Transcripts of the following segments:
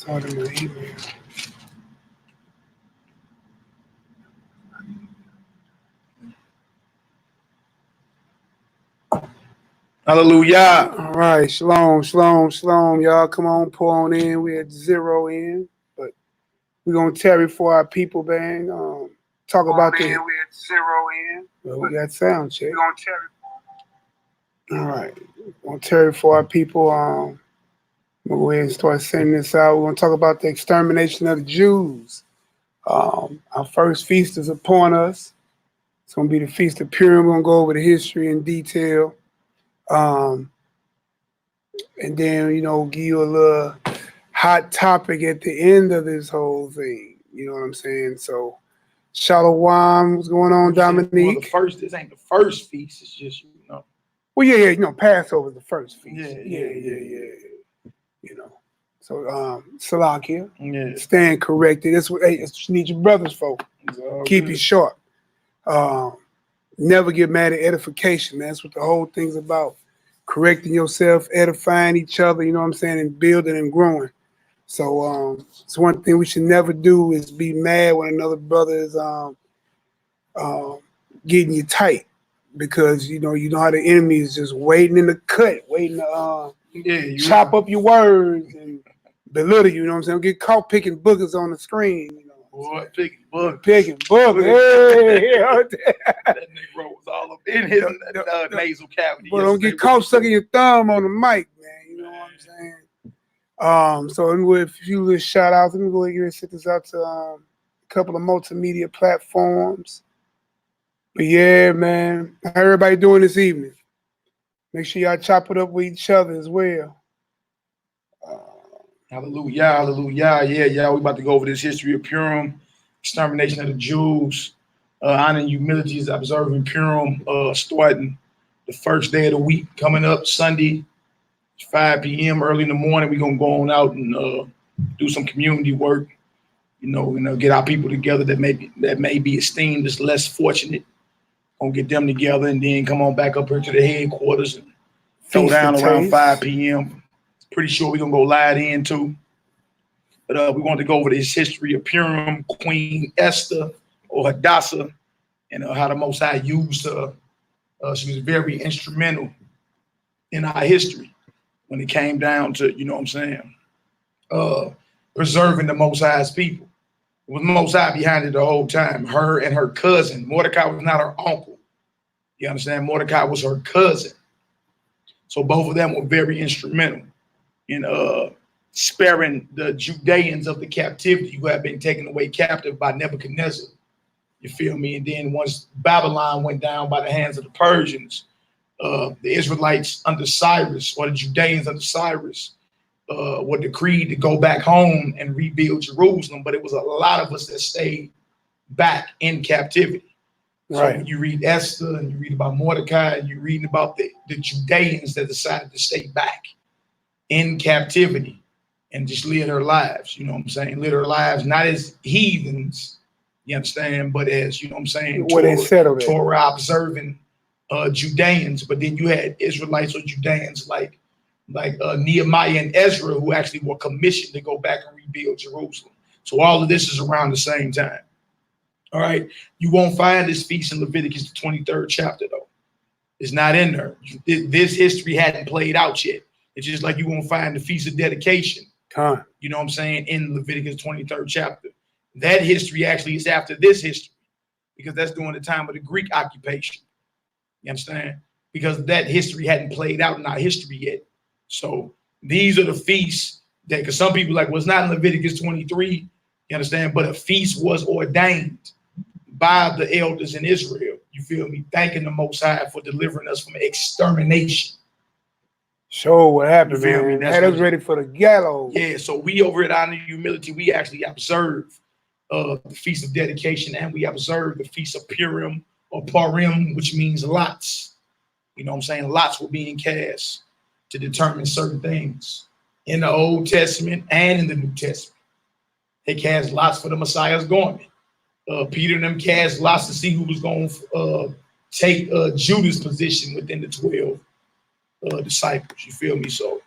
Started my email. Hallelujah. All right, shalom, shalom, shalom. Y'all come on, pull on in. We had 0 in, but we're going to tarry for our people, man. Talk about the... We had 0 in. Well, we got sound check. We're going to tarry. All right. We're going to tarry for our people. We'll go ahead and start sending this out. We're going to talk about the extermination of the Jews. Our first feast is upon us. It's going to be the Feast of Purim. We're going to go over the history in detail. And then, you know, give you a little hot topic at the end of this whole thing. You know what I'm saying? So, Shalom, what's going on, Dominique? Well, this ain't the first feast. It's just, you know. Well, yeah, you know, Passover is the first feast. Yeah. You know. So, Salakia, Yeah. stand corrected. That's what you need your brothers for. Keep you sharp. Never get mad at edification, man. That's what the whole thing's about. Correcting yourself, edifying each other, you know what I'm saying, and building and growing. So it's one thing we should never do is be mad when another brother is getting you tight, because you know how the enemy is just waiting in the cut, waiting to chop up your words and belittle you, you know what I'm saying? Get caught picking boogers on the screen, you know. Boy, picking boogers. Picking boogers. Hey, that Negro was all up in his nasal cavity. But don't get caught sucking your thumb on the mic, man. You know what I'm saying? So with a few little shout outs, let me go ahead and set this out to a couple of multimedia platforms. But yeah, man, how everybody doing this evening? Make sure y'all chop it up with each other as well. Hallelujah, hallelujah. Yeah, we about to go over this history of Purim, extermination of the Jews, honoring humility is observing Purim, starting the first day of the week, coming up Sunday, 5 p.m. early in the morning. We're gonna go on out and do some community work, you know, get our people together that may be esteemed as less fortunate. Gonna get them together and then come on back up here to the headquarters and throw down around 5 p.m. Pretty sure we're gonna go live in too. But we want to go over this history of Purim, Queen Esther or Hadassah, and how the Most High used her. She was very instrumental in our history when it came down to, you know what I'm saying, preserving the Most High's people. It was the Most High behind it the whole time. Her and her cousin. Mordecai was not her uncle. You understand? Mordecai was her cousin. So both of them were very instrumental in sparing the Judeans of the captivity who had been taken away captive by Nebuchadnezzar. You feel me? And then once Babylon went down by the hands of the Persians, the Israelites under Cyrus, or the Judeans under Cyrus, were decreed to go back home and rebuild Jerusalem. But it was a lot of us that stayed back in captivity. Right. So when you read Esther and you read about Mordecai, and you're reading about the Judeans that decided to stay back in captivity and just live their lives, you know what I'm saying? Live their lives not as heathens, you understand, but as, you know what I'm saying, Torah observing Judeans. But then you had Israelites or Judeans like Nehemiah and Ezra, who actually were commissioned to go back and rebuild Jerusalem. So all of this is around the same time. All right. You won't find this feast in Leviticus, the 23rd chapter, though. It's not in there. This history hadn't played out yet. It's just like you won't find the Feast of Dedication, you know what I'm saying, in Leviticus 23rd chapter. That history actually is after this history, because that's during the time of the Greek occupation. You understand? Because that history hadn't played out in our history yet. So these are the feasts that, because some people like, well, it's not in Leviticus 23, you understand, but a feast was ordained by the elders in Israel. You feel me? Thanking the Most High for delivering us from extermination. Show what happened, man. Had us ready for the gallows. Yeah, so we over at Honor Humility, we actually observe the Feast of Dedication, and we observe the Feast of Purim or Purim, which means lots. You know what I'm saying? Lots were being cast to determine certain things in the Old Testament and in the New Testament. They cast lots for the Messiah's garment. Peter and them cast lots to see who was going to take Judas' position within the 12 disciples. You feel me? So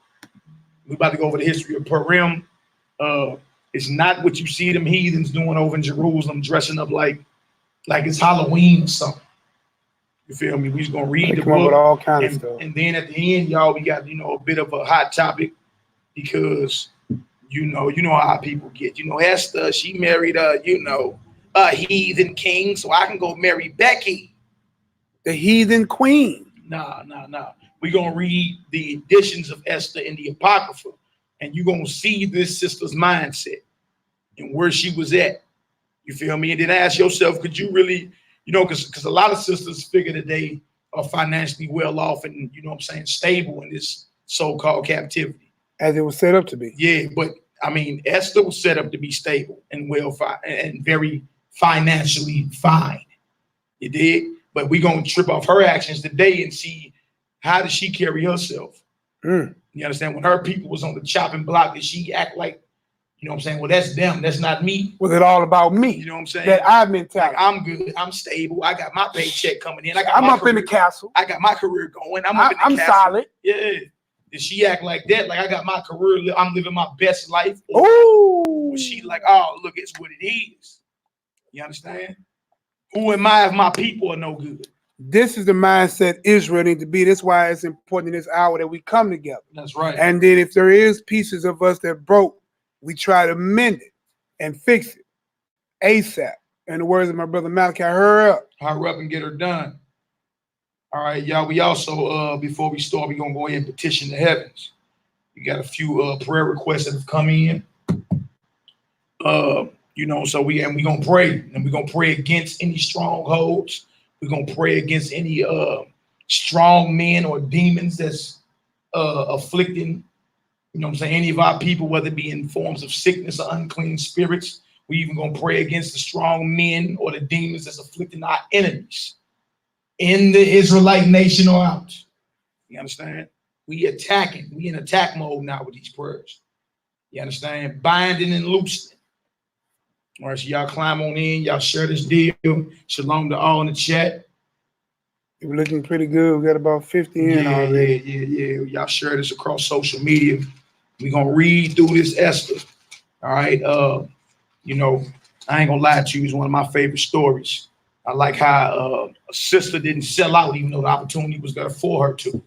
we're about to go over the history of Purim, It's not what you see them heathens doing over in Jerusalem, dressing up like it's Halloween or something. You feel me? We just gonna read the come up with book, all kind of stuff. and then at the end, y'all, we got a bit of a hot topic because you know how people get. Esther, she married a heathen king, so I can go marry Becky, the heathen queen. Nah. We're gonna read the editions of Esther in the Apocrypha, and you're gonna see this sister's mindset and where she was at. You feel me? And then ask yourself, could you really, because a lot of sisters figure that they are financially well off and stable in this so-called captivity. As it was set up to be. Yeah, but I mean, Esther was set up to be stable and and very financially fine. You did? But we're gonna trip off her actions today and see how does she carry herself. You understand? When her people was on the chopping block, did she act like, well, that's them, that's not me? Was it all about me? You know what I'm saying? That I've been telling. Like, I'm good, I'm stable, I got my paycheck coming in. I'm up in the castle. I got my career going. I'm solid. Yeah. Did she act like that? Like I got my career, I'm living my best life? Ooh. Was she like, oh, look, it's what it is? You understand? Who am I if my people are no good? This is the mindset Israel needs to be. That's why it's important in this hour that we come together. That's right. And then if there is pieces of us that broke, we try to mend it and fix it ASAP. In the words of my brother Malaki, hurry up. Hurry up and get her done. All right, y'all. We also, before we start, we're going to go ahead and petition the heavens. We got a few prayer requests that have come in. So we're going to pray. And we're going to pray against any strongholds. We're going to pray against any strong men or demons that's afflicting, any of our people, whether it be in forms of sickness or unclean spirits. We even going to pray against the strong men or the demons that's afflicting our enemies in the Israelite nation or out. You understand? We attacking. We in attack mode now with these prayers. You understand? Binding and loosing. All right, so y'all climb on in. Y'all share this deal. Shalom to all in the chat. We're looking pretty good. We got about 50 in already. Yeah. Y'all share this across social media. We're going to read through this Esther. All right. I ain't going to lie to you. It's one of my favorite stories. I like how a sister didn't sell out even though the opportunity was there for her to.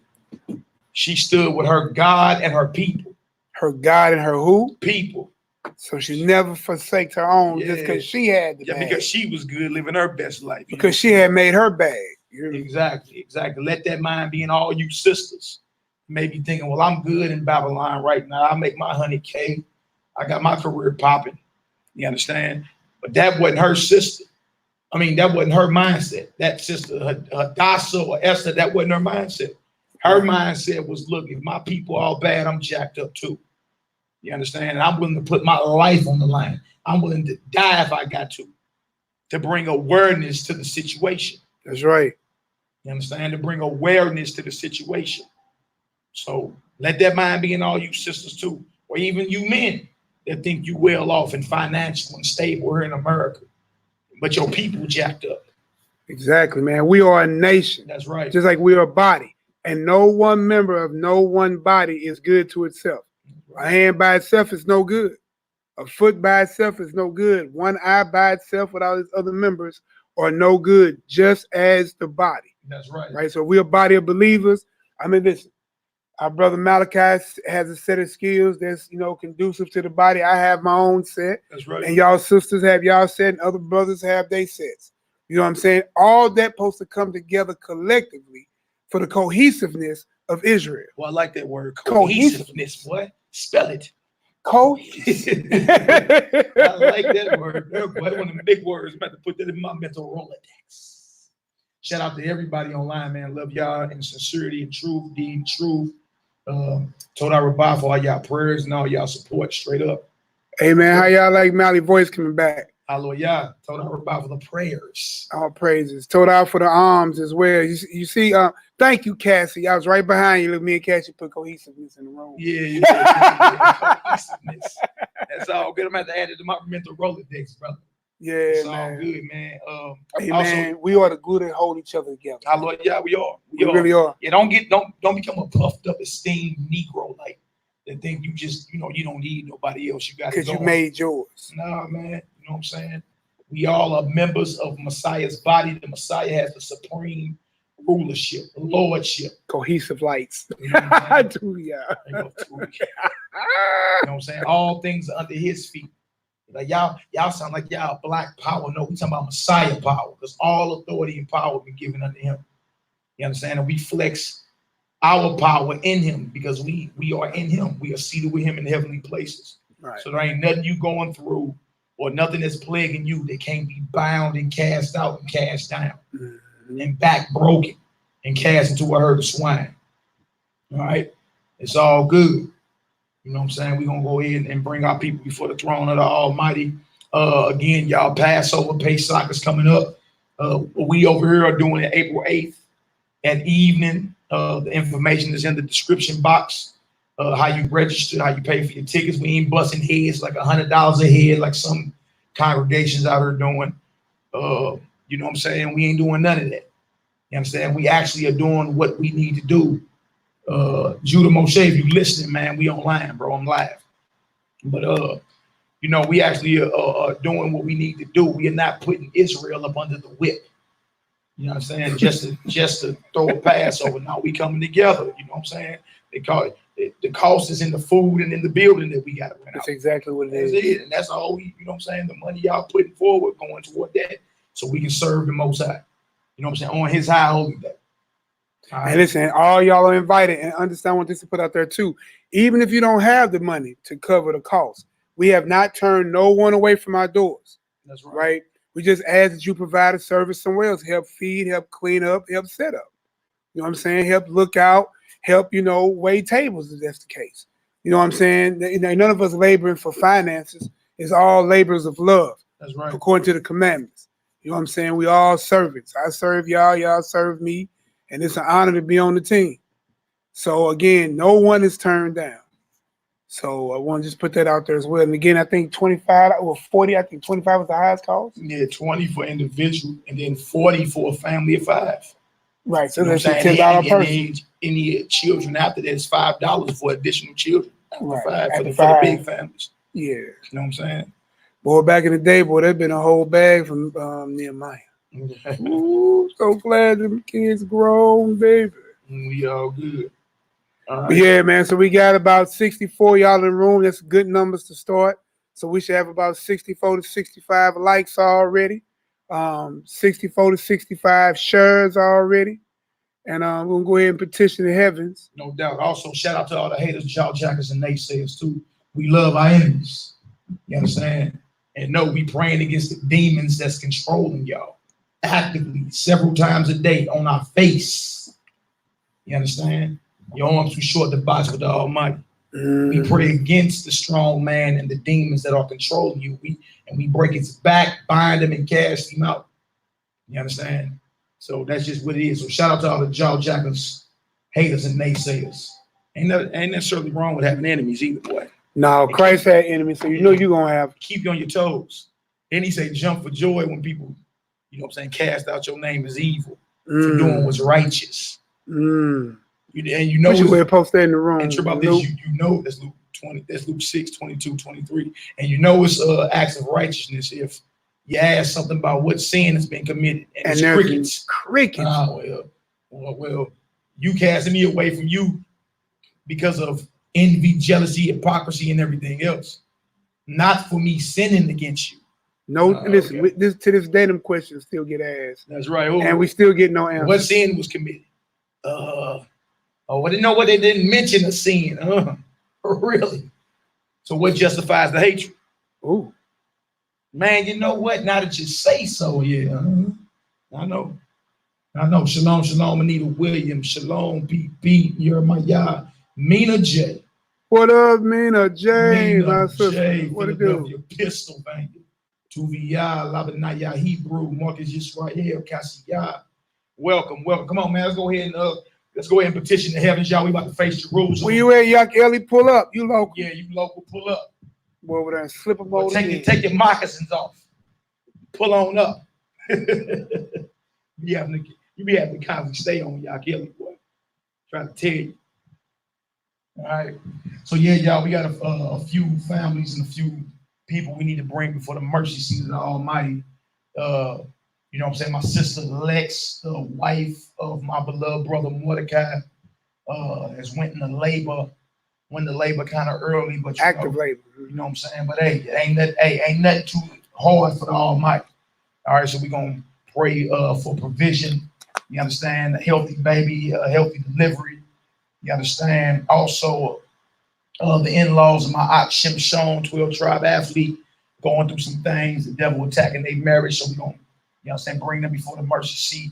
She stood with her God and her people. Her God and her who? People. So she never forsaked her own just because she had the bag. Because she was good living her best life. Because she had made her bag. Exactly. Let that mind be in all you sisters. You may be thinking, well, I'm good in Babylon right now. I make my 100K. I got my career popping. You understand? But that wasn't her sister. That wasn't her mindset. That sister, Hadassah or Esther, that wasn't her mindset. Her mindset was, look, if my people are all bad, I'm jacked up too. You understand? And I'm willing to put my life on the line. I'm willing to die if I got to bring awareness to the situation. That's right. You understand? To bring awareness to the situation. So let that mind be in all you sisters too, or even you men that think you well off and financial and stable here in America, but your people jacked up. Exactly, man. We are a nation. That's right. Just like we are a body, and no one member of no one body is good to itself. A hand by itself is no good. A foot by itself is no good. One eye by itself without its other members are no good, just as the body. That's right. Right. So we're a body of believers. Listen, our brother Malaki has a set of skills that's, conducive to the body. I have my own set. That's right. And y'all sisters have y'all set and other brothers have their sets. You know what I'm saying? All that supposed to come together collectively for the cohesiveness of Israel. Well, I like that word. Cohesiveness. What? Spell it. Cohesive. I like that word. One of the big words. I'm about to put that in my mental Rolodex. Shout out to everybody online, man. Love y'all in sincerity and truth, deed, truth. Told our Rabbi for all y'all prayers and all y'all support straight up. Hey, man, how y'all like Mally voice coming back? Hallelujah. Told our Rabbi for the prayers. All praises. Told out for the arms as well. You see, thank you, Cassie. I was right behind you. Look, me and Cassie put cohesiveness in the room. Yeah. Cohesiveness. That's all good. I'm going to have to add it to my mental Rolodex, brother. Yeah, it's man. all good, man. Hey, man, we ought to glue and hold each other together. Hallelujah. We are. We really are. Yeah, don't become a puffed up, esteemed Negro like that think you just, you don't need nobody else. You got to Because go. you made yours. Nah, man. You know what I'm saying? We all are members of Messiah's body. The Messiah has the supreme rulership, lordship. Cohesive lights. You know what I'm saying? Hallelujah. You know what I'm saying? All things are under his feet. Like y'all sound like y'all black power. No, we talking about Messiah power, because all authority and power be given unto him. You understand? And we flex our power in him because we are in him. We are seated with him in heavenly places. Right. So there ain't nothing you going through or nothing that's plaguing you that can't be bound and cast out and cast down and back broken and cast into a herd of swine. All right. It's all good. You know what I'm saying? We're going to go ahead and bring our people before the throne of the Almighty. Again, y'all, Passover, Pesach is coming up. We over here are doing it April 8th at evening. The information is in the description box. How you register, how you pay for your tickets. We ain't busting heads like $100 a head like some congregations out here doing. You know what I'm saying? We ain't doing none of that. You know what I'm saying? We actually are doing what we need to do. Judah Moshe, if you listening, man, we online, bro. I'm live. But we actually are doing what we need to do. We are not putting Israel up under the whip. You know what I'm saying? Just to throw a Passover. Now we coming together. You know what I'm saying? They call it the cost is in the food and in the building that we got to rent out. That's exactly what it is. That's it. And that's all we, you know what I'm saying? The money y'all putting forward going toward that so we can serve the Most High. You know what I'm saying? On his high holy day. Right. And listen, all y'all are invited, and understand what this is put out there too. Even if you don't have the money to cover the cost, we have not turned no one away from our doors. That's right. Right? We just ask that you provide a service somewhere else. Help feed, help clean up, help set up. You know what I'm saying? Help look out, help, wait tables if that's the case. You know what I'm saying? None of us laboring for finances. It's all labors of love. That's right. According to the commandments. You know what I'm saying? We all servants. I serve y'all, y'all serve me. And it's an honor to be on the team. So again, no one is turned down. So I want to just put that out there as well. And again, I think 25 or 40, I think 25 was the highest cost. Yeah, 20 for individual and then 40 for a family of 5. Right. So you know that's a $10 person. Any children after that is $5 for additional children. After Right. 5 for the big families. Yeah. You know what I'm saying? Boy, back in the day, boy, there's been a whole bag from Nehemiah. Ooh, so glad them kids grown, baby. We all good. All right. Yeah, man. So we got about 64 y'all in the room. That's good numbers to start. So we should have about 64 to 65 likes already. 64 to 65 shares already. And we're going to go ahead and petition the heavens. No doubt. Also, shout out to all the haters, jawjackers, and naysayers, too. We love our enemies. You understand? And no, we praying against the demons that's controlling y'all actively several times a day on our face. You understand? Your arms too short to box with the Almighty. We pray against the strong man and the demons that are controlling you. We break its back, bind him, and cast him out. You understand? So that's just what it is. So shout out to all the jawjackers, haters, and naysayers. Ain't necessarily wrong with having enemies either, boy. No, Christ had enemies, so you know you're going to have. Keep you on your toes. And he say jump for joy when people, you know what I'm saying, cast out your name as evil for doing what's righteous. And you know, you would post that in the room. And about this, you know that's Luke 20, that's Luke 6, 22, 23. And you know it's acts of righteousness if you ask something about what sin has been committed. And it's crickets. Well, you casting me away from you because of envy, jealousy, hypocrisy, and everything else. Not for me sinning against you. No, listen, okay. To this day, them questions still get asked. That's right. And we still get no answer. What sin was committed? They didn't mention a sin. Really? So what justifies the hatred? Ooh. Man, you know what? Now that you say so, yeah. I know. Shalom, shalom, Anita Williams. Shalom, BB, Jeremiah. Mina J. What up, Mina J? Mina J. What it do? Your pistol, man. Tuvia, Labanaya, Hebrew, Marcus Yisrael, Cassiah. Welcome. Come on, man. Let's go ahead and petition the heavens, y'all. We about to face Jerusalem. Where you at, YAH'KI? Pull up. You local. Yeah, you local. Pull up. Boy, over there and slip them over. Take your moccasins off. Pull on up. You be having to constantly stay on YAH'KI, boy. Trying to tell you. All right. So yeah, y'all, we got a few families and a few people we need to bring before the mercy seat of the Almighty. You know what I'm saying? My sister Lex, the wife of my beloved brother Mordecai, has went into labor. Went to labor kind of early, but Active labor. You know what I'm saying? But hey, ain't nothing too hard for the Almighty. All right, so we're gonna pray for provision. You understand? A healthy baby, a healthy delivery. You understand? Also, the in-laws of my Aunt Shimshon, 12 tribe athlete, going through some things. The devil attacking their marriage, so we're gonna, you know what I'm saying, bring them before the mercy seat.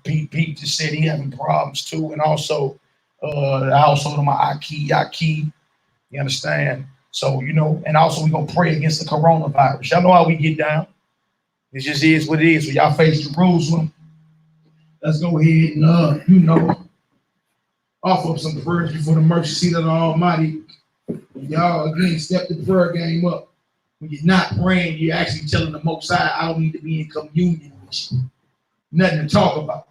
Pete just said he having problems too, and also the household of my YAH'KI. You understand? So, you know, and also we're gonna pray against the coronavirus. Y'all know how we get down. It just is what it is. So y'all face Jerusalem. Let's go ahead and you know, offer up some prayers before the mercy seat of the Almighty. Y'all again step the prayer game up. When you're not praying, you're actually telling the Most High, I don't need to be in communion with you. Nothing to talk about.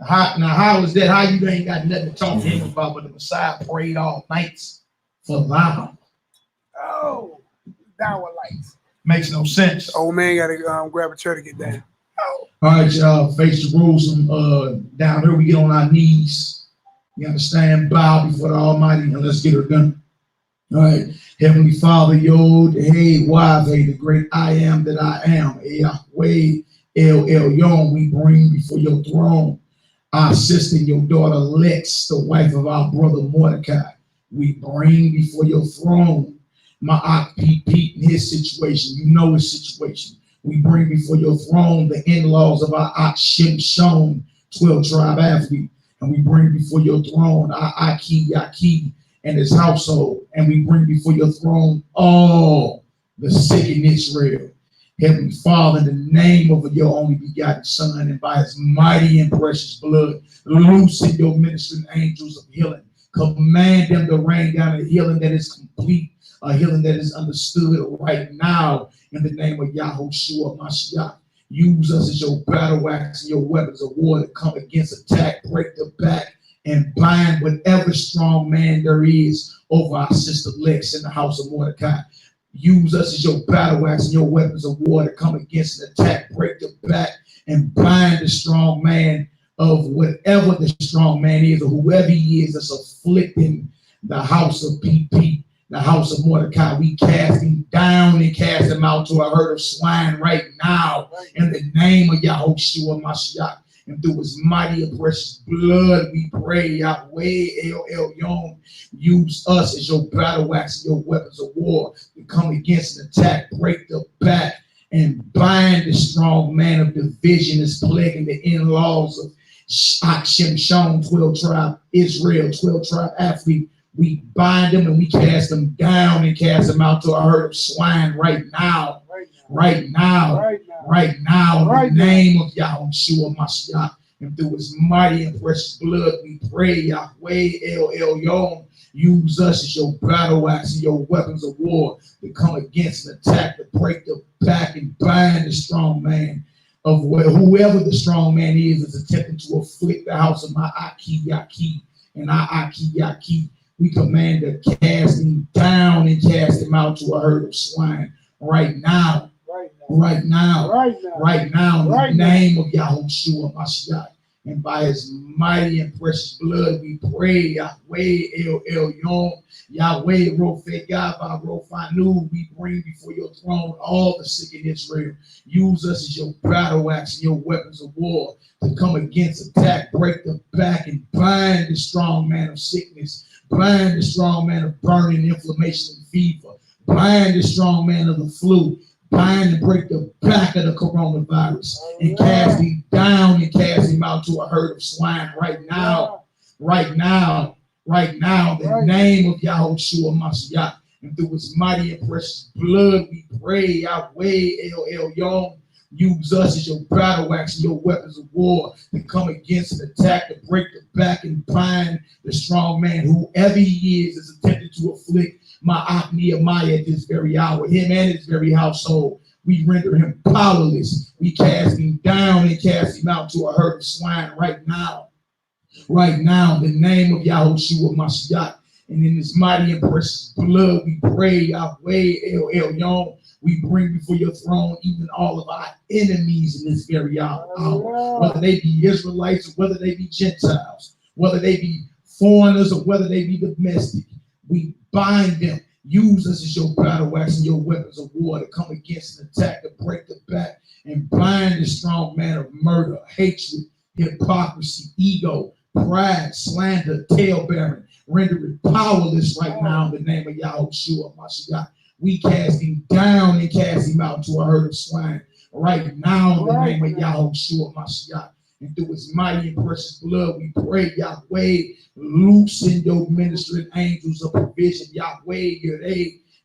How is that? How you ain't got nothing to talk to him about? But the Messiah prayed all nights for thou. Oh, thou lights. Makes no sense. Old man gotta grab a chair to get down. Oh. All right, y'all, face Jerusalem. Down here we get on our knees. You understand? Bow before the Almighty and let's get her done. All right, Heavenly Father, Yod, Hey, YAH'KI, the great I am that I am, Yahweh, El Elyon, we bring before your throne our sister, your daughter Lex, the wife of our brother Mordecai. We bring before your throne my Aunt Pete in his situation. You know his situation. We bring before your throne the in-laws of our Aunt Shimshon, 12 tribe athlete. And we bring before your throne our YAH'KI and his household. And we bring before your throne all the sick in Israel. Heavenly Father, in the name of your only begotten Son, and by his mighty and precious blood, loosen your ministering angels of healing. Command them to rain down a healing that is complete, a healing that is understood right now in the name of Yahushua Mashiach. Use us as your battle axe and your weapons of war to come against attack, break the back, and bind whatever strong man there is over our sister Lex in the house of Mordecai. Use us as your battle axe and your weapons of war to come against an attack, break the back, and bind the strong man of whatever the strong man is or whoever he is that's afflicting the house of PP, the house of Mordecai. We cast him down and cast him out to a herd of swine right now in the name of Yahushua Mashiach. And through his mighty and precious blood, we pray, Yahweh, El Elyon, use us as your battle axe and your weapons of war to come against an attack, break the back, and bind the strong man of division that's plaguing the in-laws of Shimshon, 12 tribe Israel, 12 tribe athlete. We bind them and we cast them down and cast them out to a herd of swine right now. Right now, in the name of Yahushua Mashiach, and through his mighty and precious blood, we pray, Yahweh, El Elyon, use us as your battle axe and your weapons of war to come against an attack, to break the back and bind the strong man of whoever the strong man is attempting to afflict the house of my YAH'KI and our YAH'KI. We command to cast him down and cast him out to a herd of swine right now. Right now, in the name of Yahushua Mashiach, and by his mighty and precious blood, we pray, Yahweh, El Elyon, Yahweh, Rophe, Gaba, Rofanu, we bring before your throne all the sick in Israel. Use us as your battle axe and your weapons of war to come against attack, break the back, and bind the strong man of sickness, bind the strong man of burning, inflammation, and fever, bind the strong man of the flu, bind and break the back of the coronavirus and cast him down and cast him out to a herd of swine right now, in the name of Yahushua Mashiach. And through his mighty and precious blood, we pray, Yahweh, El Elyon, use us as your battle axe and your weapons of war to come against an attack, to break the back and bind the strong man, whoever he is attempting to afflict my Aunt Nehemiah at this very hour, him and his very household. We render him powerless. We cast him down and cast him out to a herd of swine right now. Right now, in the name of Yahushua Mashiach, and in his mighty and precious blood, we pray, Yahweh El Elyon. We bring before your throne even all of our enemies in this very hour, whether they be Israelites or whether they be Gentiles, whether they be foreigners or whether they be domestic. We bind them. Use us as your battle axe and your weapons of war to come against and attack, to break the back and bind the strong man of murder, hatred, hypocrisy, ego, pride, slander, tale-bearing. Render it powerless right now in the name of Yahushua Mashiach. We cast him down and cast him out to a herd of swine right now in the name of Yahushua Mashiach. And through his mighty and precious blood, we pray, Yahweh, loosen your ministering angels of provision. Yahweh,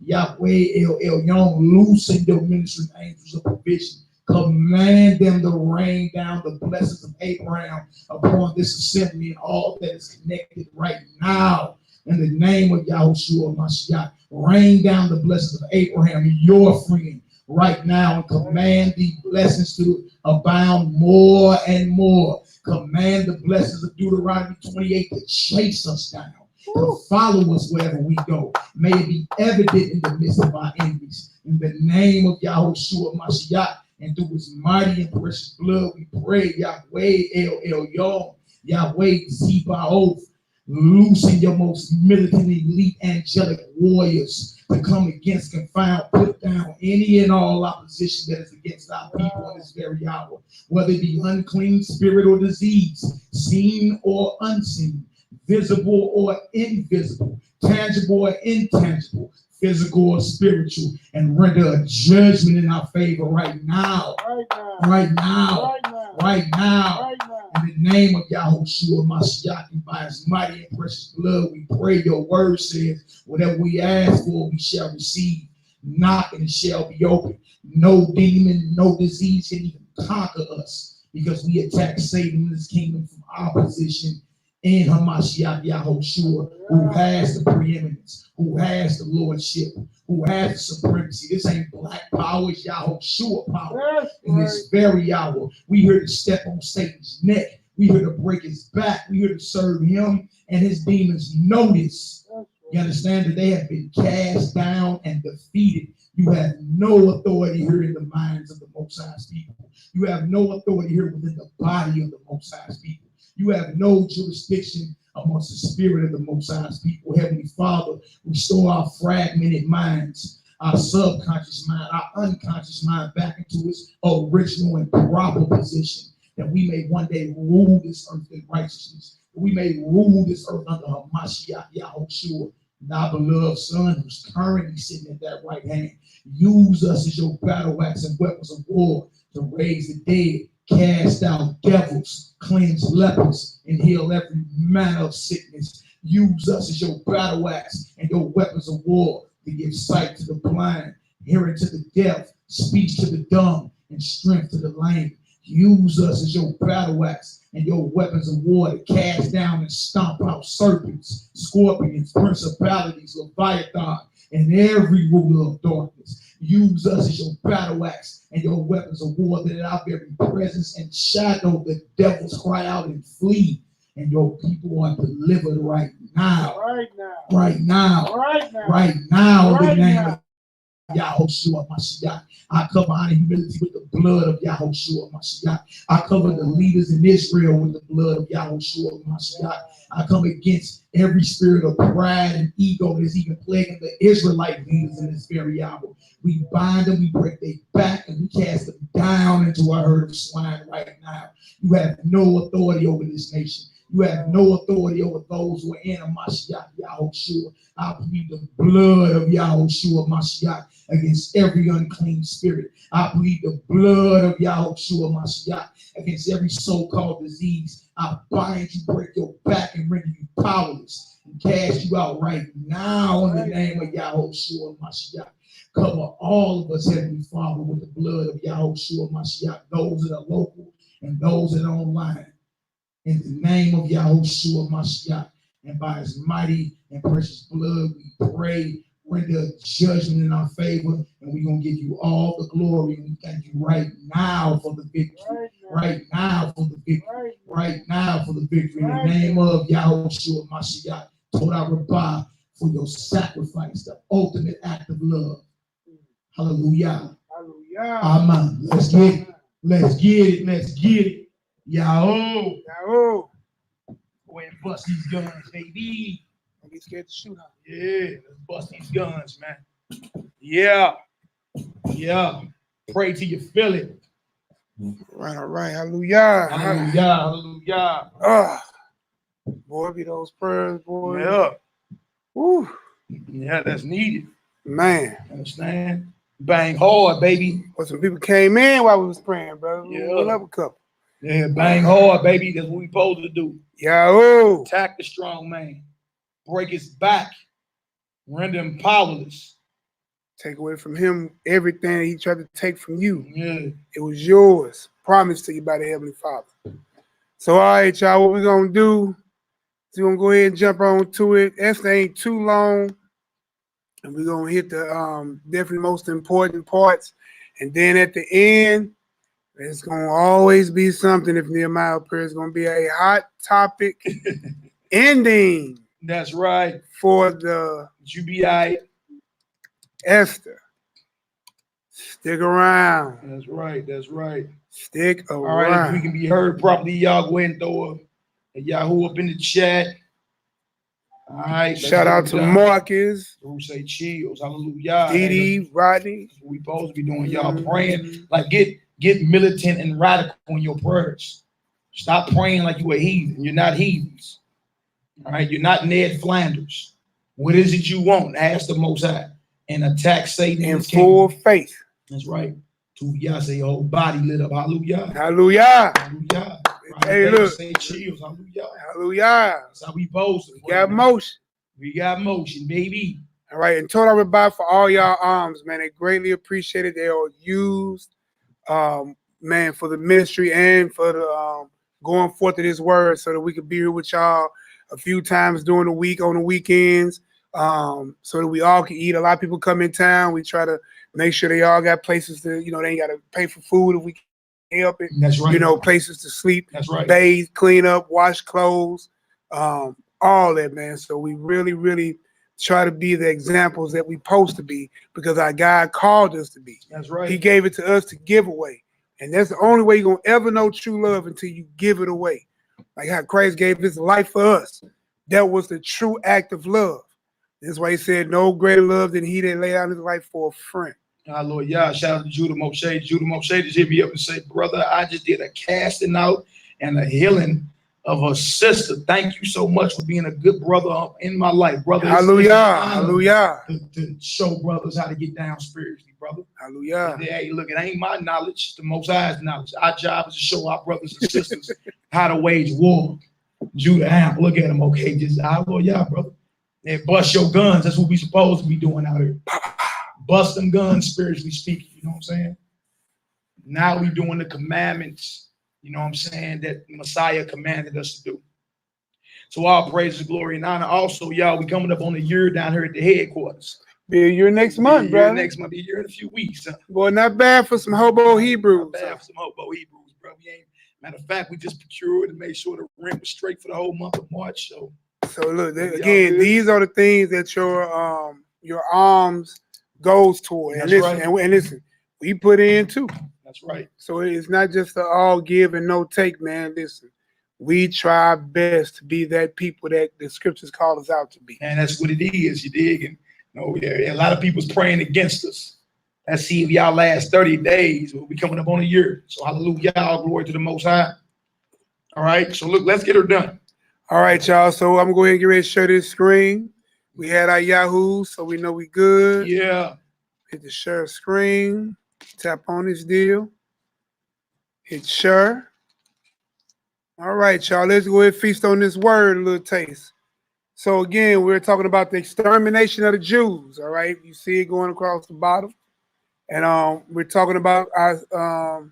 Yahweh El Elyon, loosen your ministering angels of provision. Command them to rain down the blessings of Abraham upon this assembly and all that is connected right now. In the name of Yahushua Mashiach, rain down the blessings of Abraham, your friend, right now, and command the blessings to abound more and more. Command the blessings of Deuteronomy 28 to chase us down, to follow us wherever we go. May it be evident in the midst of our enemies. In the name of Yahushua Mashiach, and through his mighty and precious blood, we pray, Yahweh El Elyon, Yahweh Zebaoth, loosen your most militant, elite, angelic warriors to come against, confound, put down any and all opposition that is against our people in this very hour, whether it be unclean spirit or disease, seen or unseen, visible or invisible, tangible or intangible, physical or spiritual, and render a judgment in our favor right now. Right now. In the name of Yahushua Mashiach, and by his mighty and precious blood, we pray. Your word says, whatever we ask for, we shall receive. Knock and it shall be open. No demon, no disease can even conquer us, because we attack Satan and his kingdom from our position in Hamashiach Yahushua, who has the preeminence, who has the lordship, who has the supremacy. This ain't black power, it's Yahushua power. In this very hour, we here to step on Satan's neck. We here to break his back. We here to serve him and his demons notice. You understand that they have been cast down and defeated. You have no authority here in the minds of the Most High's people. You have no authority here within the body of the Most High's people. You have no jurisdiction amongst the spirit of the Most High's people. Heavenly Father, restore our fragmented minds, our subconscious mind, our unconscious mind back into its original and proper position, that we may one day rule this earth in righteousness. That we may rule this earth under Hamashiach Yahushua, our beloved Son, who's currently sitting at that right hand. Use us as your battle axe and weapons of war to raise the dead, cast out devils, cleanse lepers, and heal every manner of sickness. Use us as your battle axe and your weapons of war to give sight to the blind, hearing to the deaf, speech to the dumb, and strength to the lame. Use us as your battle axe and your weapons of war to cast down and stomp out serpents, scorpions, principalities, Leviathan, and every ruler of darkness. Use us as your battle axe and your weapons of war, that in our very presence and shadow the devils cry out and flee, and your people are delivered right now. Right now, in the name of Yahushua Mashiach. I cover honor and humility with the blood of Yahushua Mashiach. I cover the leaders in Israel with the blood of Yahushua Mashiach. I come against every spirit of pride and ego that is even plaguing the Israelite leaders in this very hour. We bind them, we break their back, and we cast them down into a herd of swine right now. You have no authority over this nation. You have no authority over those who are in Hamashiach Yahushua. I plead the blood of Yahushua Mashiach against every unclean spirit. I plead the blood of Yahushua Mashiach against every so-called disease. I bind you, break your back, and render you powerless and cast you out right now in the name of Yahushua Mashiach. Cover all of us, Heavenly Father, with the blood of Yahushua Mashiach, those that are local and those that are online. In the name of Yahushua Mashiach, and by his mighty and precious blood, we pray render judgment in our favor, and we're going to give you all the glory. And we thank you right now for the victory. Right now for the victory. Right now for the victory. In the name of Yahushua Mashiach, Torah Rabbah, for your sacrifice, the ultimate act of love. Hallelujah. Hallelujah. Amen. Let's get it. Let's get it. Let's get it. Yahoo. Yahoo. Go ahead and bust these guns, baby. Don't be scared to shoot, huh? Yeah, let's bust these guns, man. Yeah. Yeah. Pray till you feel it. All right. Hallelujah. Hallelujah. Hallelujah. Boy, be those prayers, boy. Yeah. Woo. Yeah, that's needed. Man. Understand? Bang hard, baby. Well, some people came in while we was praying, brother. Yeah. We'll up a couple. Yeah, bang hard, baby. That's what we supposed to do. Yahoo. Attack the strong man. Break his back. Render him powerless. Take away from him everything he tried to take from you. Yeah. It was yours. Promised to you by the Heavenly Father. So, all right, y'all, what we're going to do is we're going to go ahead and jump on to it. This ain't too long. And we're going to hit the definitely most important parts. And then at the end, there's going to always be something, if Nehemiah prayer is going to be a hot topic ending. That's right. For the GBI. Esther. Stick around. That's right. That's right. Stick around. All right, if we can be heard properly, y'all go ahead and throw a Yahoo up in the chat. All right. Shout out to Marcus. Who say chills. Hallelujah. Dee, Rodney. That's what we supposed to be doing. Y'all praying. Like get militant and radical in your prayers. Stop praying like you a heathen. You're not heathens. All right. You're not Ned Flanders. What is it you want? Ask the Most High and attack Satan in full faith. That's right. To y'all say your whole body lit up. Hallelujah. Hallelujah. Hallelujah. Hey, look. Say chills. Hallelujah. Hallelujah. That's how we boast. We got motion. We got motion, baby. All right. And Torah Rabbah for all y'all arms, man. They greatly appreciate it. They are used, man, for the ministry and for the going forth of this word so that we could be here with y'all a few times during the week, on the weekends, so that we all can eat. A lot of people come in town. We try to make sure they all got places to, they ain't got to pay for food if we can help it. That's right. Places to sleep, that's right, bathe, clean up, wash clothes, all that, man. So we really, really try to be the examples that we supposed to be because our God called us to be. That's right. He gave it to us to give away. And that's the only way you're going to ever know true love until you give it away. Like how Christ gave his life for us. That was the true act of love. That's why he said, no greater love than he that laid out his life for a friend. Hallelujah. Shout out to Judah Moshe. Judah Moshe just hit me up and say, brother, I just did a casting out and a healing of a sister. Thank you so much for being a good brother in my life, brother. Hallelujah. Hallelujah. To show brothers how to get down spiritually, brother. Hallelujah. Hey, look, it ain't my knowledge, it's the Most High's knowledge. Our job is to show our brothers and sisters how to wage war. Judah Amp, look at him, okay? Just hallelujah, brother. And bust your guns. That's what we supposed to be doing out here. Bust them guns, spiritually speaking. You know what I'm saying? Now we doing the commandments, you know what I'm saying, that Messiah commanded us to do. So all praise, glory, and honor. Also, y'all, we coming up on a year down here at the headquarters. Be a year next month, brother. Next month, be a year in a few weeks. Huh? Boy, not bad for some hobo Hebrews. Not bad for some hobo Hebrews, bro. We ain't. Matter of fact, we just procured and made sure the rent was straight for the whole month of March. So look, again, these are the things that your arms goes toward. And listen, right. and listen, we put in too. That's right. So it's not just the all give and no take, man. Listen, we try our best to be that people that the scriptures call us out to be. And that's what it is, you dig? And a lot of people's praying against us. Let's see if y'all last 30 days. We'll be coming up on a year. So hallelujah, all glory to the Most High. All right, so look, let's get her done. All right, y'all. So I'm going to go ahead and get ready to share this screen. We had our Yahoo, so we know we good. Yeah. Hit the share screen. Tap on this deal. Hit share. All right, y'all. Let's go ahead and feast on this word, a little taste. So again, we're talking about the extermination of the Jews. All right, you see it going across the bottom. And we're talking about our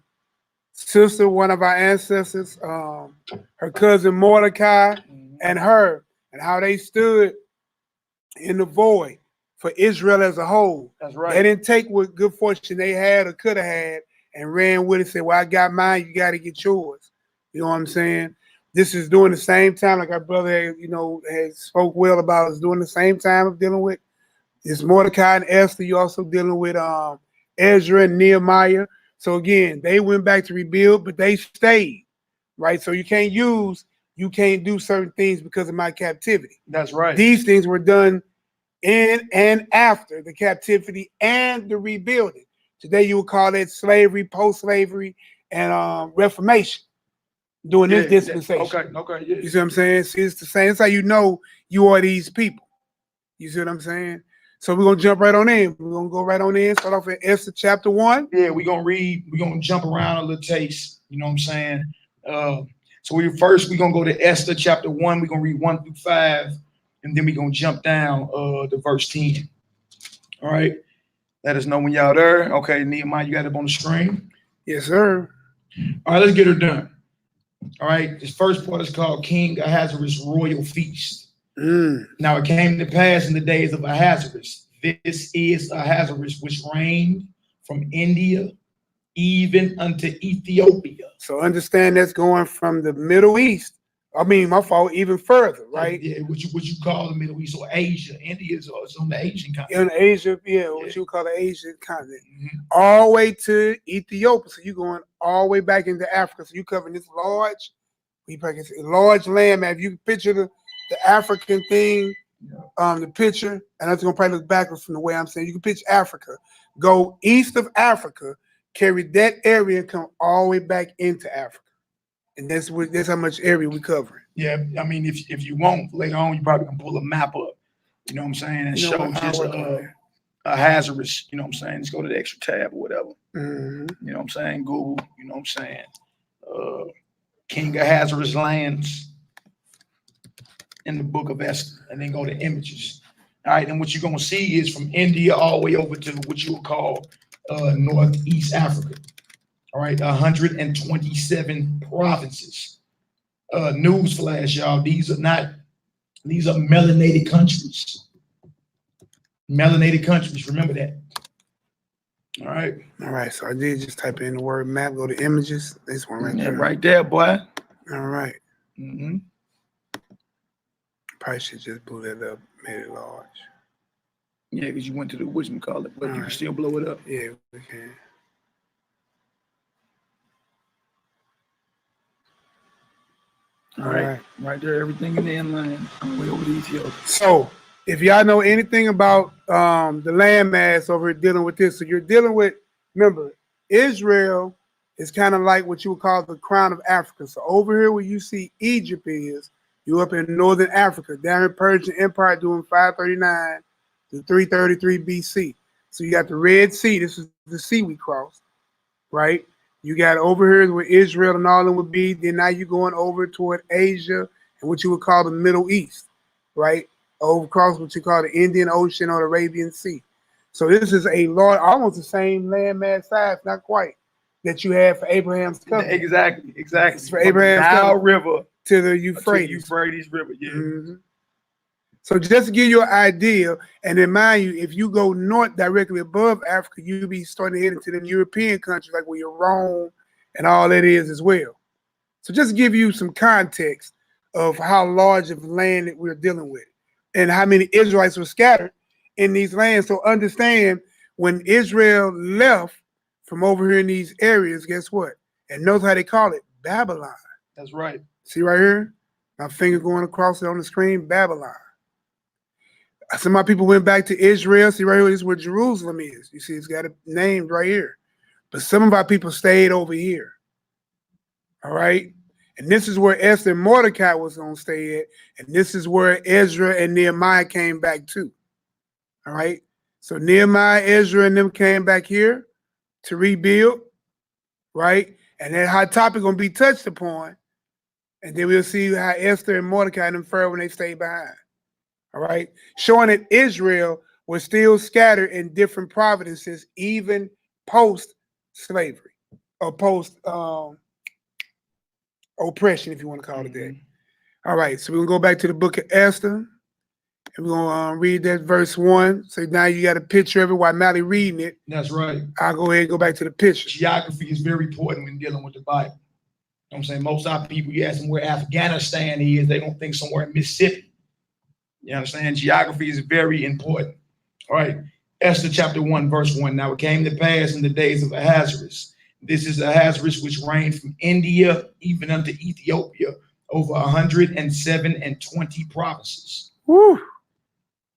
sister, one of our ancestors, her cousin Mordecai and her, and how they stood in the void for Israel as a whole. That's right. They didn't take what good fortune they had or could have had and ran with it and said, well, I got mine, you got to get yours. You know what I'm saying? This is doing the same time, like our brother, you know, has spoke well about, is doing the same time of dealing with. It's Mordecai and Esther. You also dealing with Ezra and Nehemiah. So again, they went back to rebuild, but they stayed, right? So you can't do certain things because of my captivity. That's right. These things were done in and after the captivity and the rebuilding. Today you would call that slavery, post-slavery, and reformation. During this dispensation. Okay, yeah. You see what I'm saying? See, it's the same. That's how you know you are these people. You see what I'm saying? So we're gonna jump right on in. We're gonna go right on in. Start off at Esther chapter 1. Yeah, we're gonna jump around a little taste. You know what I'm saying? So we're gonna go to Esther chapter 1. We're gonna read 1 through 5, and then we're gonna jump down to verse 10. All right. Let us know when y'all there. Okay, Nehemiah, you got it up on the screen. Yes, sir. All right, let's get her done. All right, this first part is called King Ahasuerus' Royal Feast. Now it came to pass in the days of Ahasuerus. This is Ahasuerus, which reigned from India even unto Ethiopia. So understand that's going from the Middle East. I mean, my fault, even further, right? Yeah, what you call the Middle East or Asia. India is on the Asian continent. In Asia, what you call the Asian continent. All the way to Ethiopia. So you're going all the way back into Africa. So you covering this large land, man. If you picture the African thing, the picture, and that's gonna probably look backwards from the way I'm saying. You can picture Africa, go east of Africa, carry that area and come all the way back into Africa. And that's how much area we covering. Yeah, I mean, if you want, later on, you probably can pull a map up, you know what I'm saying, and show just Ahasuerus, you know what I'm saying? Just go to the extra tab or whatever. You know what I'm saying? Google, you know what I'm saying? King Ahasuerus lands in the book of Esther, and then go to images. All right, and what you're gonna see is from India all the way over to what you would call Northeast Africa. All right, 127 provinces. Newsflash, y'all. These are melanated countries. Melanated countries, remember that. All right. So I did just type in the word map, go to images. This one right there. Right there, boy. All right. Probably should just blew that up, made it large. Yeah, because you went to the whatchamacallit, but you can still blow it up. Yeah, we can. All right. Right there, everything in the inland, way over to Ethiopia. So if y'all know anything about the landmass over here dealing with this, so you're dealing with, remember, Israel is kind of like what you would call the crown of Africa. So over here where you see Egypt is, you up in northern Africa, down in Persian Empire doing 539 to 333 BC. So you got the Red Sea. This is the sea we crossed, right? You got over here where Israel and all of them would be. Then now you're going over toward Asia and what you would call the Middle East, right? Over across what you call the Indian Ocean or the Arabian Sea. So this is a large, almost the same landmass size, not quite, that you had for Abraham's covenant. Exactly. It's for Abraham's covenant River to the Euphrates. River, yeah. So just to give you an idea, and then mind you, if you go north directly above Africa, you'll be starting to head into the European countries like where you're Rome and all that is as well. So just to give you some context of how large of land that we're dealing with and how many Israelites were scattered in these lands. So understand when Israel left from over here in these areas, guess what? And notice how they call it, Babylon. That's right. See right here? My finger going across it on the screen, Babylon. Some of my people went back to Israel. See right here, this is where Jerusalem is. You see, it's got it named right here. But some of our people stayed over here. All right? And this is where Esther and Mordecai was going to stay at. And this is where Ezra and Nehemiah came back to. All right? So Nehemiah, Ezra, and them came back here to rebuild. Right? And that hot topic going to be touched upon. And then we'll see how Esther and Mordecai and them fared when they stayed behind. All right, showing that Israel was still scattered in different provinces, even post-slavery or post-oppression, if you want to call it that. All right, so we're going to go back to the book of Esther, And we're going to read that verse 1. So now you got a picture of it while Mally reading it. That's right. I'll go ahead and go back to the picture. Geography is very important when dealing with the Bible. You know what I'm saying? Most of our people, you ask them where Afghanistan is, they don't think somewhere in Mississippi. You understand? Geography is very important. All right. Esther chapter 1, verse 1. Now it came to pass in the days of Ahasuerus. This is Ahasuerus, which reigned from India even unto Ethiopia, over 127 provinces. Woo.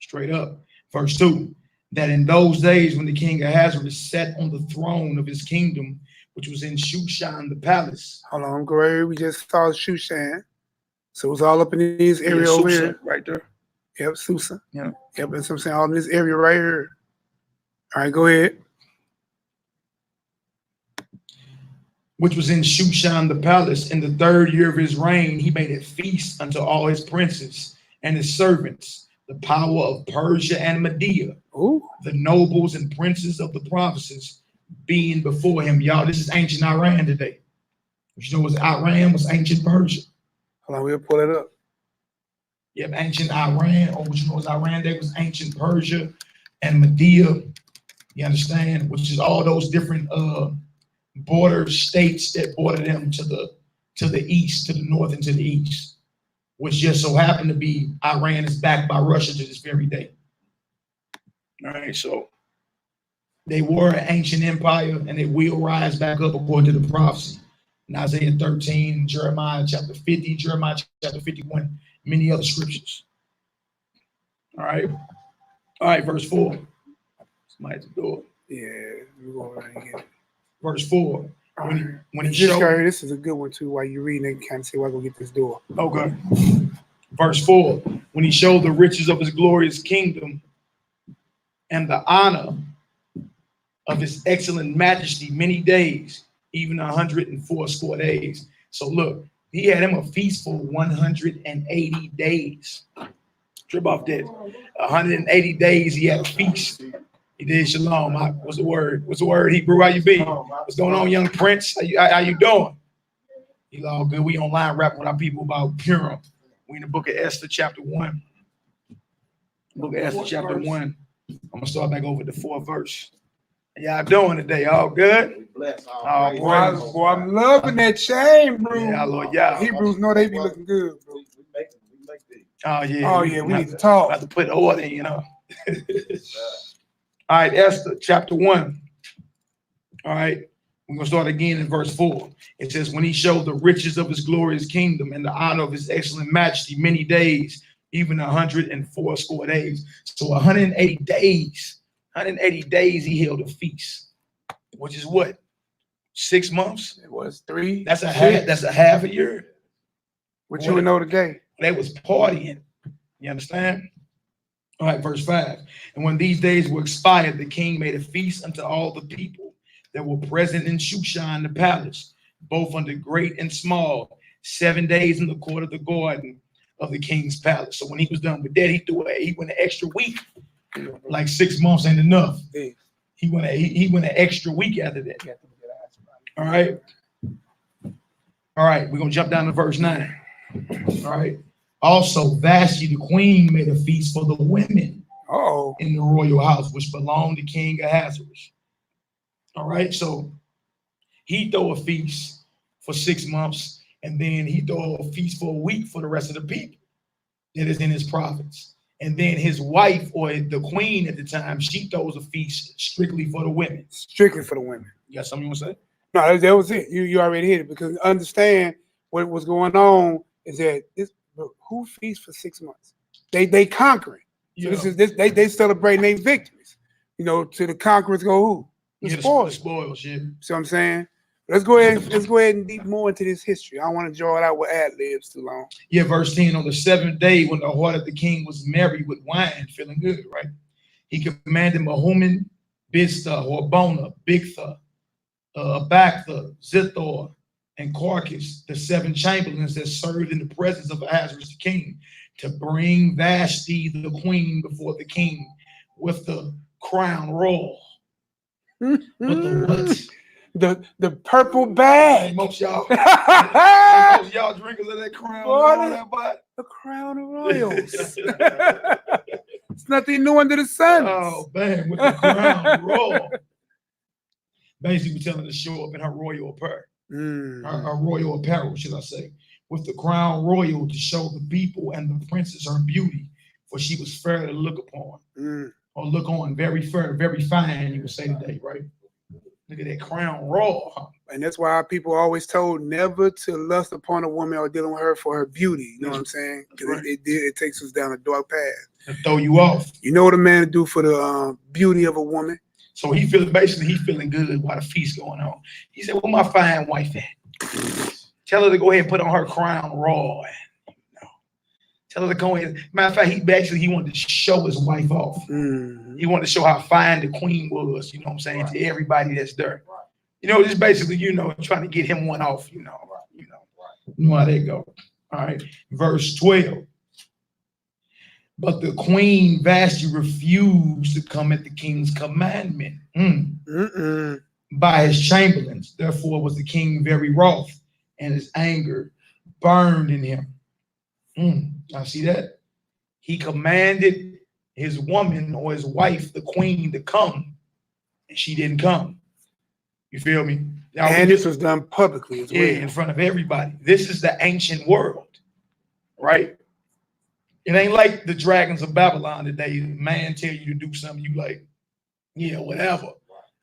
Straight up. Verse 2. That in those days when the king Ahasuerus sat on the throne of his kingdom, which was in Shushan the palace. Hold on, Gray. We just saw Shushan. So it was all up in this area over here. Right there. Yep, Susa. Yeah. Yep, that's what I'm saying. All in this area right here. All right, go ahead. Which was in Shushan the palace. In the 3rd year of his reign, he made a feast unto all his princes and his servants, the power of Persia and Media, Ooh. the nobles and princes of the provinces being before him. Y'all, this is ancient Iran today. You know, Iran was ancient Persia. Hold on, we'll pull it up. Yep, ancient Iran, or what you know as Iran, there was ancient Persia and Media. You understand? Which is all those different border states that border them to the east, to the north, and to the east. Which just so happened to be Iran is backed by Russia to this very day. All right, so they were an ancient empire, and they will rise back up according to the prophecy in Isaiah 13, Jeremiah chapter 50, Jeremiah chapter 51. Many other scriptures. All right, verse 4. Somebody at the door. Yeah, we're going right here. Verse 4. When he this showed, guy, this is a good one too. While you're reading it, kind of see why I go get this door. okay. Verse 4. When he showed the riches of his glorious kingdom and the honor of his excellent majesty many days, even 180 days. So look, he had him a feast for 180 days. Strip off that. 180 days he had a feast. He did shalom. What's the word? What's the word, Hebrew? How you be? What's going on, young prince? How you doing? You all good? We online rapping with our people about Purim. We in the book of Esther chapter 1. Book of Esther chapter 1. I'm going to start back over the 4th verse. How y'all doing today? All good? Oh, boy, I'm loving that chain, bro. Yeah, Lord, yeah. Hebrews know they be looking good, bro. Oh, yeah. Oh, yeah, we need to talk. Have to put order in, you know. All right, Esther chapter 1. All right, we're going to start again in verse 4. It says, when he showed the riches of his glorious kingdom and the honor of his excellent majesty many days, even 180 days. So 180 days. 180 days he held a feast, which is what? 6 months? It was 3. That's a half a year. What you would know today? They was partying. You understand? All right, verse 5. And when these days were expired, the king made a feast unto all the people that were present in Shushan the palace, both unto great and small, 7 days in the court of the garden of the king's palace. So when he was done with that, he went an extra week. Like 6 months ain't enough. He went an extra week after that. All right. All right, we're gonna jump down to verse 9. All right. Also, Vashti the queen made a feast for the women in the royal house, which belonged to King Ahasuerus. All right, so he throw a feast for 6 months, and then he throw a feast for a week for the rest of the people that is in his province. And then his wife, or the queen at the time, she throws a feast strictly for the women. Strictly for the women. You got something you want to say? No, that was it. You already hit it, because understand what was going on is that who feasts for 6 months? They conquering. So they celebrating their victories. You know, to the conquerors go who? The spoils, shit. See what I'm saying? Let's go ahead and deep more into this history. I don't want to draw it out with ad-libs too long. Yeah, verse 10, on the 7th day, when the heart of the king was merry with wine, feeling good, right? He commanded Mahuman, Biztha, Horbona, Bigtha, Abagtha, Zithor, and Carcass, the 7 chamberlains that served in the presence of Ahasuerus the king, to bring Vashti the queen before the king with the crown royal. With the what? The purple bag. Most y'all drinkers of that Crown Royal, that boy. The Crown Royals. It's nothing new under the sun. Oh man, with the Crown Royal. Basically, we're telling her to show up in her royal apparel. Her royal apparel, should I say, with the crown royal to show the people and the princess her beauty, for she was fair to look upon, or look on, very fair, very fine, you would say today, right? Look at that crown royal. And that's why our people are always told never to lust upon a woman or dealing with her for her beauty. You know what I'm saying? Because it takes us down a dark path. To throw you off. You know what a man do for the beauty of a woman? So he feeling good while the feast going on. He said, "Well, my fine wife at? Tell her to go ahead and put on her crown royal. Tell her to go ahead." Matter of fact, he wanted to show his wife off. He wanted to show how fine the queen was. You know what I'm saying, to everybody that's there. You know, just basically, trying to get him one off. You know how they go. All right, verse 12. But the queen Vashti refused to come at the king's commandment by his chamberlains. Therefore was the king very wroth, and his anger burned in him. I see that. He commanded his woman or his wife, the queen, to come, and she didn't come. You feel me? Now, and this was done publicly as well. Yeah, in front of everybody. This is the ancient world, right? It ain't like the dragons of Babylon today. Man tell you to do something, you like, yeah, whatever.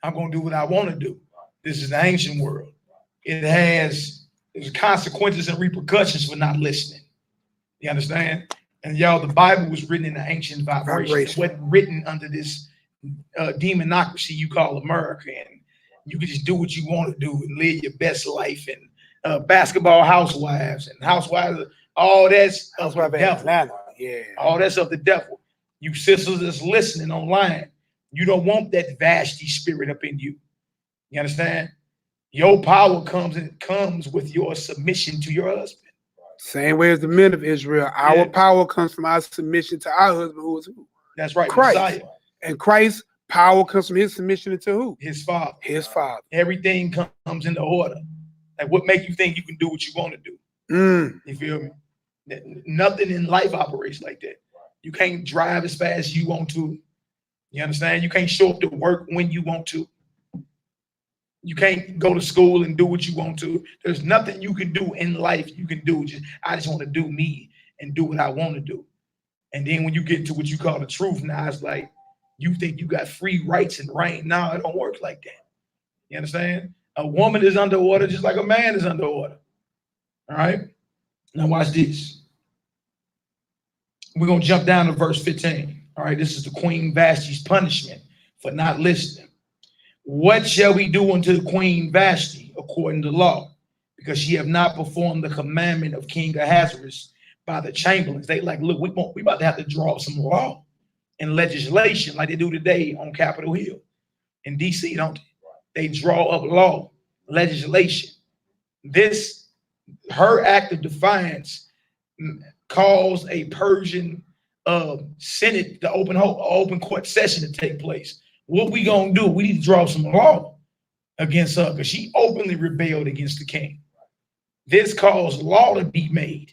I'm gonna do what I want to do. This is the ancient world. There's consequences and repercussions for not listening. You understand? And y'all, the Bible was written in the ancient vibration. It wasn't written under this demonocracy you call America, and you can just do what you want to do and live your best life, and basketball housewives and housewives, all that's of the devil. Yeah, all that's of the devil. You sisters that's listening online, you don't want that Vashti spirit up in you. You understand? Your power comes with your submission to your husband. Same way as the men of Israel, our power comes from our submission to our husband, who is who? That's right, Christ. Messiah. And Christ's power comes from his submission to who? His father. His father. Everything comes into order. Like, what makes you think you can do what you want to do? You feel me? Nothing in life operates like that. You can't drive as fast as you want to. You understand? You can't show up to work when you want to. You can't go to school and do what you want to. There's nothing you can do in life you can do. I just want to do me and do what I want to do. And then when you get to what you call the truth, now it's like you think you got free rights and right. Now it don't work like that. You understand? A woman is under order just like a man is under order. All right? Now watch this. We're going to jump down to verse 15. All right, this is the Queen Vashti's punishment for not listening. What shall we do unto the Queen Vashti according to law? Because she have not performed the commandment of King Ahasuerus by the chamberlains. They like, look, we about to have to draw up some law and legislation like they do today on Capitol Hill in DC, don't they? They draw up law, legislation. Her act of defiance caused a Persian Senate, the open court session to take place. What we gonna do? We need to draw some law against her because she openly rebelled against the king. This caused law to be made.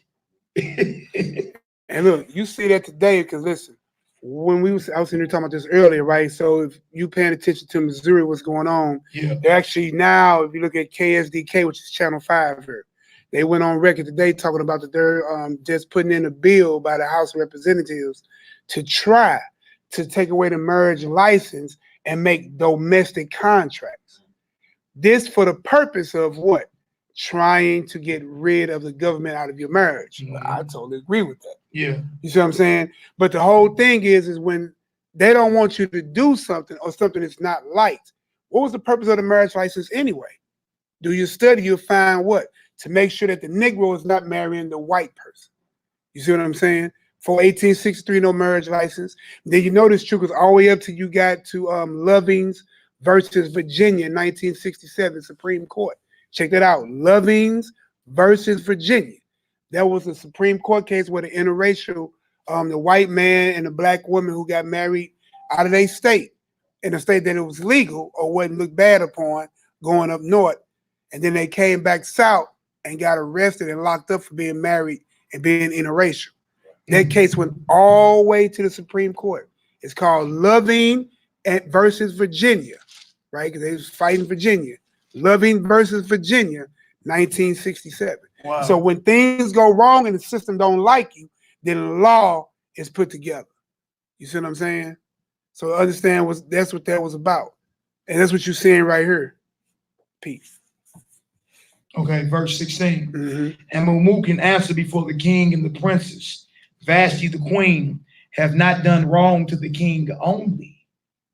And look, you see that today because listen, when I was sitting here talking about this earlier, right? So if you paying attention to Missouri, what's going on? Yeah. They're actually now, if you look at KSDK, which is Channel 5 here, they went on record today talking about that they're just putting in a bill by the House of Representatives to try to take away the marriage license and make domestic contracts. This for the purpose of what? Trying to get rid of the government out of your marriage. I totally agree with that. Yeah. You see what I'm saying? But the whole thing is when they don't want you to do something or something that's not liked. What was the purpose of the marriage license anyway? Do your study, you'll find what? To make sure that the Negro is not marrying the white person. You see what I'm saying? For 1863, no marriage license. Then you notice true because all the way up to you got to Lovings versus Virginia, 1967 Supreme Court. Check that out. Lovings versus Virginia. That was a Supreme Court case where the interracial, the white man and the black woman who got married out of their state, in a state that it was legal or wasn't looked bad upon, going up north, and then they came back south and got arrested and locked up for being married and being interracial. That case went all the way to the Supreme Court. It's called Loving versus Virginia, right? Because they was fighting Virginia. Loving versus Virginia, 1967. Wow. So when things go wrong and the system don't like you, then law is put together. You see what I'm saying? So understand that's what that was about. And that's what you're seeing right here. Peace. Okay, verse 16. And Memucan answered before the king and the princes, Vashti the queen have not done wrong to the king only,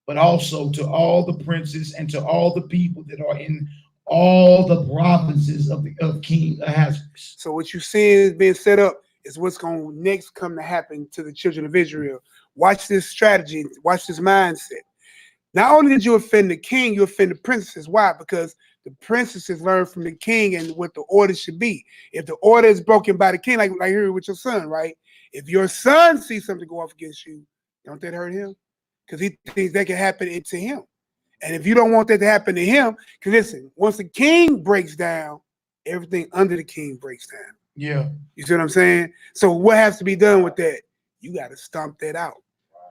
but also to all the princes and to all the people that are in all the provinces of King Ahasuerus. So what you seeing is being set up is what's going to next come to happen to the children of Israel. Watch this strategy. Watch this mindset. Not only did you offend the king, you offend the princesses. Why? Because the princesses learn from the king and what the order should be. If the order is broken by the king, like here with your son, right? If your son sees something go off against you, don't that hurt him? Because he thinks that can happen to him. And if you don't want that to happen to him, because listen, once the king breaks down, everything under the king breaks down. Yeah. You see what I'm saying? So what has to be done with that? You got to stomp that out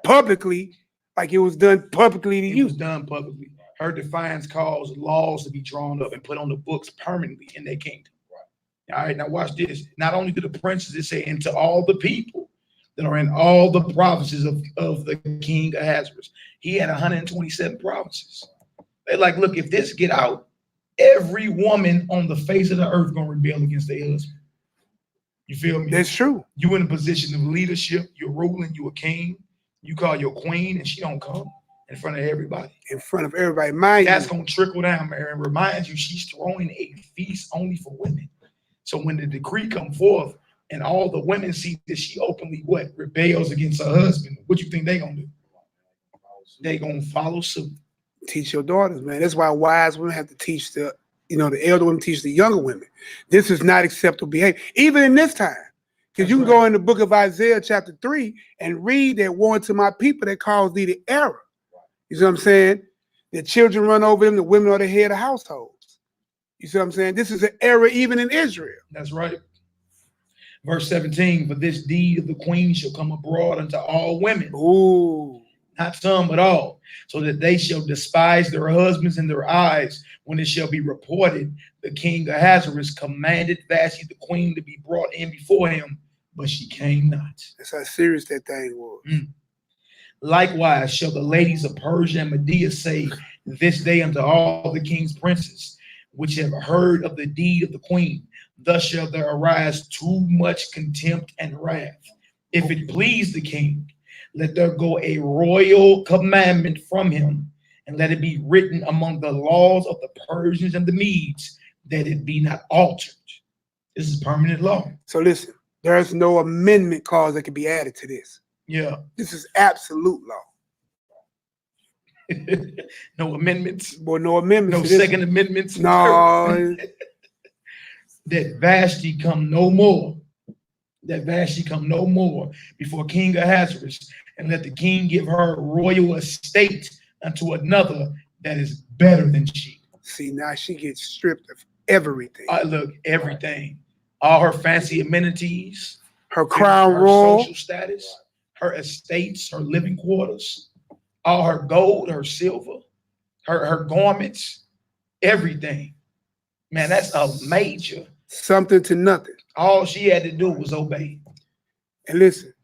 publicly, like it was done publicly to you. It was done publicly. Her defiance caused laws to be drawn up and put on the books permanently in their kingdom. All right, now watch this. Not only do the princes, it say, and to all the people that are in all the provinces of the king Ahasuerus. He had 127 provinces. They're like, look, if this get out, every woman on the face of the earth gonna rebel against their husband. You feel me? That's true. You in a position of leadership, you're ruling, you a king, you call your queen, and she don't come in front of everybody. In front of everybody. Mind That's you, gonna trickle down, man, and remind you she's throwing a feast only for women. So when the decree come forth and all the women see that she openly rebels against her husband, what you think they gonna do? They gonna follow suit. teach your daughters, man. That's why wise women have to teach the elder women teach the younger women. This is not acceptable behavior, even in this time. Because you can go in the book of Isaiah chapter 3 and read that woe to my people that caused thee the error. You see what I'm saying? The children run over them, the women are the head of households. You see what I'm saying? This is an error even in Israel. That's right. Verse 17, for this deed of the queen shall come abroad unto all women. Ooh. Not some, but all, so that they shall despise their husbands in their eyes when it shall be reported the king Ahasuerus commanded Vashti the queen to be brought in before him, but she came not. That's how serious that thing was. Likewise shall the ladies of Persia and Media say this day unto all the king's princes, which have heard of the deed of the queen. Thus shall there arise too much contempt and wrath. If it please the king, let there go a royal commandment from him, and let it be written among the laws of the Persians and the Medes, that it be not altered. This is permanent law. So listen, there's no amendment clause that can be added to this. Yeah. This is absolute law. No amendments. Boy, no amendments. No second amendments. No. That Vashti come no more. That Vashti come no more before King Ahasuerus, and let the king give her royal estate unto another that is better than she. See, now she gets stripped of everything. Look, everything. All her fancy amenities. Her crown her royal. social status. Her estates, her living quarters. All her gold, her silver. Her garments. Everything. Man, that's a major. Something to nothing. All she had to do was obey. And listen,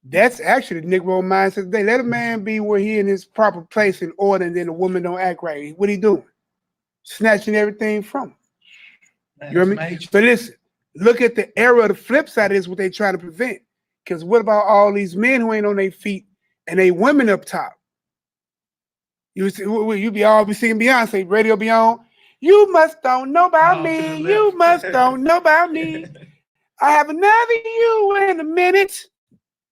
that's actually the Negro mindset today. Let a man be where he in his proper place in order, and then the woman don't act right. What he doing? Snatching everything from him. Man, you know what I mean? But listen, look at the error. The flip side is what they trying to prevent. Because what about all these men who ain't on their feet and they women up top? You be all be singing Beyonce, radio be on. You must don't know about me. You must don't know about me. I have another you in a minute.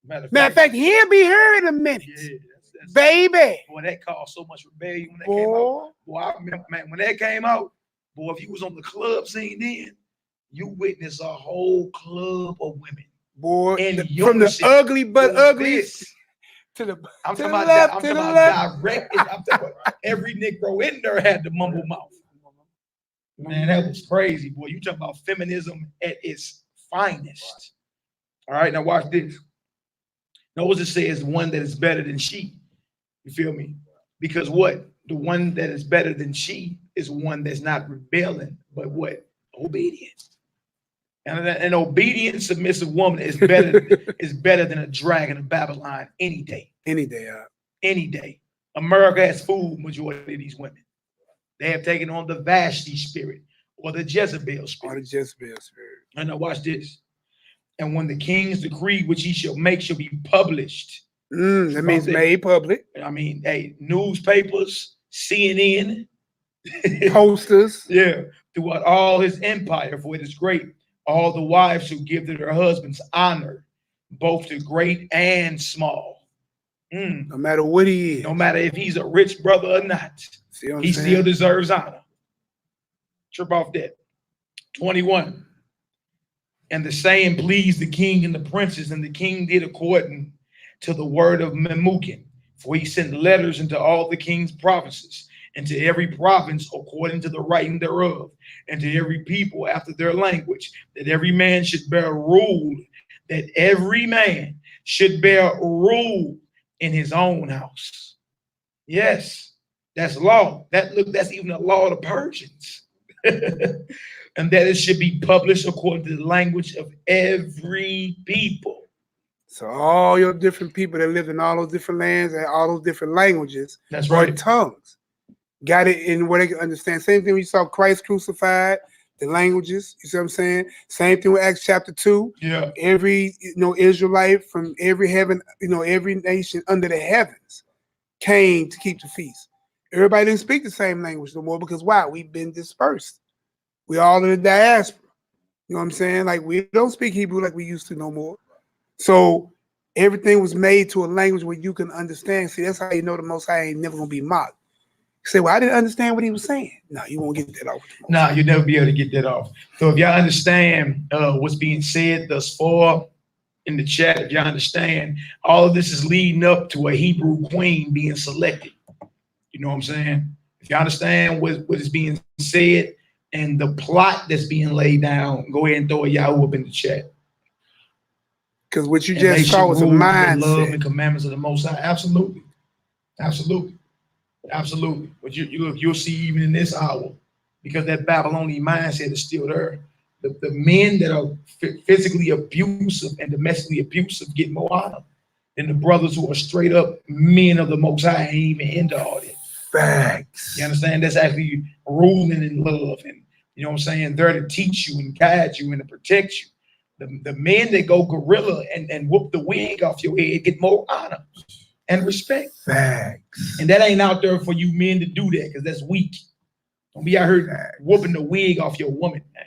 Matter of fact, he'll be here in a minute. Yeah, that's baby. Boy, that caused so much rebellion when that came out. Boy, I remember, man, when that came out, boy, if you was on the club scene then, you witnessed a whole club of women. Boy, from the ugly but ugliest to the I'm talking about direct. I'm talking about every Negro in there had the mumble mouth. Man, that was crazy, boy. You talking about feminism at its finest. All right, now watch this. Notice it says one that is better than she. You feel me? Because what? The one that is better than she is one that's not rebelling, but what? Obedient. And an obedient, submissive woman is better than a dragon of Babylon any day. Any day. Any day. America has fooled majority of these women. They have taken on the Vashti spirit or the Jezebel spirit. Or the Jezebel spirit. And now watch this. And when the king's decree which he shall make shall be published. That means made public. I mean, hey, newspapers, CNN, posters. Yeah, throughout all his empire, for it is great. All the wives shall give to their husbands honor, both to great and small. No matter what he is. No matter if he's a rich brother or not. He still deserves honor. Trip off that. 21. And the saying pleased the king and the princes, and the king did according to the word of Memucan. For he sent letters into all the king's provinces, and to every province according to the writing thereof, and to every people after their language, that every man should bear rule, that every man should bear rule in his own house. Yes, that's law. That's even a law of the Persians. And that it should be published according to the language of every people. So all your different people that live in all those different lands and all those different languages, that's right, tongues, got it in where they can understand. Same thing when you saw Christ crucified, the languages, you see what I'm saying? Same thing with Acts chapter 2. Yeah. Every Israelite from every heaven, every nation under the heavens came to keep the feast. Everybody didn't speak the same language no more because why? We've been dispersed. We all in the diaspora. You know what I'm saying? Like we don't speak Hebrew like we used to no more. So everything was made to a language where you can understand. See, that's how you know the Most High ain't never gonna be mocked. You say, well, I didn't understand what he was saying. No, you won't get that off. No, you'll never be able to get that off. So if y'all understand what's being said thus far in the chat, if y'all understand, all of this is leading up to a Hebrew queen being selected. You know what I'm saying? If you understand what is being said and the plot that's being laid down, go ahead and throw a Yahoo up in the chat. Because what you just saw was a mindset. Love and commandments of the Most High. Absolutely. Absolutely. Absolutely. But you look, you'll see even in this hour, because that Babylonian mindset is still there. The men that are physically abusive and domestically abusive get more honor than the brothers who are straight up men of the Most High ain't even into all that. Facts. You understand? That's actually ruling in love, and you know what I'm saying? There to teach you and guide you and to protect you. The men that go gorilla and whoop the wig off your head get more honor and respect. Facts. And that ain't out there for you men to do that because that's weak. Don't be out here whooping the wig off your woman, man.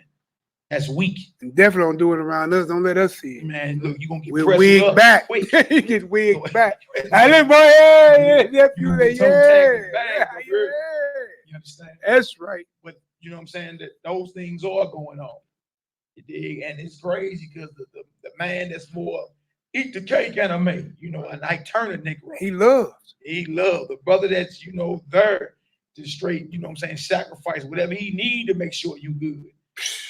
That's weak. And definitely don't do it around us. Don't let us see it. Man, look, you're going to get we'll wig up. Back. You get wig back. I live boy, nephew, You understand? That's right. But you know what I'm saying? That those things are going on. You dig? And it's crazy because the man that's more eat the cake anime, a Night Turner Negro. He loved the brother that's, there to straight, you know what I'm saying, sacrifice whatever he need to make sure you good.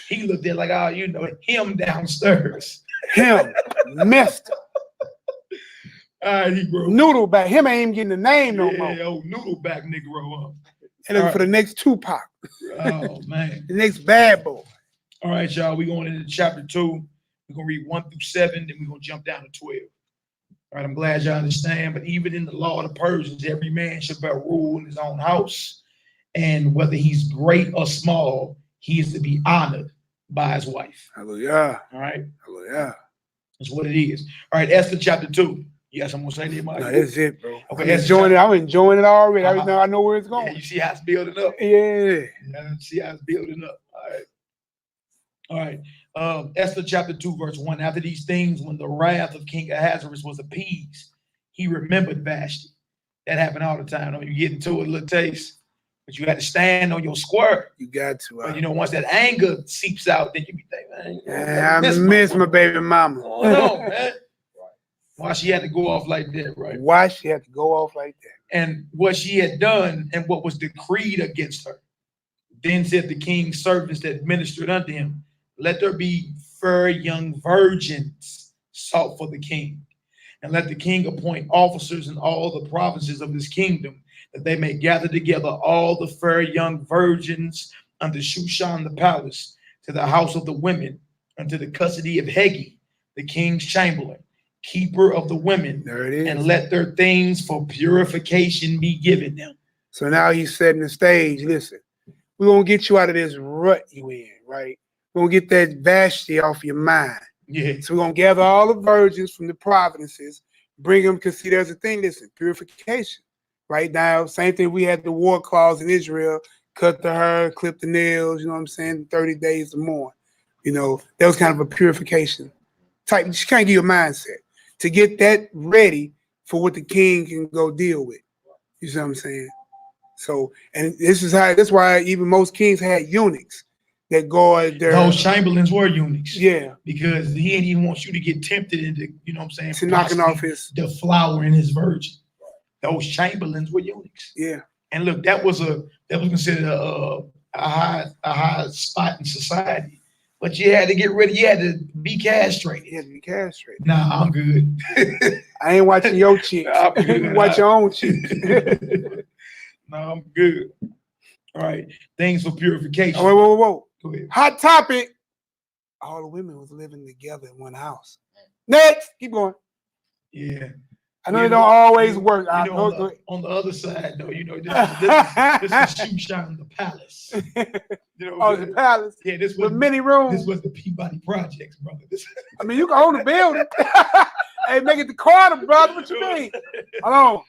He looked at like, him downstairs. Him, Mister. All right, he bro. Noodleback. Him ain't even getting the name no more. Yeah, old Noodleback Negro. And then for the next Tupac. Oh, man. The next bad boy. All right, y'all. We're going into chapter 2. We're going to read 1 through 7, then we're going to jump down to 12. All right, I'm glad y'all understand. But even in the law of the Persians, every man should bear rule in his own house. And whether he's great or small, he is to be honored by his wife. Hallelujah. All right. Hallelujah. That's what it is. All right, Esther chapter 2. Yes, I'm gonna say that. No, that's it, bro. Okay, I'm enjoying it already. I know where it's going. Yeah, you see how it's building up. Yeah. See how it's building up. All right. Esther chapter 2, verse 1. After these things, when the wrath of King Ahasuerus was appeased, he remembered Vashti. That happened all the time. You get into it, a little taste. But you got to stand on your square. You got to. But once that anger seeps out, then you be thinking, man, I miss my baby mama. Oh, no, man. Why she had to go off like that, right? Why she had to go off like that. And what she had done and what was decreed against her. Then said the king's servants that ministered unto him, let there be fair young virgins sought for the king, and let the king appoint officers in all the provinces of his kingdom, that they may gather together all the fair young virgins unto Shushan the palace, to the house of the women, unto the custody of HAGGI, the king's chamberlain, keeper of the women. There it is. And let their things for purification be given them. So now he's setting the stage. Listen, we're going to get you out of this rut you in, right? We're going to get that Vashti off your mind. Yeah. So we're going to gather all the virgins from the provinces, bring them, because see, there's a thing, listen, purification. Right now, same thing, we had the war clause in Israel, cut the hair, clip the nails, you know what I'm saying, 30 days or more. You know, that was kind of a purification type. You can't give you a mindset to get that ready for what the king can go deal with. You see what I'm saying? So, and this is how, that's why even most kings had eunuchs that guard their... Those chamberlains were eunuchs. Yeah. Because he didn't even want you to get tempted into, you know what I'm saying? To knocking off his... deflowering his virgin. Those chamberlains were eunuchs. Yeah. And look, that was considered a high spot in society. But you had to get rid of, you had to be castrated. You had to be castrated. Nah, I'm good. I ain't watching your chicks. Watch your own chicks. No, I'm good. All right. Things for purification. Oh, whoa. Go ahead. Hot topic. All the women was living together in one house. Next. Keep going. Yeah. I know it don't always work. On the other side, though, you know, this is Shushan the palace. You know, the palace. Yeah, this was with many rooms. This was the Peabody Projects, brother. I mean, you can own the building. Hey, make it the Carter, brother. What you mean? Hold on.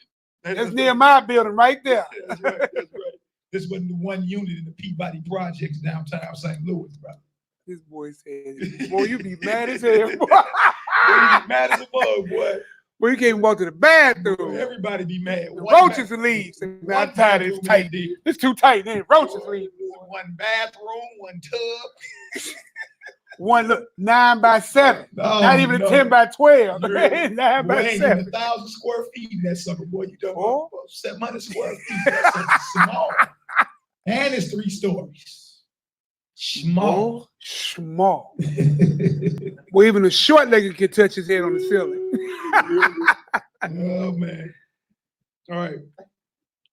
That's near my building right there. That's right. That's right. This wasn't the one unit in the Peabody Projects downtown St. Louis, brother. This boy said, boy, you be mad as hell, boy. You be mad as a bug, boy. Well, you can't even walk to the bathroom. Everybody be mad. Roaches will leave. I'm tired. It's tight. It's too tight. Then roaches leave. One bathroom, one tub. One look 9 by 7. Not even a 10 by 12. 9 by 7. 1,000 square feet in that sucker, boy. You done 700 square feet. That sucker's small. And it's 3 stories. Small. Small. Well, even a short nigga can touch his head on the ceiling. Oh, man. All right.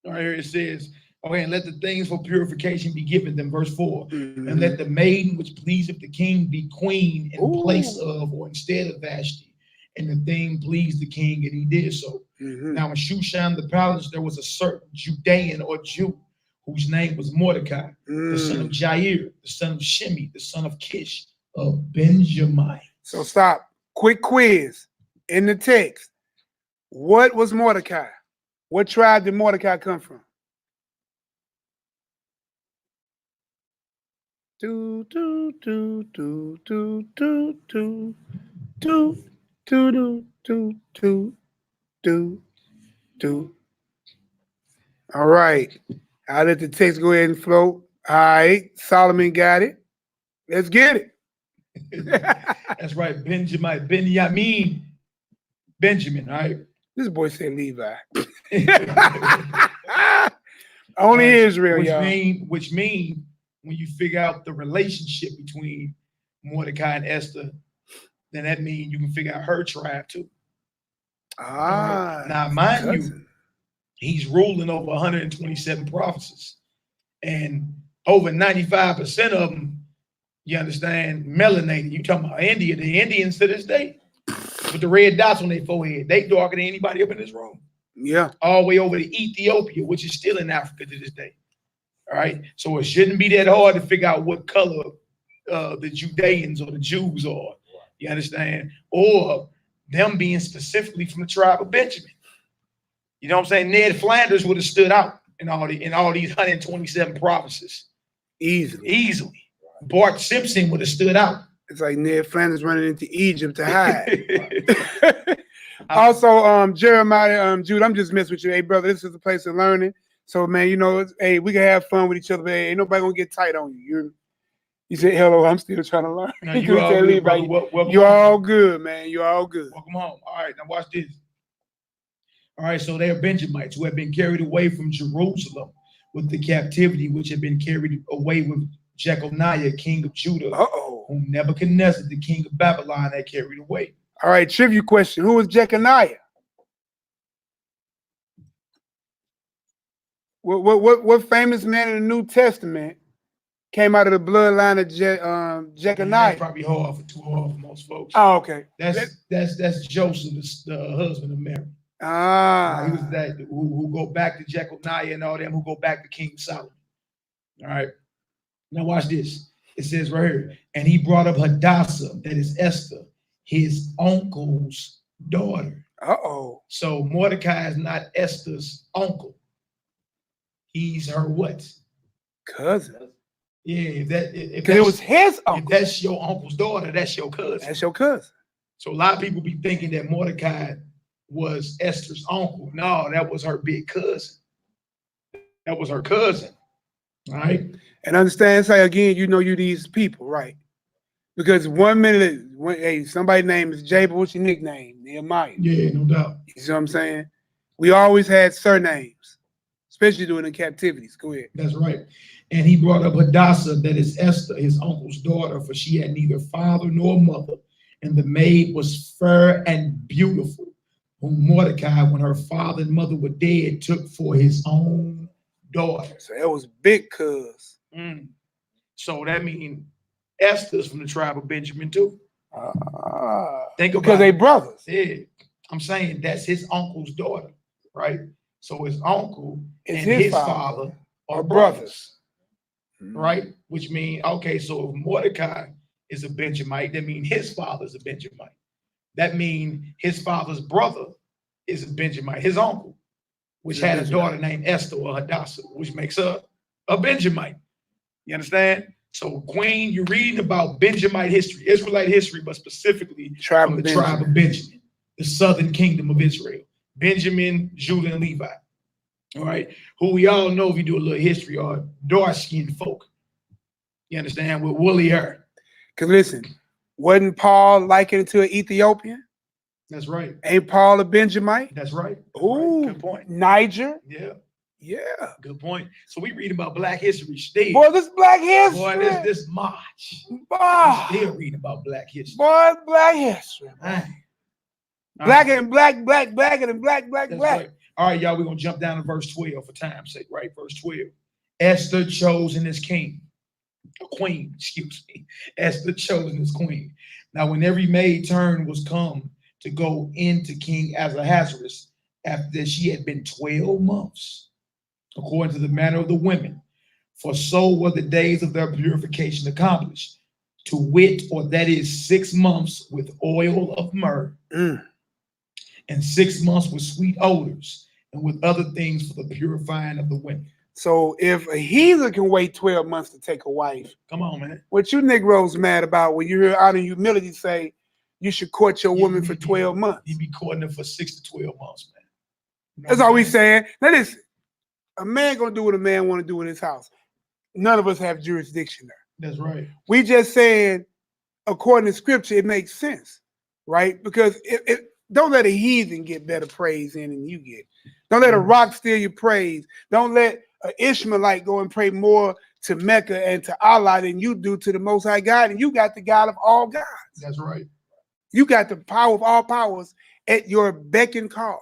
Here it says, okay, and let the things for purification be given them, verse 4. And let the maiden which pleaseth the king be queen in place of or instead of Vashti. And the thing pleased the king, and he did so. Now in Shushan the palace, there was a certain Judean or Jew, whose name was Mordecai, the son of Jair, the son of Shimei, the son of Kish, of Benjamin. So stop. Quick quiz. In the text, what was Mordecai? What tribe did Mordecai come from? All right. I'll let the text go ahead and flow. All right. Solomon got it. Let's get it. That's right. Benjamin. Benjamin, all right? This boy said Levi. Only Israel, y'all. Which mean when you figure out the relationship between Mordecai and Esther, then that means you can figure out her tribe too. Now, mind you, he's ruling over 127 provinces, and over 95% of them, you understand, melanated. You talking about India? The Indians to this day with the red dots on their forehead, they darker than anybody up in this room. Yeah, all the way over to Ethiopia, which is still in Africa to this day. All right, so it shouldn't be that hard to figure out what color the Judeans or the Jews are. You understand? Or them being specifically from the tribe of Benjamin. You know what I'm saying? Ned Flanders would have stood out in all these 127 provinces. Easily. Bart Simpson would have stood out. It's like Ned Flanders running into Egypt to hide. Also, Jeremiah, Jude, I'm just messing with you. Hey, brother, this is a place of learning. So, man, you know, hey, we can have fun with each other, but hey, ain't nobody gonna get tight on you. You say hello. I'm still trying to learn. No, you all good, brother. You're all good, man. You're all good. Welcome home. All right, now watch this. All right, so they are Benjamites who have been carried away from Jerusalem with the captivity which had been carried away with Jeconiah, king of Judah, whom Nebuchadnezzar, the king of Babylon, had carried away. All right, trivia question. Who was Jeconiah? What famous man in the New Testament came out of the bloodline of Jeconiah? That's probably too hard for most folks. Oh, okay. That's Joseph, the husband of Mary. He was that who go back to Jeconiah and all them who go back to King Solomon. All right. Now watch this. It says right here, and he brought up Hadassah, that is Esther, his uncle's daughter. So Mordecai is not Esther's uncle. He's her what? Cousin. Yeah, if it was his uncle. If that's your uncle's daughter, that's your cousin. That's your cousin. So a lot of people be thinking that Mordecai was Esther's uncle. No, that was her big cousin. That was her cousin. All right. And understand, say again, you know you these people, right? Because 1 minute, hey, somebody's name is Jay, but what's your nickname? Nehemiah. Yeah, no doubt. You see what I'm saying? We always had surnames, especially during the captivities. Go ahead. That's right. And he brought up Hadassah, that is Esther, his uncle's daughter, for she had neither father nor mother, and the maid was fair and beautiful, whom Mordecai, when her father and mother were dead, took for his own daughter. So it was big cuz. So that means Esther's from the tribe of Benjamin too. Think about because they brothers. Yeah, I'm saying that's his uncle's daughter, right? So his uncle and his father are brothers, right? Which means, okay, so if Mordecai is a Benjamite, that means his father is a Benjamite. That means his father's brother is a Benjamite, his uncle, which had a daughter named Esther or Hadassah, which makes her a Benjamite. You understand? So, Queen, you're reading about Benjamite history, Israelite history, but specifically from the tribe of Benjamin, the southern kingdom of Israel. Benjamin, Judah, and Levi. All right. Who we all know, if you do a little history, are dark-skinned folk. You understand? With woolly hair. Because listen, wasn't Paul likened to an Ethiopian? That's right. Ain't Paul a Benjamite? That's right. Ooh, good point. Niger? Yeah. Yeah. Good point. So we read about Black history still. Boy, this Black history. Boy, this March. Boy. Still reading about Black history. Boy, Black history. Man. Black and black and black. That's right. All right, y'all, we're going to jump down to verse 12 for time's sake, right? Verse 12. Esther chosen as king. Queen, excuse me. Esther chosen as queen. Now, when every maid turn was come to go into King Ahasuerus, after she had been 12 months, according to the manner of the women, for so were the days of their purification accomplished, to wit, or that is 6 months with oil of myrrh, and 6 months with sweet odors, and with other things for the purifying of the women. So if a heathen can wait 12 months to take a wife, come on, man. What you Negroes mad about when you hear Out of Humility say you should court your woman for 12 months? You be courting her for 6 to 12 months, man. You know that's all we saying. Now listen, a man gonna do what a man want to do in his house. None of us have jurisdiction there. That's right. We just saying, according to scripture, it makes sense, right? Because don't let a heathen get better praise in than you get. Don't let a rock steal your praise. Don't let an Ishmaelite go and pray more to Mecca and to Allah than you do to the Most High God. And you got the God of all gods. That's right. You got the power of all powers at your beck and call.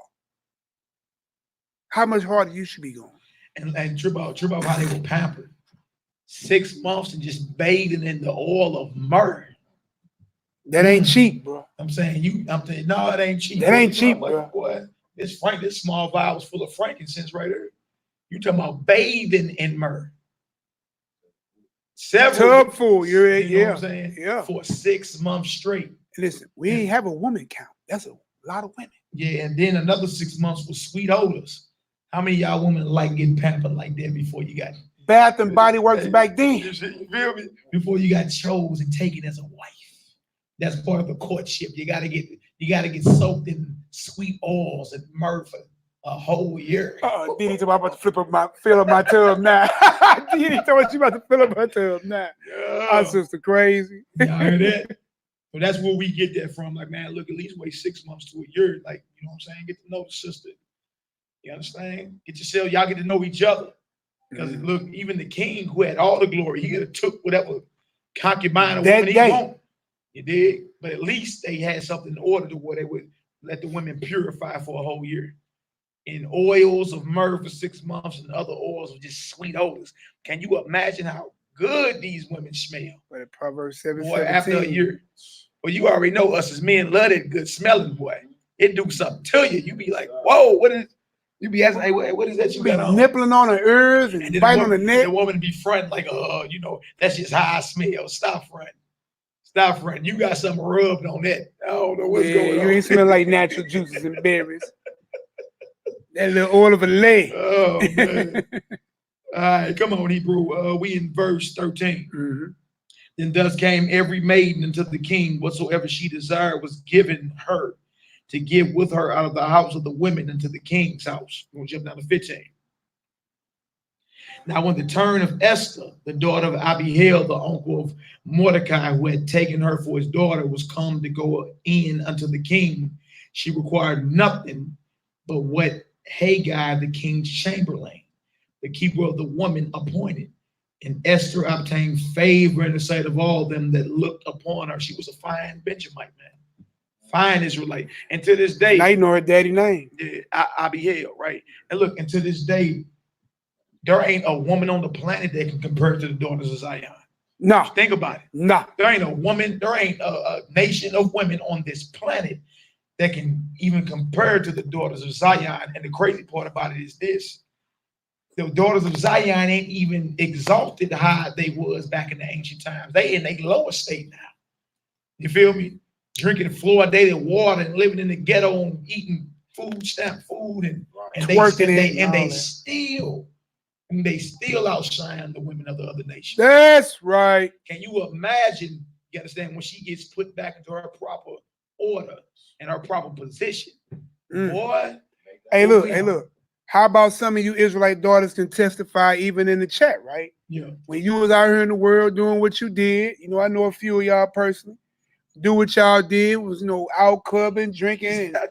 How much harder you should be going? And trip out how they were pampered. 6 months and just bathing in the oil of myrrh. That ain't cheap, bro. I'm saying no, it ain't cheap. That ain't cheap, bro. Boy, this small vial was full of frankincense right here. You talking about bathing in myrrh. Tub full, you know what I'm saying? Yeah. For 6 months straight. Listen, we ain't have a woman count. That's a lot of women. Yeah, and then another 6 months with sweet odors. How many of y'all women like getting pampered like that before you got Bath and Body Works back then? You feel me? Before you got chose and taken as a wife. That's part of the courtship. You gotta get soaked in sweet oils and myrrh for a whole year. Didi told me I'm about to fill up my tub now. Didi told me she about to fill up her tub now. Yeah. Our sister crazy. Y'all heard that? So that's where we get that from. Like, man, look, at least wait 6 months to a year. Like, you know what I'm saying? Get to know the sister. You understand? Get yourself, y'all get to know each other. Because look, even the king who had all the glory, he could have took whatever concubine or That woman he day. want. You did, but at least they had something in order to where they would let the women purify for a whole year. In oils of myrrh for 6 months and other oils of just sweet odors. Can you imagine how good these women smell? But Proverbs 7, Boy, after a year. Well, you already know us as men love that good smelling, boy. It do something to you. You be like, whoa, what is, you be asking, hey, what is that you be got on? nippling on the ears and then biting on the neck. The woman be fronting like, you know, that's just how I smell. Stop fronting. Stop fronting. You got something rubbed on that. I don't know what's going on. You ain't smell like natural juices and berries. That little oil of a leg. Oh, man. All right, come on, Hebrew. We in verse 13. Then thus came every maiden unto the king, whatsoever she desired was given her to give with her out of the house of the women into the king's house. We're going to jump down to 15. Now, when the turn of Esther, the daughter of Abihail, the uncle of Mordecai, who had taken her for his daughter, was come to go in unto the king, she required nothing but what Haggai, the king's chamberlain, the keeper of the woman, appointed. And Esther obtained favor in the sight of all them that looked upon her. She was a fine Benjamite, man. Fine Israelite. And to this day, I know her daddy name. Abihail, right? And look, and to this day, there ain't a woman on the planet that can compare to the daughters of Zion. No. Think about it. No. There ain't a woman, there ain't a nation of women on this planet that can even compare to the daughters of Zion. And the crazy part about it is this. The daughters of Zion ain't even exalted how they was back in the ancient times. They in a lower state now. You feel me? Drinking fluoridated water and living in the ghetto and eating food stamp food and they still outshine the women of the other nations. That's right. Can you imagine, you understand, when she gets put back into her proper order and her proper position? Boy. Hey, look. How about some of you Israelite daughters can testify even in the chat, right? Yeah. When you was out here in the world doing what you did, you know, I know a few of y'all personally. Do what y'all did was, you know, out clubbing, drinking. I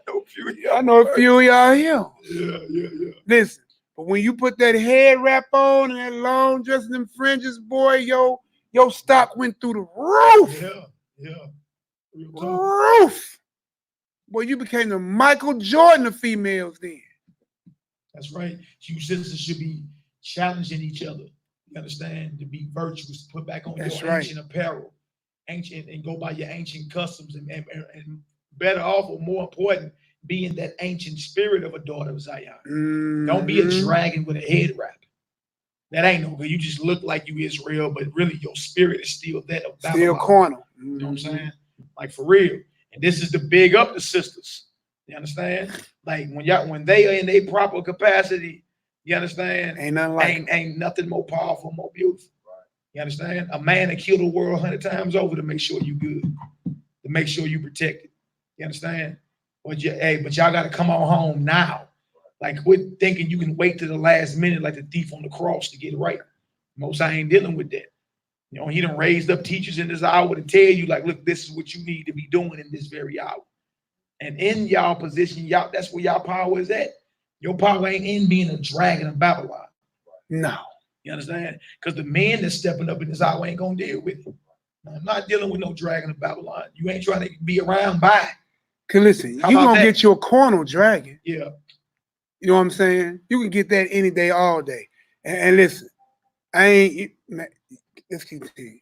know a few of y'all here. Yeah. Listen, but when you put that head wrap on and that long dress and them fringes, boy, your stock went through the roof. Yeah. Roof. Boy, you became the Michael Jordan of females then. That's right. You sisters should be challenging each other. You understand? To be virtuous, to put back on your ancient apparel, ancient, and go by your ancient customs, and better off or more important, being that ancient spirit of a daughter of Zion. Don't be a dragon with a head wrap. That ain't no good. You just look like you Israel, but really your spirit is still that of Babylon. Still carnal. You know what I'm saying? Like for real. And this is the big up the sisters. You understand? Like when they are in their proper capacity, you understand? Ain't nothing like ain't nothing more powerful, more beautiful. You understand? A man that killed the world 100 times over to make sure you good, to make sure you protected. You understand? But y'all got to come on home now. Like quit thinking you can wait to the last minute like the thief on the cross to get it right. Most I ain't dealing with that. You know, he done raised up teachers in this hour to tell you, like, look, this is what you need to be doing in this very hour. And in y'all position, y'all, that's where y'all power is at. Your power ain't in being a dragon of Babylon. No. You understand? Because the men that's stepping up in this hour ain't gonna deal with it. I'm not dealing with no dragon of Babylon. You ain't trying to be around by. Cause listen, you gonna get your carnal dragon. Yeah. You know what I'm saying? You can get that any day, all day. And listen, let's continue.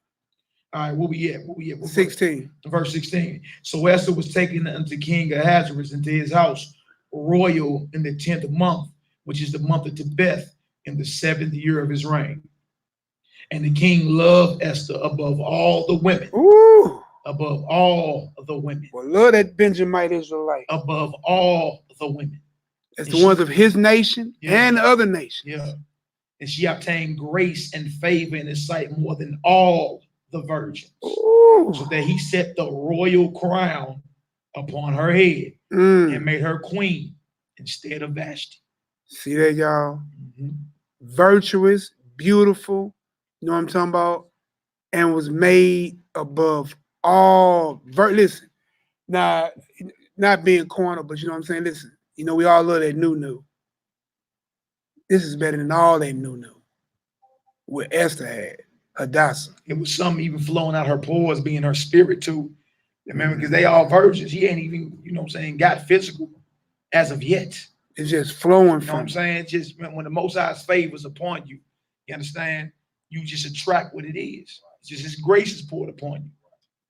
All right, where we at? 16. Verse 16. So Esther was taken unto King Ahasuerus into his house, royal in the 10th month, which is the month of Tebeth, in the 7th year of his reign. And the king loved Esther above all the women. Ooh. Above all the women. Well, love that Benjamite Israelite. Above all the women. As the ones of his nation and the other nations. Yeah. And she obtained grace and favor in his sight more than all the virgins. Ooh. So that he set the royal crown upon her head and made her queen instead of Vashti. See that, y'all? Virtuous, beautiful, you know what I'm talking about? And was made above all. Listen, now, not being corner, but you know what I'm saying? Listen, you know, we all love that new. This is better than all that new. what Esther had, Hadassah. It was something even flowing out her pores, being her spirit too. Remember, because they all virgins. He ain't even, you know what I'm saying, got physical as of yet. It's just flowing You know from what I'm saying? Just when the Most High's favors upon you, you understand? You just attract what it is. It's just His grace is poured upon you.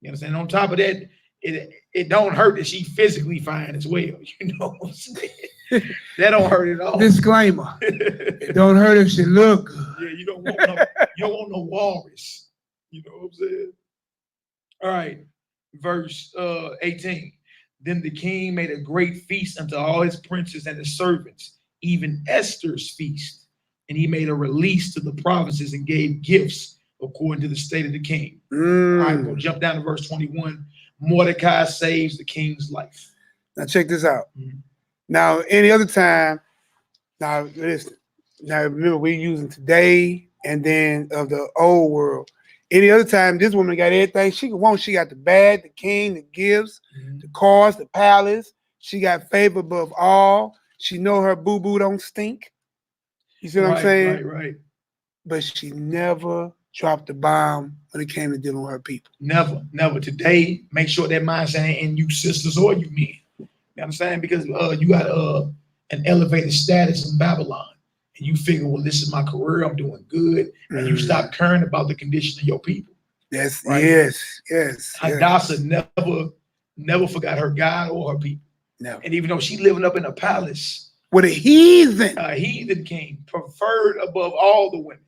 You understand? On top of that, it don't hurt that she physically fine as well. You know what I'm saying? That don't hurt at all. Disclaimer. It don't hurt if she look good. Yeah, you don't want no walrus. You know what I'm saying? All right, verse 18. Then the king made a great feast unto all his princes and his servants, even Esther's feast. And he made a release to the provinces and gave gifts according to the state of the king. All right, we'll jump down to verse 21. Mordecai saves the king's life. Now check this out. Now, any other time, now listen, now remember we're using today and then of the old world. Any other time, this woman got everything she could want. She got the bag, the king, the gifts, the cars, the palace. She got favor above all. She know her boo-boo don't stink. You see what I'm saying? Right. But she never dropped the bomb when it came to dealing with her people. Never. Today, make sure that mindset ain't in you sisters or you men. You understand? Because you got an elevated status in Babylon. And you figure, well, this is my career, I'm doing good, and you stop caring about the condition of your people. Yes, right? yes. Hadassah never forgot her God or her people. Never. And even though she living up in a palace with a heathen king, preferred above all the women,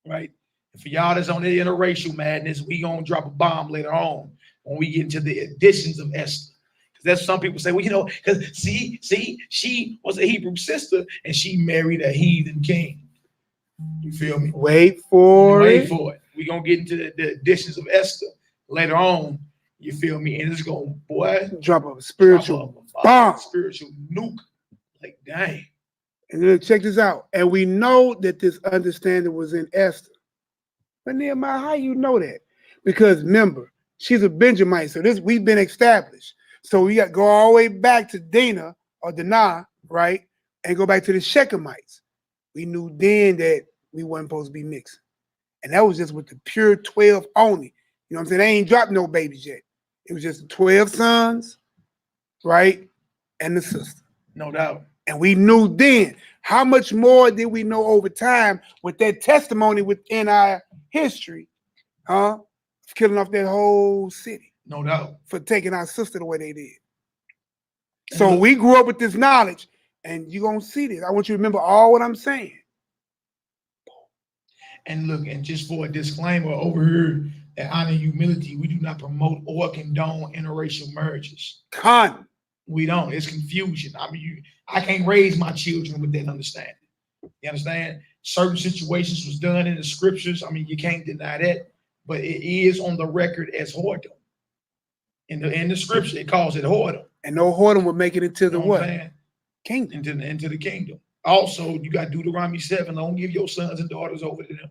right? And for y'all that's on the interracial madness, we gonna drop a bomb later on when we get into the editions of Esther. That's some people say, well, you know, because see, she was a Hebrew sister and she married a heathen king. You feel me? Wait for it. We're going to get into the editions of Esther later on. You feel me? And it's going to, boy, drop a spiritual bomb. Spiritual nuke. Like, dang. And then check this out. And we know that this understanding was in Esther. But Nehemiah, how you know that? Because remember, she's a Benjamite. So this we've been established. So we got to go all the way back to Dinah or Dinah, right? And go back to the Shechemites. We knew then that we weren't supposed to be mixing. And that was just with the pure 12 only. You know what I'm saying? They ain't dropped no babies yet. It was just 12 sons, right? And the sister. No doubt. And we knew then. How much more did we know over time with that testimony within our history, huh? Killing off that whole city. No doubt. For taking our sister the way they did. So we grew up with this knowledge, and you're going to see this. I want you to remember all what I'm saying. And look, and just for a disclaimer over here at Honor and Humility, we do not promote or condone interracial marriages. We don't. It's confusion. I mean, I can't raise my children with that understanding. You understand? Certain situations was done in the scriptures. I mean, you can't deny that, but it is on the record as whoredom. In the scripture, it calls it whoredom. And no whoredom would make it into the what? Kingdom. Into the kingdom. Also, you got Deuteronomy 7. Don't give your sons and daughters over to them.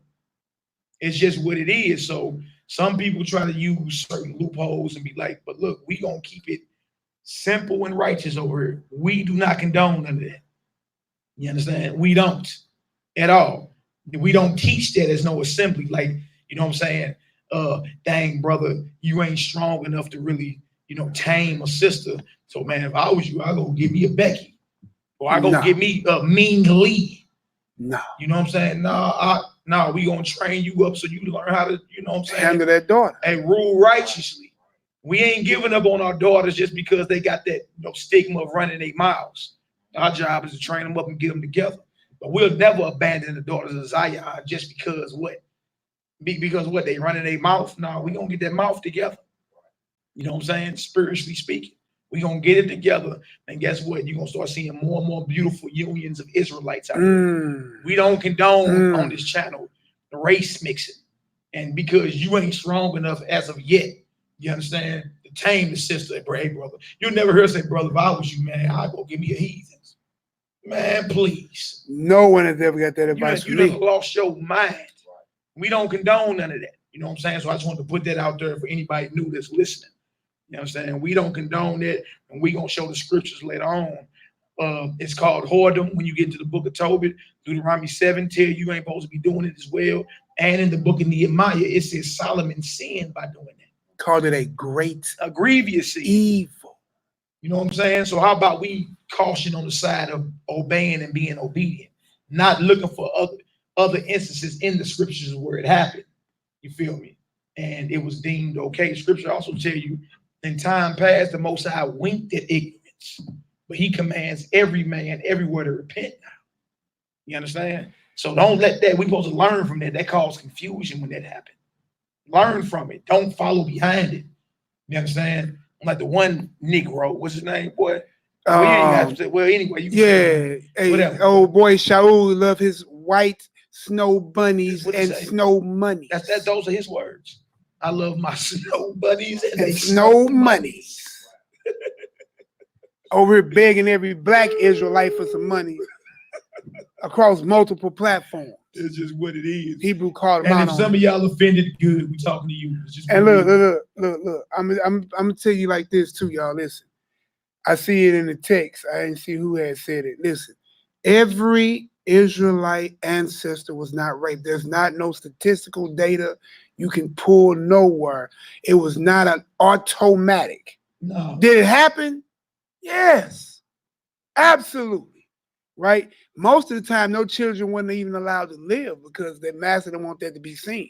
It's just what it is. So some people try to use certain loopholes and be like, but look, we gonna keep it simple and righteous over here. We do not condone none of that. You understand? We don't at all. We don't teach that as no assembly. Like, you know what I'm saying? Dang, brother, you ain't strong enough to really, you know, tame a sister. So, man, if I was you, I go give me a Becky. Or I go give me a Mean Lee. No. You know what I'm saying? No, we gonna train you up so you learn how to, you know what I'm saying? Handle that daughter. And rule righteously. We ain't giving up on our daughters just because they got that, you know, stigma of running their mouths. Our job is to train them up and get them together. But we'll never abandon the daughters of Zion just because what? Because what, they running their mouth? No, we gonna get that mouth together. You know what I'm saying? Spiritually speaking. We gonna get it together. And guess what? You're gonna start seeing more and more beautiful unions of Israelites out there. We don't condone on this channel the race mixing. And because you ain't strong enough as of yet, you understand, to tame the sister. Hey, brother. You'll never hear say, brother, if I was you, man, I'd go give me a heathen. Man, please. No one has ever got that advice from me. You done lost your mind. We don't condone none of that. You know what I'm saying? So I just wanted to put that out there for anybody new that's listening. You know what I'm saying? We don't condone it, and we gonna show the scriptures later on It's called whoredom. When you get to the book of Tobit, Deuteronomy 7 tell you ain't supposed to be doing it as well. And in the book of Nehemiah, it says Solomon sinned by doing that. Called it a grievous sin. evil. You know what I'm saying? So how about we caution on the side of obeying and being obedient, not looking for other instances in the scriptures where it happened. You feel me? And it was deemed okay. Scripture also tell you in time past, the Most High winked at ignorance, but he commands every man everywhere to repent now. You understand? So don't let that, we're supposed to learn from that. That caused confusion when that happened. Learn from it. Don't follow behind it. You understand? Like the one Negro, what's his name, boy? Well, anyway, you hey, old boy Shaul love his white snow bunnies and snow money. Those are his words. I love my snow bunnies and snow monies. Over here begging every black Israelite for some money across multiple platforms. It's just what it is. Hebrew called him and out. If some of y'all offended, good. We talking to you. And look. I'm gonna tell you like this too, y'all. Listen, I see it in the text. I didn't see who had said it. Listen, every Israelite ancestor was not raped. There's not no statistical data you can pull nowhere. It was not an automatic. No. Did it happen? Yes, absolutely. Right? Most of the time, no children weren't even allowed to live because their master didn't want that to be seen.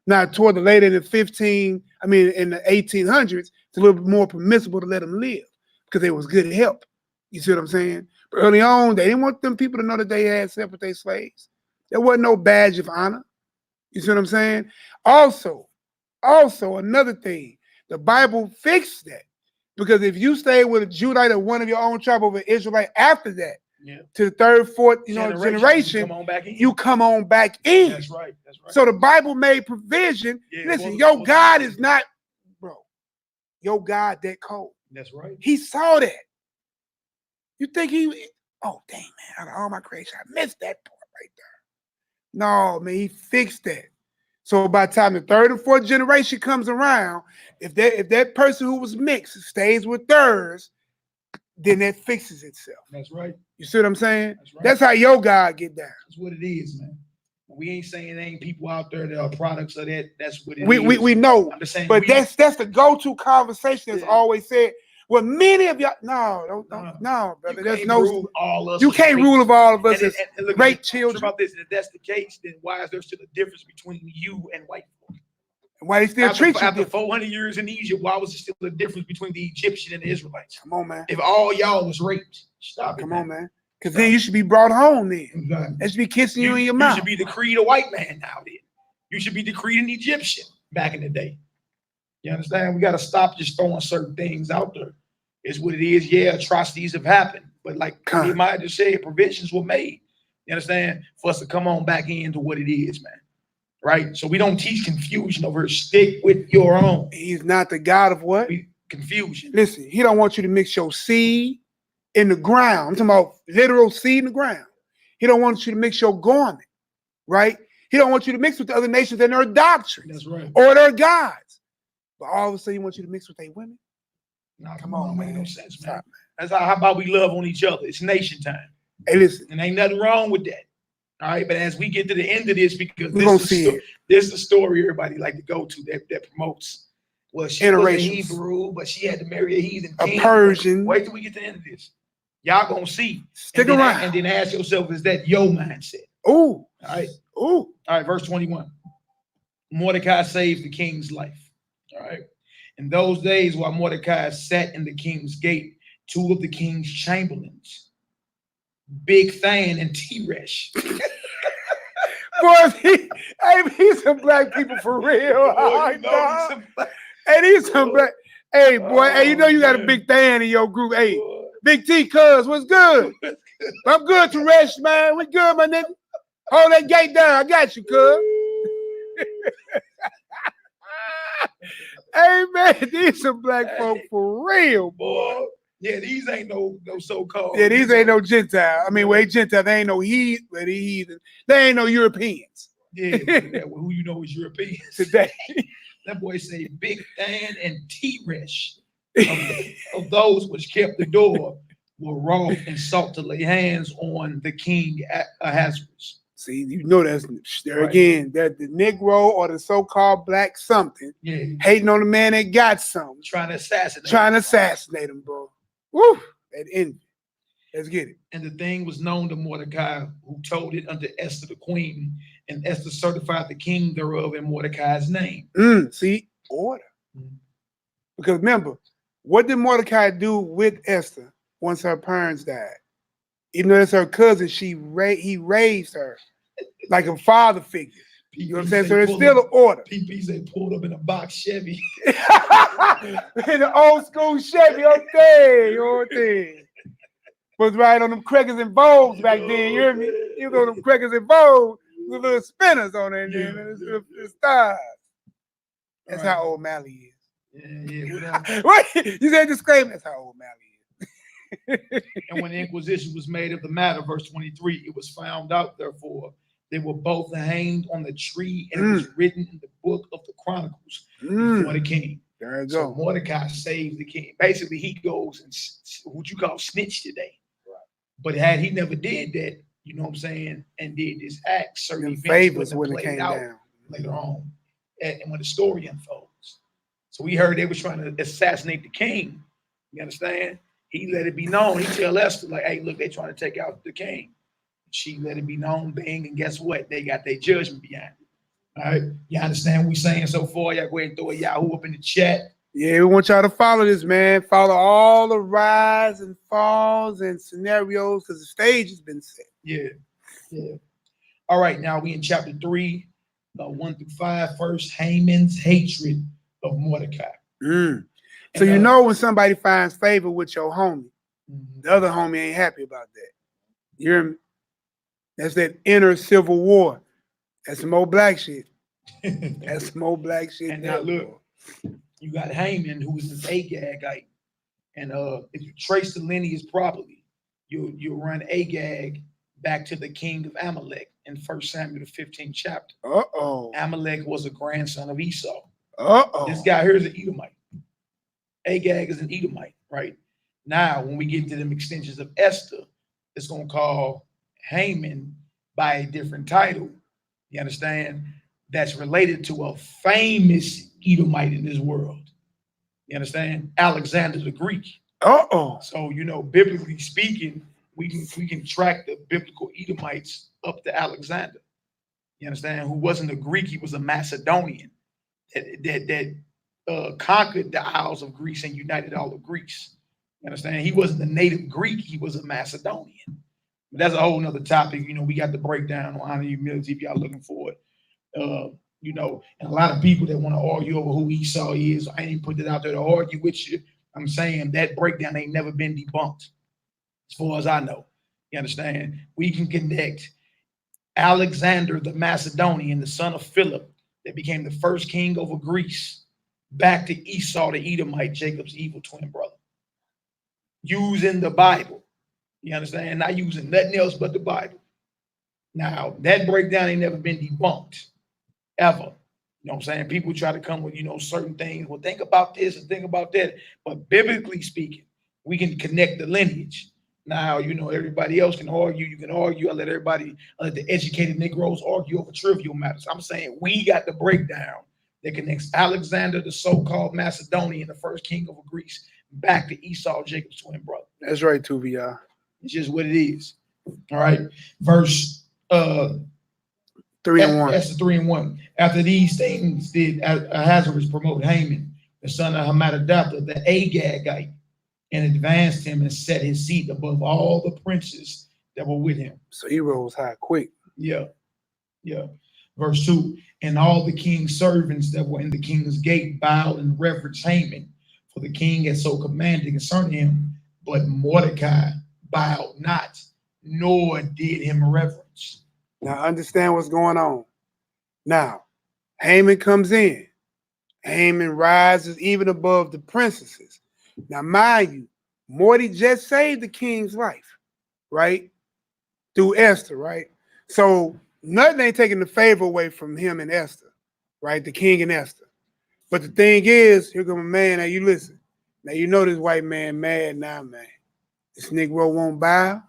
Now, toward the later in the 1800s, it's a little bit more permissible to let them live because they was good help. You see what I'm saying? But early on, they didn't want them people to know that they had sex with their slaves. There wasn't no badge of honor. You see what I'm saying? Also, another thing, the Bible fixed that. Because if you stay with a Judite or one of your own tribe over Israelite after that, to the third, fourth, generation, you come on back in. That's right. So the Bible made provision. Listen, your God is not, bro. Your God that cold. That's right. He saw that. You think oh dang man, out of all my creation, I missed that part right there. No, man, he fixed that. So by the time the third and fourth generation comes around, if that person who was mixed stays with theirs, then that fixes itself. That's right. You see what I'm saying? That's right. That's how your God get down. That's what it is, man. We ain't saying there ain't people out there that are products of that. That's what it is. We know. I'm just saying, but that's the go-to conversation that's always said. Well, many of y'all, no, brother. There's no all us. You can't rule of all of us as look, great children. About this, and if that's the case, then why is there still a difference between you and white folk? And why they still treat you after 400 years in Egypt? Why was there still a difference between the Egyptian and the Israelites? Come on, man. If all y'all was raped, stop it. Come on, man. Because then you should be brought home. Then exactly. They should be kissing you in your mouth. You should be decreed a white man now. Then you should be decreed an Egyptian back in the day. You understand? We got to stop just throwing certain things out there. It's what it is. Yeah, atrocities have happened, but like Nehemiah just said, provisions were made. You understand? For us to come on back into what it is, man. Right? So we don't teach confusion over. Stick with your own. He's not the God of what? Confusion. Listen, he don't want you to mix your seed in the ground. I'm talking about literal seed in the ground. He don't want you to mix your garment, right? He don't want you to mix with the other nations and their doctrines. That's right. Or their gods. But all of a sudden, he wants you to mix with their women. Nah, come on, man. No sense, man. That's how about we love on each other? It's nation time. Hey, listen. And ain't nothing wrong with that. All right. But as we get to the end of this, because this is the story everybody like to go to that promotes. Well, she was a Hebrew, but she had to marry a heathen king. A Persian. Wait till we get to the end of this. Y'all gonna see. Stick around. And then ask yourself, is that your mindset? Ooh. All right. Ooh. All right, verse 21. Mordecai saved the king's life. All right. In those days, while Mordecai sat in the king's gate, two of the king's chamberlains, Big Than and Teresh. Boy, he's some black people for real. Hey, these some black. Hey, boy, hey, you know you got a Big Than in your group. Hey, boy. Big T, cuz, what's good? I'm good, Teresh, man. We good, my nigga. Hold that gate down. I got you, cuz. Hey, man, these some black folk for real, boy. Yeah, these ain't no so-called. Yeah, these ain't no Gentile. I mean, well, they Gentile. They ain't no heathen. They ain't no Europeans. Yeah, well, who you know is Europeans today. That boy say Big Than and Teresh of those which kept the door were wroth and sought to lay hands on the king Ahasuerus. See, you know that's there Right. again. That the Negro or the so-called black something hating on the man that got something, trying to assassinate him, bro. Woo! That envy. Let's get it. And the thing was known to Mordecai, who told it unto Esther the queen, and Esther certified the king thereof in Mordecai's name. See, order. Because remember, what did Mordecai do with Esther once her parents died? Even though it's her cousin, he raised her like a father figure. You know what I'm saying? So there's still an order. PP say pulled up in a box Chevy. In the old school Chevy, okay. Was right on them crackers and bowls back then, you hear me? You know them crackers and bowls with little spinners on it, the stars. That's how old Mally is. Yeah. Wait, you said disclaimer, that's how old Mally is. And when the inquisition was made of the matter, verse 23, it was found out, therefore, they were both hanged on the tree, and it was written in the book of the Chronicles before the king. There you go. So Mordecai saved the king. Basically, he goes and what you call snitch today. Right. But had he never did that, you know what I'm saying, and did this act, certain favors when it came down later on, and when the story unfolds. So we heard they was trying to assassinate the king. You understand? He let it be known. He tell Esther, like, hey, look, they trying to take out the king. She let it be known, bang, and guess what? They got their judgment behind it. All right? You understand what we saying so far? Y'all go ahead and throw a Yahoo up in the chat. Yeah, we want y'all to follow this, man. Follow all the rise and falls and scenarios because the stage has been set. Yeah. All right, now we in chapter 3, 1 through 5. First, Haman's hatred of Mordecai. So you know when somebody finds favor with your homie, the other homie ain't happy about that. You hear me? That's that inner civil war. That's some old black shit. That's some old black shit. And now look, you got Haman, who was an Agagite. And if you trace the lineage properly, you'll run Agag back to the king of Amalek in 1 Samuel, the 15th chapter. Amalek was a grandson of Esau. This guy here is an Edomite. Agag is an Edomite, right? Now, when we get into them extensions of Esther, it's going to call Haman by a different title. You understand? That's related to a famous Edomite in this world. You understand? Alexander the Greek. So, you know, biblically speaking, we can track the biblical Edomites up to Alexander. You understand? Who wasn't a Greek, he was a Macedonian that conquered the Isles of Greece and united all of Greece. You understand? He wasn't a native Greek, he was a Macedonian. But that's a whole nother topic. You know, we got the breakdown on honor and humility if y'all looking for it. You know, and a lot of people that want to argue over who Esau is, I ain't put it out there to argue with you. I'm saying that breakdown ain't never been debunked, as far as I know. You understand? We can connect Alexander the Macedonian, the son of Philip, that became the first king over Greece, back to Esau the Edomite, Jacob's evil twin brother. Using the Bible. You understand? Not using nothing else but the Bible. Now, that breakdown ain't never been debunked, ever. You know what I'm saying? People try to come with, you know, certain things. Well, think about this and think about that. But biblically speaking, we can connect the lineage. Now, you know, everybody else can argue. You can argue. I let the educated Negroes argue over trivial matters. I'm saying we got the breakdown that connects Alexander, the so-called Macedonian, the first king of Greece, back to Esau, Jacob's twin brother. That's right, Tuvia. It's just what it is. All right. Verse 3 and 1. That's the 3 and 1. After these things did Ahasuerus promote Haman, the son of Hammedatha, the Agagite, and advanced him and set his seat above all the princes that were with him. So he rose high quick. Yeah. Verse 2. And all the king's servants that were in the king's gate bowed and reverenced Haman, for the king had so commanded concerning him. But Mordecai bowed not, nor did him reverence. Now understand what's going on. Now, Haman comes in. Haman rises even above the princesses. Now, mind you, Morty just saved the king's life, right? Through Esther, right? So nothing ain't taking the favor away from him and Esther, right? The king and Esther. But the thing is, here comes a man. Now you listen. Now you know this white man mad now, man. This Negro won't bow.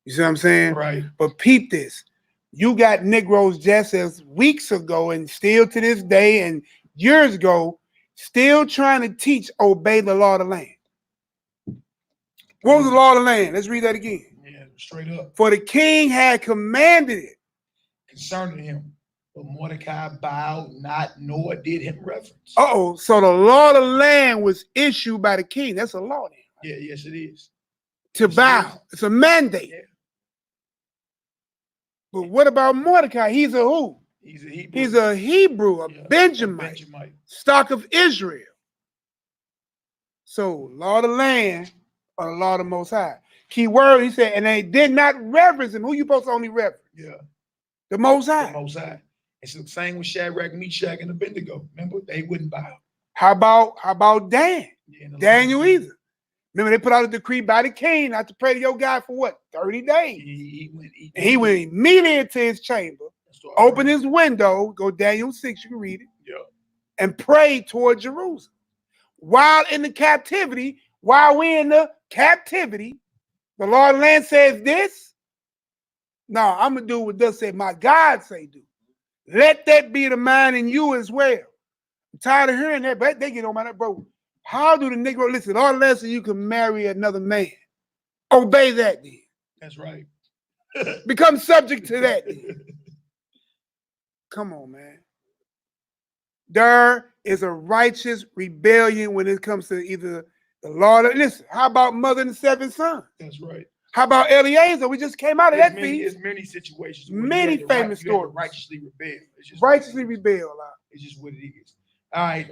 You see what I'm saying? Right. But peep this. You got Negroes just as weeks ago and still to this day and years ago, still trying to teach obey the law of the land. What was the law of the land? Let's read that again. Yeah, straight up. For the king had commanded it. Concerning him. But Mordecai bowed not, nor did him reverence. Uh-oh. So the law of the land was issued by the king. That's a law then. Yeah, yes, it is. To bow. It's a mandate. Yeah. But what about Mordecai? He's a who? He's a Hebrew. He's a Hebrew, a Benjamite, stock of Israel. So, law of the land or the law of the Most High. Key word, he said, and they did not reverence him. Who you supposed to only reverence? Yeah. The Most High. The Most High. It's the same with Shadrach, Meshach, and Abednego. Remember, they wouldn't bow. How about Dan? Yeah, Daniel either. Remember, they put out a decree by the king not to pray to your God for what? 30 days. He went immediately into his chamber, opened his window, go Daniel 6, you can read it, and prayed toward Jerusalem. While in the captivity, the law of the land says this. No, I'm going to do what thus said my God say do. Let that be the mind in you as well. I'm tired of hearing that, but they get on my nerves, bro. How do the Negro listen? All less than you can marry another man. Obey that then. That's right. Become subject to that then. Come on, man. There is a righteous rebellion when it comes to either the law. Listen, how about mother and 7 sons? That's right. How about Eliezer? We just came out of that feast. There's many situations. Many famous stories. Righteously rebel. Righteously rebel. It's just what it is. All right.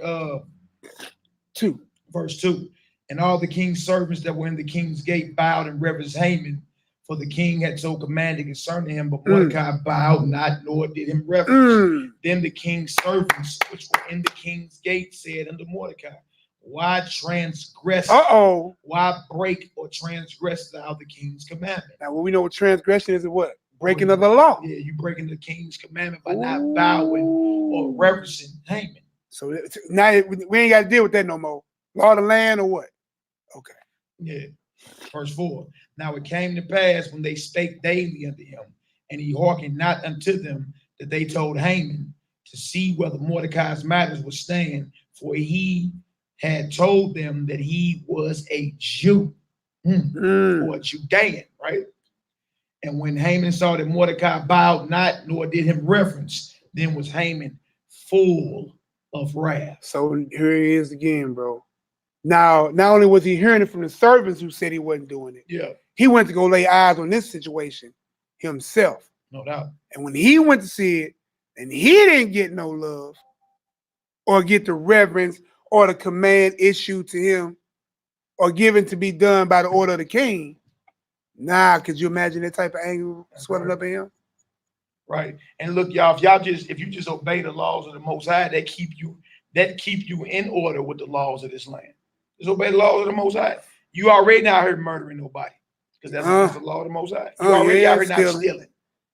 2. Verse 2. And all the king's servants that were in the king's gate bowed and reverenced Haman, for the king had so commanded concerning him, but Mordecai bowed not, nor did him reverence. Then the king's servants, which were in the king's gate, said unto Mordecai, why transgress? Why break or transgress thou the king's commandment? Now, well, we know what transgression is, what? Breaking of the law. Yeah, you breaking the king's commandment by not bowing or reverencing Haman. So now we ain't got to deal with that no more. Law of the land or what? Okay. Yeah. Verse 4. Now it came to pass when they spake daily unto him, and he hearkened not unto them, that they told Haman to see whether Mordecai's matters would stand, for he had told them that he was a Jew or a Judean, right? And when Haman saw that Mordecai bowed not, nor did him reverence, then was Haman full of wrath. So here he is again, bro. Now, not only was he hearing it from the servants who said he wasn't doing it, he went to go lay eyes on this situation himself. No doubt. And when he went to see it, and he didn't get no love or get the reverence or the command issued to him or given to be done by the order of the king, could you imagine that type of anger swelling up in him? Right. And look, y'all, if you just obey the laws of the Most High, that keep you in order with the laws of this land. Just obey the laws of the Most High. You already not heard murdering nobody, because that's against the law of the Most High. You already out here not stealing.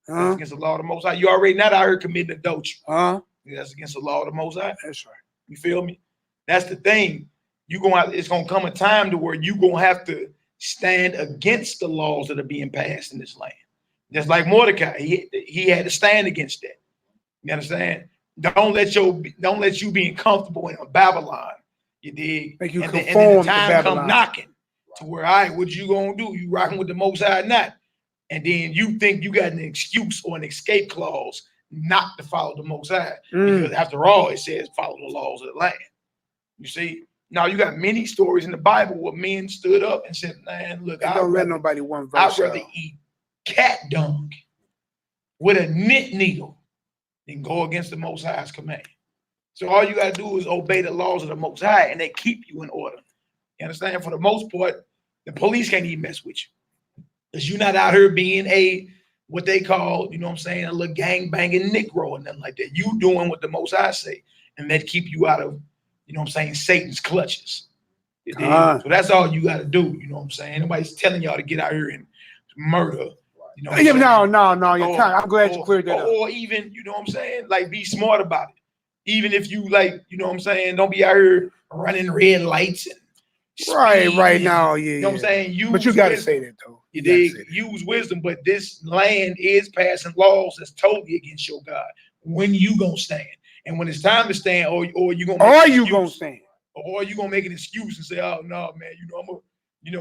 That's against the law of the Most High. You already not out here committing adultery. That's against the law of the Most High. That's right. You feel me? That's the thing. It's gonna come a time to where you gonna have to stand against the laws that are being passed in this land. Just like Mordecai, he had to stand against that. You understand? Don't let you being comfortable in Babylon. You dig? Make you and conform then the to time Babylon. come knocking to where, all right, what you gonna do? You rocking with the Most High or not? And then you think you got an excuse or an escape clause not to follow the Most High. Because after all, it says follow the laws of the land. You see? Now you got many stories in the Bible where men stood up and said, man, look, don't let nobody one verse. I'd rather eat cat dung with a knit needle than go against the Most High's command. So all you got to do is obey the laws of the Most High, and they keep you in order. You understand? For the most part, the police can't even mess with you, because you're not out here being what they call, you know what I'm saying, a little gang banging Negro or nothing like that. You doing what the Most High say, and that keep you out of, you know what I'm saying, Satan's clutches. So that's all you got to do. You know what I'm saying? Nobody's telling y'all to get out here and murder. You know no. I'm glad you cleared that up. Or even, you know what I'm saying, like, be smart about it. Even if you, like, you know what I'm saying, don't be out here running red lights and Right now, yeah. You know what I'm saying? Use but you got to wisdom. say that, though. You dig? Use wisdom, but this land is passing laws that's totally against your God. When you gonna stand? And when it's time to stand, or you gonna stand? Or you gonna make an excuse and say, "Oh no, man,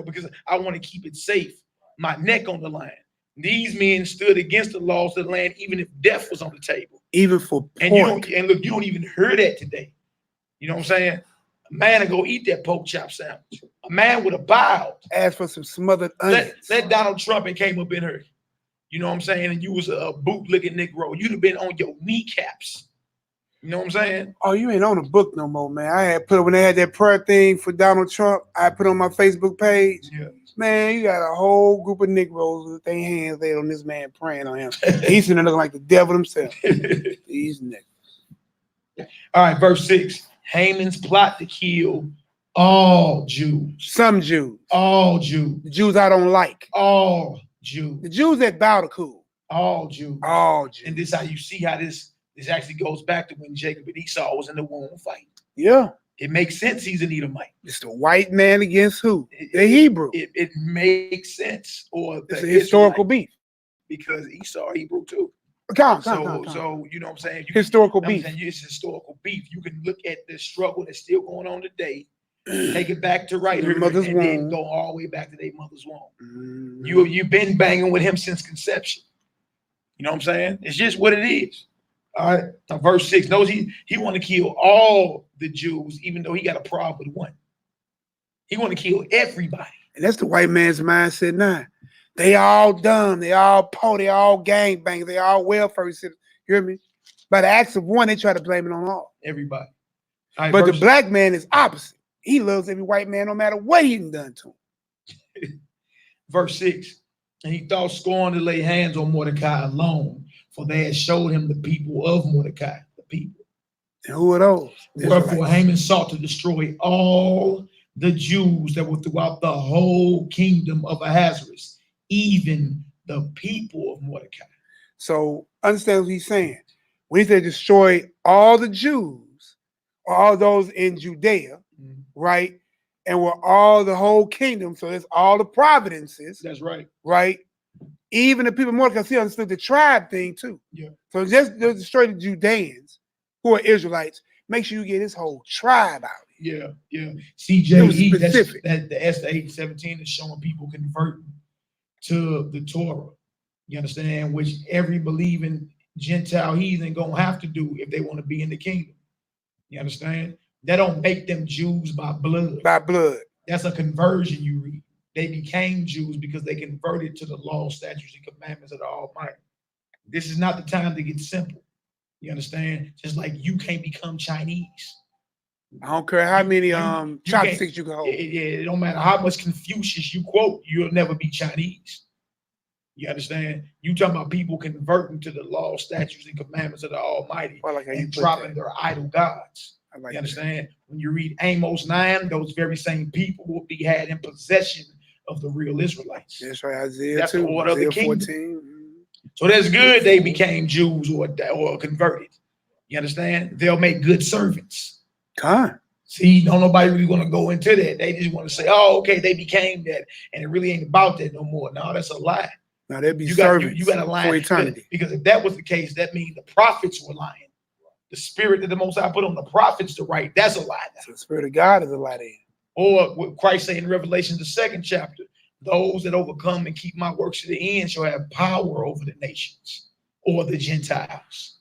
because I want to keep it safe, my neck on the line." These men stood against the laws of the land, even if death was on the table. Even for pork. And look, you don't even hear that today. You know what I'm saying? A man to go eat that pork chop sandwich. A man would have bowed. Ask for some smothered onions. Let Donald Trump and came up in her. You know what I'm saying? And you was a bootlicking Negro. You'd have been on your kneecaps. You know what I'm saying? Oh, you ain't on the book no more, man. I had put when they had that prayer thing for Donald Trump, I put on my Facebook page. Yeah. Man, you got a whole group of Negroes with their hands laid on this man praying on him. He's sitting there looking like the devil himself. These niggas. All right, verse 6. Haman's plot to kill all Jews. Some Jews. All Jews. The Jews I don't like. All Jews. The Jews that bow to cool. All Jews. All Jews. And this how you see how this actually goes back to when Jacob and Esau was in the womb fight. Yeah. It makes sense he's an Edomite. It's the white man against who? The Hebrew. It makes sense. Or it's a historical beef. Because Esau Hebrew too. So you know what I'm saying? Historical beef. It's historical beef. You can look at the struggle that's still going on today, take it back to right here, and then go all the way back to their mother's womb. You've been banging with him since conception. You know what I'm saying? It's just what it is. All right. Now, verse 6 knows he want to kill all the Jews, even though he got a problem with one. He want to kill everybody. And that's the white man's mindset now. They all dumb, they all poor, they all gangbangers, they all welfare citizens. You hear me? By the acts of one, they try to blame it on all. Everybody. All right, but the black man is opposite. He loves every white man no matter what he done to him. Verse 6. And he thought scorn to lay hands on Mordecai alone, for they had showed him the people of Mordecai, the people. And who are those? Wherefore Haman sought to destroy all the Jews that were throughout the whole kingdom of Ahasuerus, even the people of Mordecai. So understand what he's saying. When he said destroy all the Jews, or all those in Judea, right? And we're all the whole kingdom, so it's all the providences. That's right. Right? Even the people of Mordecai, he understood the tribe thing too. Yeah. So just destroy the Judeans, who are Israelites. Make sure you get his whole tribe out. Yeah, yeah. CJE, that the Esther 8:17 is showing people converting to the Torah. You understand? Which every believing Gentile heathen gonna have to do if they want to be in the kingdom. You understand? That don't make them Jews by blood. By blood. That's a conversion you read. They became Jews because they converted to the law, statutes, and commandments of the Almighty. This is not the time to get simple. You understand? Just like you can't become Chinese. I don't care how many chopsticks you can hold. It don't matter how much Confucius you quote, you'll never be Chinese. You understand? You talking about people converting to the law, statutes, and commandments of the Almighty and dropping their idol gods. You understand? When you read Amos 9, those very same people will be had in possession of the real Israelites. That's right, Isaiah. That's 2, the order of the kingdom. 14. So that's good. They became Jews or converted. You understand? They'll make good servants. See, don't nobody really want to go into that. They just want to say, "Oh, okay, they became that," and it really ain't about that no more. No, that's a lie. Now they'd be servants. You got to lie for eternity. Because if that was the case, that means the prophets were lying. The spirit that the Most High put on the prophets to write, that's a lie. So the spirit of God is a lie then. Or what Christ said in Revelation, the 2nd chapter, those that overcome and keep my works to the end shall have power over the nations or the Gentiles.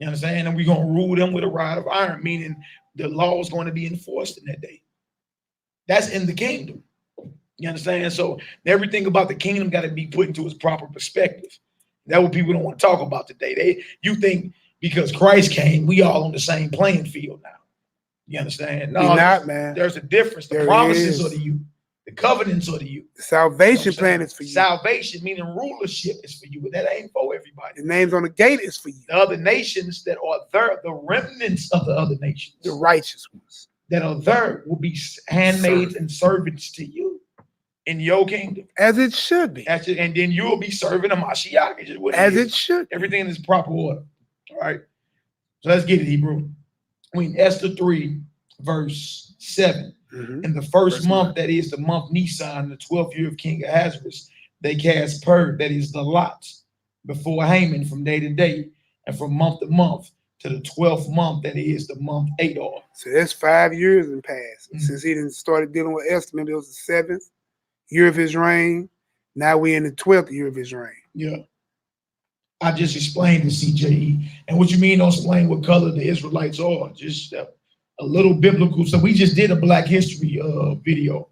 You understand? And we're going to rule them with a rod of iron, meaning the law is going to be enforced in that day. That's in the kingdom. You understand? So everything about the kingdom got to be put into its proper perspective. That's what people don't want to talk about today. You think because Christ came, we all on the same playing field now. You understand? No, not, man. There's a difference. The promises are to you. The covenants are to you. The salvation plan is for you. Salvation, meaning rulership, is for you, but that ain't for everybody. The names on the gate is for you. The other nations that are there, the remnants of the other nations, the righteous ones that are there, will be handmaids and servants to you in your kingdom, as it should be. And then you'll be serving a Mashiach, as it should. Everything in its proper order. All right. So let's get it, Hebrew. Esther 3, verse 7. In the first month, that is the month Nisan, the 12th year of King Ahasuerus, they cast pur, that is the lots, before Haman from day to day, and from month to month, to the 12th month, that is the month Adar. So that's 5 years in past. Since he didn't started dealing with Esther, maybe it was the 7th year of his reign. Now we're in the 12th year of his reign. Yeah. I just explained to CJE. And what you mean don't explain what color the Israelites are. Just a little biblical. So we just did a Black History video.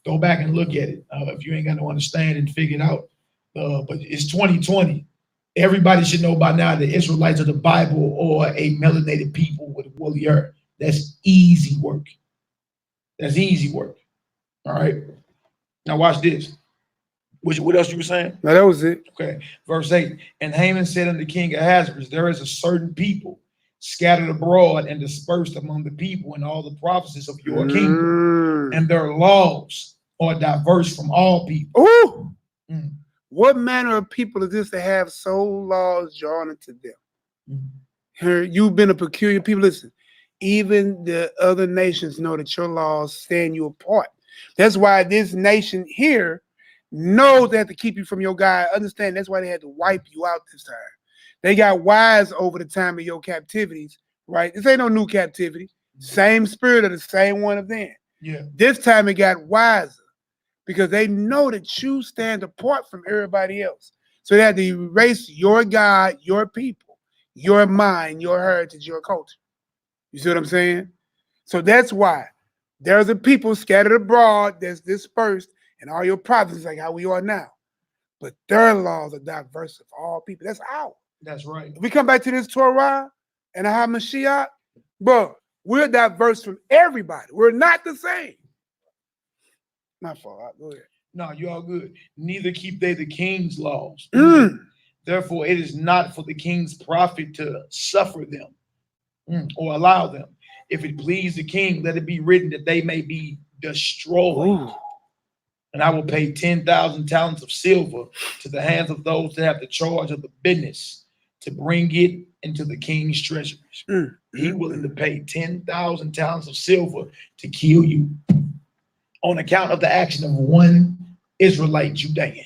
Go back and look at it if you ain't got to understand and figure it out. But it's 2020. Everybody should know by now the Israelites of the Bible or a melanated people with woolly hair. That's easy work. That's easy work. All right. Now watch this. What else you were saying? No, that was it. Okay. Verse 8. And Haman said unto King Ahasuerus, there is a certain people scattered abroad and dispersed among the people in all the provinces of your kingdom, and their laws are diverse from all people. Ooh! What manner of people is this to have soul laws drawn into them? Here, you've been a peculiar people. Listen, even the other nations know that your laws stand you apart. That's why this nation here knows they have to keep you from your God. Understand that's why they had to wipe you out this time. They got wise over the time of your captivities, right? This ain't no new captivity. Same spirit of the same one of them. Yeah. This time it got wiser because they know that you stand apart from everybody else. So they had to erase your God, your people, your mind, your heritage, your culture. You see what I'm saying? So that's why there's a people scattered abroad that's dispersed in all your provinces like how we are now. But their laws are diverse of all people. That's ours. That's right. If we come back to this Torah and HaMashiach, bro, we're diverse from everybody. We're not the same. My fault. Go ahead. No, you all good. Neither keep they the king's laws. Therefore, it is not for the king's profit to suffer them or allow them. If it please the king, let it be written that they may be destroyed. And I will pay 10,000 talents of silver to the hands of those that have the charge of the business to bring it into the king's treasuries. He willing to pay 10,000 talents of silver to kill you on account of the action of one Israelite Judean.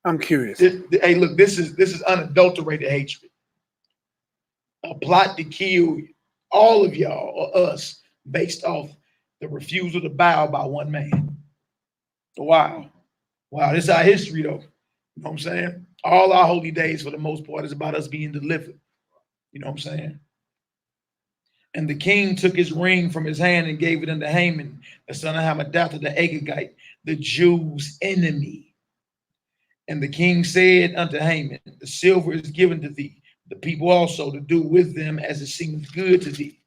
I'm curious. Hey, look, this is unadulterated hatred. A plot to kill all of y'all or us based off the refusal to bow by one man. Wow. This is our history, though. You know what I'm saying? All our holy days, for the most part, is about us being delivered. You know what I'm saying? And the king took his ring from his hand and gave it unto Haman, the son of Hammedatha the Agagite, the Jews' enemy. And the king said unto Haman, the silver is given to thee, the people also to do with them as it seemeth good to thee.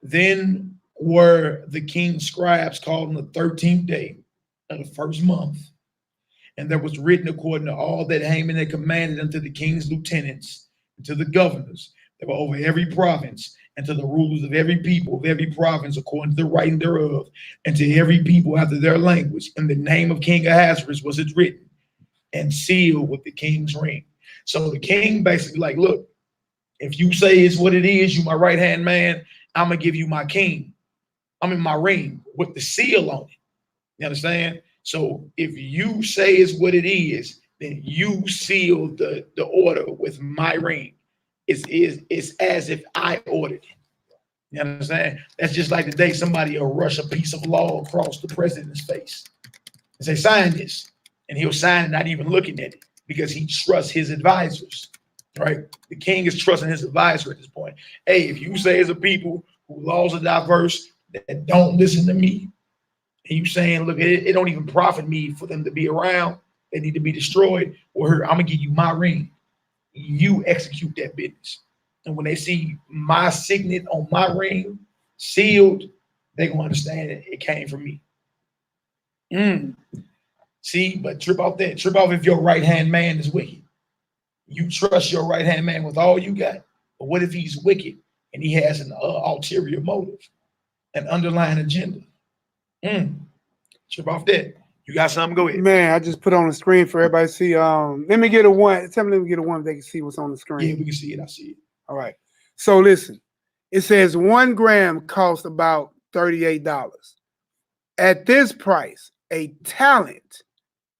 Then were the king's scribes called on the 13th day of the first month, and there was written according to all that Haman had commanded unto the king's lieutenants, and to the governors that were over every province, and to the rulers of every people of every province according to the writing thereof, and to every people after their language. In the name of King Ahasuerus was it written, and sealed with the king's ring. So the king basically like, look, if you say it's what it is, you my right-hand man, I'm going to give you my king. I'm in my ring with the seal on it. You understand? So if you say it's what it is, then you seal the order with my ring. It's as if I ordered it. You understand? That's just like the day somebody will rush a piece of law across the president's face and say, sign this. And he'll sign it not even looking at it because he trusts his advisors, right? The king is trusting his advisor at this point. Hey, if you say as a people whose laws are diverse, that don't listen to me, and you saying, look, it don't even profit me for them to be around, they need to be destroyed, or here, I'm gonna give you my ring. You execute that business. And when they see my signet on my ring sealed, they're gonna understand it came from me. See, but trip off that. Trip off if your right-hand man is wicked. You trust your right-hand man with all you got. But what if he's wicked and he has an ulterior motive, an underlying agenda? Trip off that. You got something? Go ahead. Man, I just put on the screen for everybody to see. Let me get a one. Tell me, let me get a one. They can see what's on the screen. Yeah, we can see it. I see it. All right. So listen, it says 1 gram costs about $38. At this price, a talent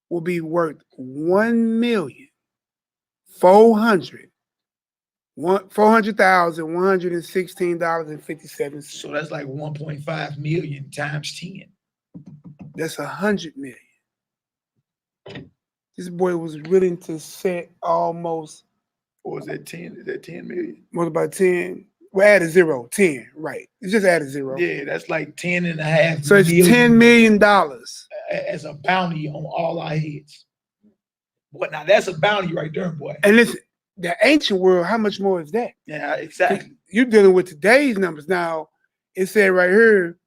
will be worth $400,116.57. So that's like 1.5 million times 10. That's 100 million. This boy was willing to set almost. Or is that 10? Is that 10 million? What about 10? Well, add a zero. 10, right. It's just add a zero. Yeah, that's like 10.5 So it's $10 million. As a bounty on all our heads. What now? That's a bounty right there, boy. And listen, the ancient world, how much more is that? Yeah, exactly. You're dealing with today's numbers. Now, it said right here,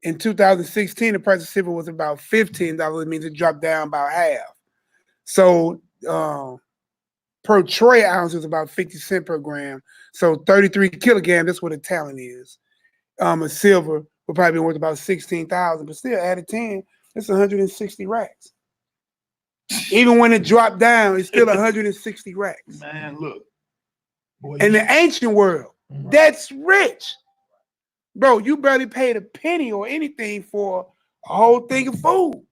in 2016, the price of silver was about $15. It means it dropped down about half. So per troy ounce is about 50 cents per gram. So 33 kilograms, that's what a talent is. A silver would probably be worth about 16,000, but still added 10, it's 160 racks. Even when it dropped down, it's still 160 racks. Man, look. Boy, in the ancient world, that's rich. Bro, you barely paid a penny or anything for a whole thing of food.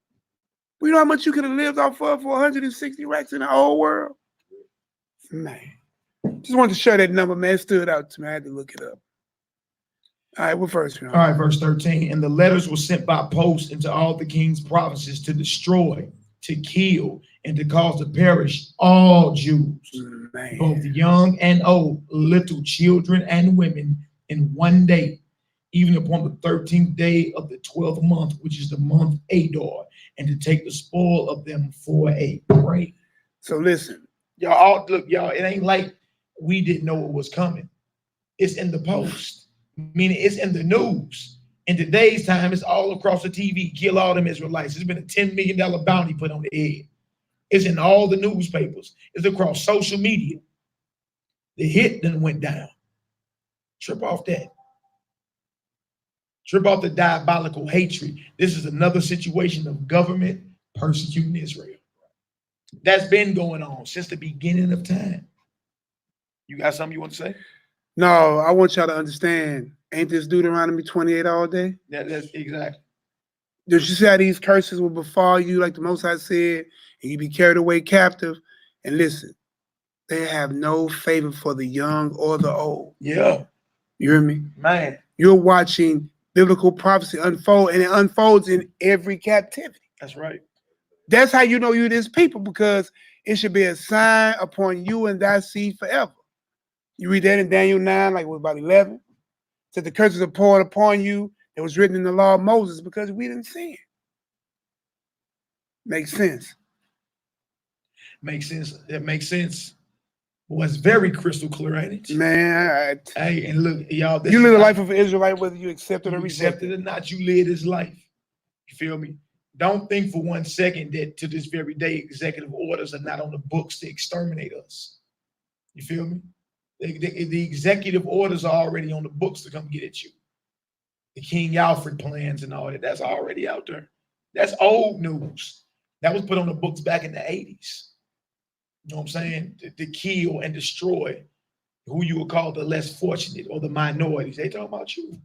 You know how much you could have lived off of for 160 racks in the whole world? Man. Just wanted to share that number, man. It stood out to me. I had to look it up. All right, what first? All right, verse 13. And the letters were sent by post into all the king's provinces to destroy, to kill, and to cause to perish all Jews, man, both young and old, little children and women, in one day, even upon the 13th day of the 12th month, which is the month Adar, and to take the spoil of them for a prey. So listen, y'all, all look, y'all, it ain't like we didn't know it was coming. It's in the post, meaning it's in the news. In today's time, it's all across the TV. Kill all them Israelites. There's been a $10 million bounty put on the head. It's in all the newspapers. It's across social media. The hit then went down. Trip off that. Trip off the diabolical hatred. This is another situation of government persecuting Israel. That's been going on since the beginning of time. You got something you want to say? No, I want y'all to understand. Ain't this Deuteronomy 28 all day? That's exactly. Did you see how these curses will befall you, like the Most High said, and you be carried away captive? And listen, they have no favor for the young or the old. Yeah. You hear me? Man. You're watching biblical prophecy unfold, and it unfolds in every captivity. That's right. That's how you know you're this people, because it should be a sign upon you and thy seed forever. You read that in Daniel 9, like what, about 11? Said the curses are poured upon you that was written in the law of Moses because we didn't see it. Makes sense. Makes sense. It makes sense. Was very crystal clear, ain't it? Man, hey, and look, y'all. You live the life of an Israelite, whether you accept it or reject it or not. You live this life. You feel me? Don't think for 1 second that to this very day, executive orders are not on the books to exterminate us. You feel me? The executive orders are already on the books to come get at you. The King Alfred plans and all that, that's already out there. That's old news. That was put on the books back in the 80s. You know what I'm saying? To kill and destroy who you would call the less fortunate or the minorities. They talking about you.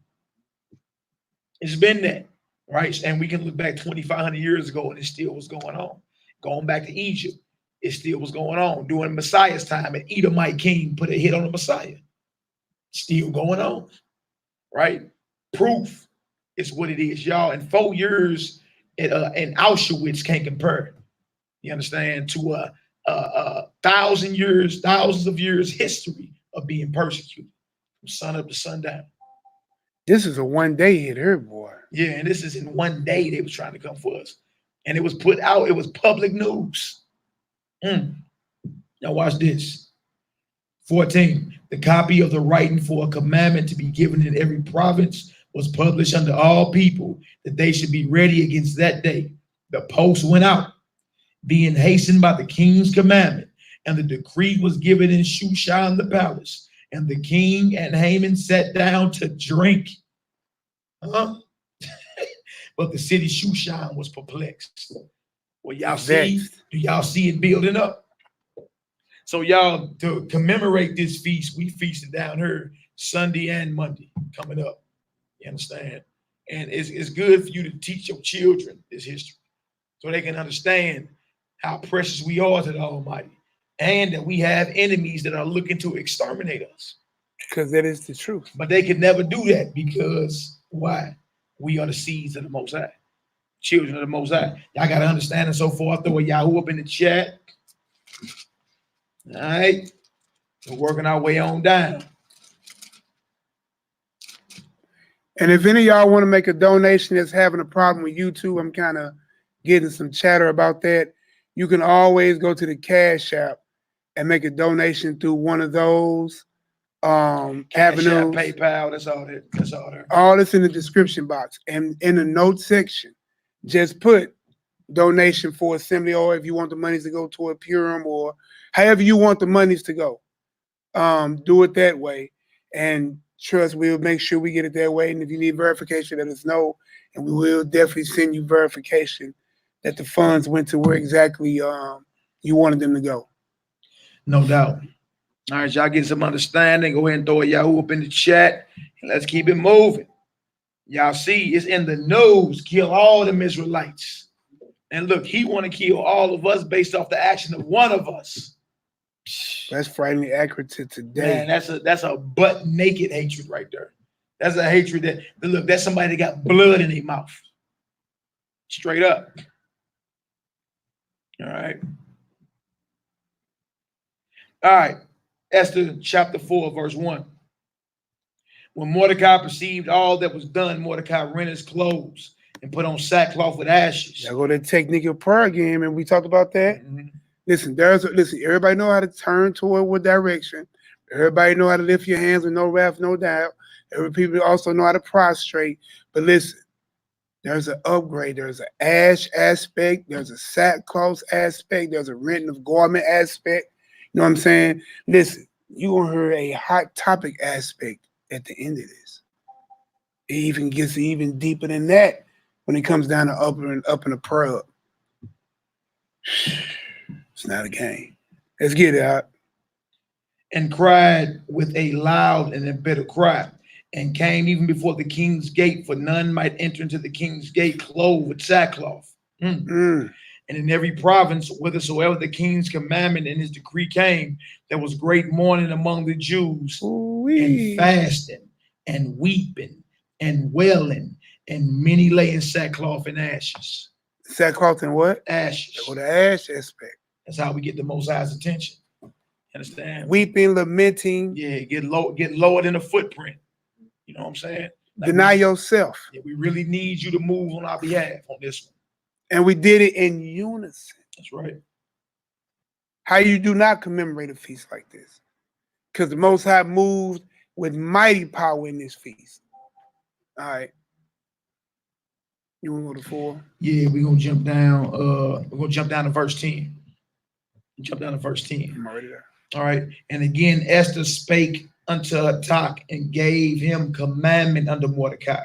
It's been that, right? And we can look back 2,500 years ago and it still was going on. Going back to Egypt, it still was going on. During Messiah's time, an Edomite king put a hit on the Messiah. Still going on, right? Proof is what it is, y'all. And 4 years in Auschwitz can't compare, you understand, to a 1,000 years, thousands of years history of being persecuted from sun up to sundown. This is a one-day hit here, boy. Yeah, and this is in one day they was trying to come for us. And it was put out, it was public news. Now watch this. 14, the copy of the writing for a commandment to be given in every province was published unto all people, that they should be ready against that day. The post went out, being hastened by the king's commandment, and the decree was given in Shushan the palace, and the king and Haman sat down to drink. But the city Shushan was perplexed. Well, y'all see, do y'all see it building up? So y'all, to commemorate this feast, we feasted down here Sunday and Monday coming up. You understand? And it's good for you to teach your children this history so they can understand how precious we are to the Almighty and that we have enemies that are looking to exterminate us. Because that is the truth. But they can never do that because why? We are the seeds of the Most High, children of the Most High. Y'all got to understand and so forth. Throw a Yahoo up in the chat. All right. We're working our way on down. And if any of y'all want to make a donation that's having a problem with YouTube, I'm kind of getting some chatter about that. You can always go to the Cash App and make a donation through one of those avenues. PayPal, that's all that. That's all there. All this in the description box. And in the note section, just put donation for assembly, or if you want the monies to go toward Purim, or however you want the monies to go. Do it that way. And trust, we'll make sure we get it that way. And if you need verification, let us know. And we will definitely send you verification that the funds went to where exactly you wanted them to go. No doubt. All right, y'all get some understanding. Go ahead and throw a Yahoo up in the chat. And let's keep it moving. Y'all see, it's in the news. Kill all them Israelites. And look, he want to kill all of us based off the action of one of us. That's frighteningly accurate to today. Man, that's a butt naked hatred right there. That's a hatred that look, that's somebody that got blood in their mouth. Straight up. All right. All right. Esther chapter 4, verse 1. When Mordecai perceived all that was done, Mordecai rent his clothes and put on sackcloth with ashes. Now go to the technique of prayer again, and we talked about that. Mm-hmm. Listen, everybody know how to turn toward what direction. Everybody know how to lift your hands with no wrath, no doubt. People also know how to prostrate. But listen, there's an upgrade. There's an ash aspect. There's a sackcloth aspect. There's a renting of garment aspect. You know what I'm saying? Listen, you're going to hear a hot topic aspect at the end of this. It even gets even deeper than that when it comes down to up and the prayer. It's not a game. Let's get it out. And cried with a loud and a bitter cry, and came even before the king's gate, for none might enter into the king's gate clothed with sackcloth. And in every province, whithersoever the king's commandment and his decree came, there was great mourning among the Jews, and fasting, and weeping, and wailing, and many lay in sackcloth and ashes. Sackcloth and what? Ashes. Or the ash aspect. That's how we get the Most High's attention. Understand? Weeping, lamenting. Yeah, get lower than a footprint. You know what I'm saying? Like deny yourself. Yeah, we really need you to move on our behalf on this one. And we did it in unison. That's right. How you do not commemorate a feast like this? Because the Most High moved with mighty power in this feast. All right. You want to go to 4? Yeah, we're gonna jump down. We're gonna jump down to verse 10. Jump down to verse 10. I'm already there. All right. And again, Esther spake unto Hatak and gave him commandment unto Mordecai,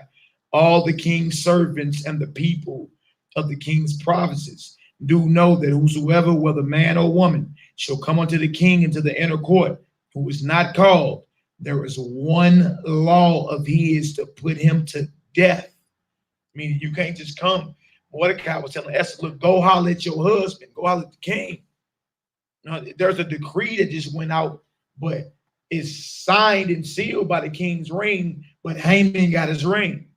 all the king's servants and the people of the king's provinces do know that whosoever, whether man or woman, shall come unto the king into the inner court, who is not called, there is one law of his to put him to death. Meaning you can't just come. Mordecai was telling Esther, look, go holler at your husband, go holler at the king. Now, there's a decree that just went out, but it's signed and sealed by the king's ring, but Haman got his ring.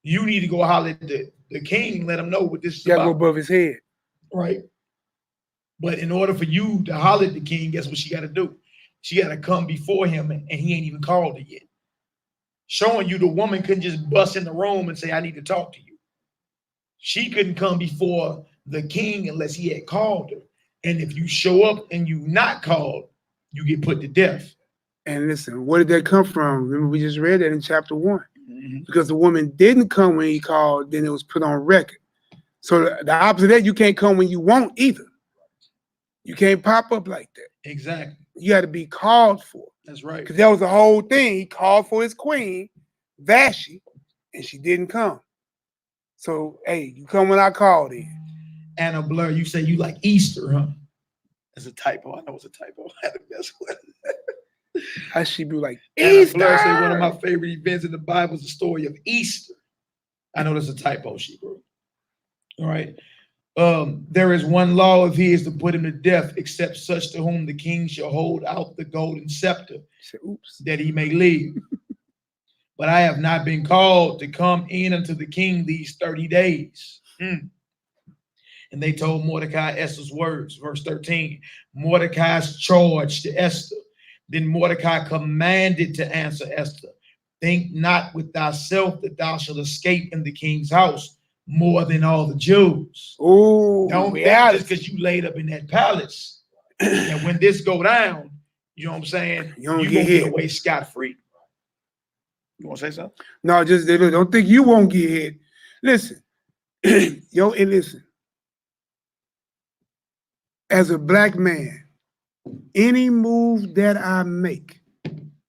You need to go holler at the king and let him know what this is about. Go above his head. Right. But in order for you to holler at the king, guess what she got to do? She got to come before him, and he ain't even called her yet. Showing you the woman couldn't just bust in the room and say, I need to talk to you. She couldn't come before the king unless he had called her. And if you show up and you not called, you get put to death. And listen, where did that come from? Remember, we just read that in chapter 1. Because the woman didn't come when he called, then it was put on record. So the opposite of that, you can't come when you want either. You can't pop up like that. Exactly. You got to be called for. That's right. Because that was the whole thing. He called for his queen, Vashti, and she didn't come. So, hey, you come when I called in. Anna Blur, you say you like Easter, huh? That's a typo. I know it's a typo. I had to mess with it. I should be like, Anna Easter. Blur said one of my favorite events in the Bible is the story of Easter. I know that's a typo she wrote. All right. There is one law of his to put him to death, except such to whom the king shall hold out the golden scepter, that he may live. But I have not been called to come in unto the king these 30 days. And they told Mordecai Esther's words. Verse 13, Mordecai's charge to Esther. Then Mordecai commanded to answer Esther, think not with thyself that thou shalt escape in the king's house more than all the Jews. Oh, don't think just because you laid up in that palace. And when this go down, you know what I'm saying? You won't get away scot-free. You want to say something? No, just don't think you won't get hit. Listen, and listen. As a black man, any move that I make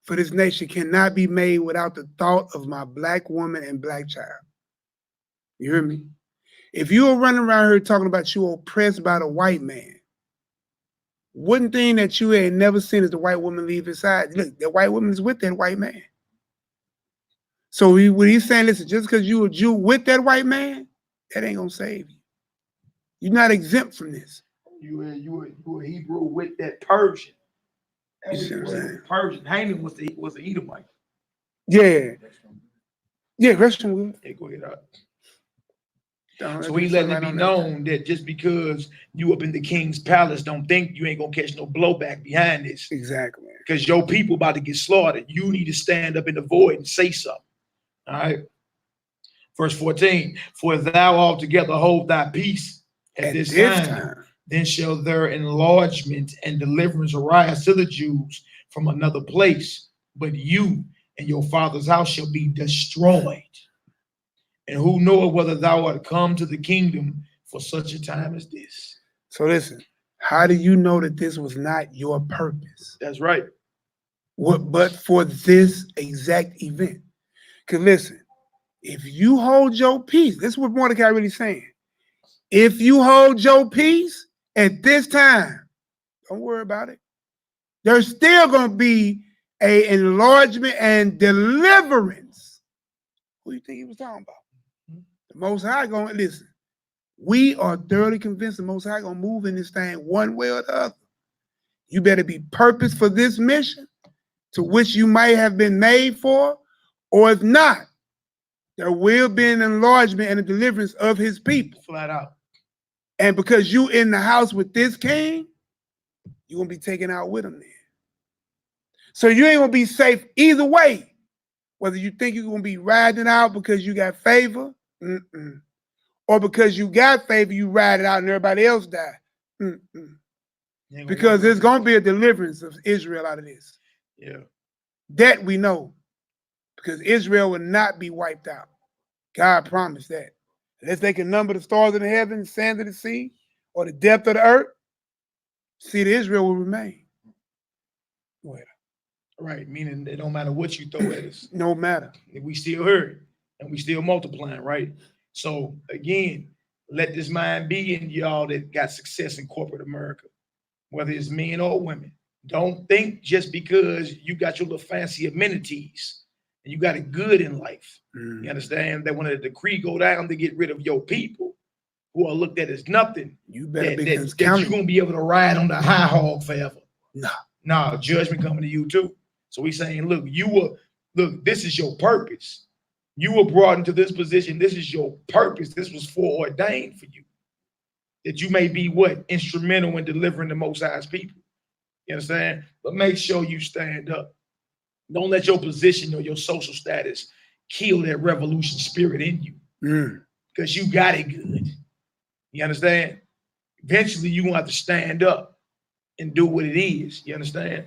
for this nation cannot be made without the thought of my black woman and black child. You hear me? If you were running around here talking about you oppressed by the white man, one thing that you ain't never seen is the white woman leave his side. Look, the white woman is with that white man. So when he's saying, listen, just because you a Jew with that white man, that ain't gonna save you. You're not exempt from this. You a Hebrew with that Persian. You see what I'm saying? Persian. Haman was the Edomite. Yeah. Yeah, restroom good. Yeah, go ahead. So he's letting it be known that just because you up in the king's palace, don't think you ain't gonna catch no blowback behind this. Exactly. Because your people about to get slaughtered. You need to stand up in the void and say something. All right. Verse 14, for thou altogether hold thy peace at this time, then shall their enlargement and deliverance arise to the Jews from another place, but you and your father's house shall be destroyed. And who knoweth whether thou art come to the kingdom for such a time as this? So listen, how do you know that this was not your purpose? That's right. But for this exact event? Because listen, if you hold your peace, this is what Mordecai really saying. If you hold your peace at this time, don't worry about it. There's still going to be an enlargement and deliverance. Who do you think he was talking about? The Most High going to listen. We are thoroughly convinced the Most High going to move in this thing one way or the other. You better be purposed for this mission to which you might have been made for, or if not, there will be an enlargement and a deliverance of his people. Flat out. And because you in the house with this king, you're going to be taken out with him then. So you ain't going to be safe either way. Whether you think you're going to be riding out because you got favor, or because you got favor, you ride it out and everybody else die. Because there's going to be a deliverance of Israel out of this. Yeah. That we know. Because Israel will not be wiped out. God promised that. Unless they can number the stars in the heaven, the sand of the sea, or the depth of the earth, seed of Israel will remain. Well, right, meaning it don't matter what you throw at us. No matter. We still here, and we still multiplying, right? So again, let this mind be in y'all that got success in corporate America, whether it's men or women. Don't think just because you got your little fancy amenities and you got it good in life. You understand that when a decree go down to get rid of your people who are looked at as nothing, you better be that you're gonna be able to ride on the high hog forever. No, judgment coming to you too. So we saying, look, this is your purpose. You were brought into this position. This is your purpose. This was foreordained for you. That you may be what? Instrumental in delivering the Most High's people. You understand? But make sure you stand up. Don't let your position or your social status kill that revolution spirit in you. Because you got it good. You understand? Eventually, you're going to have to stand up and do what it is. You understand?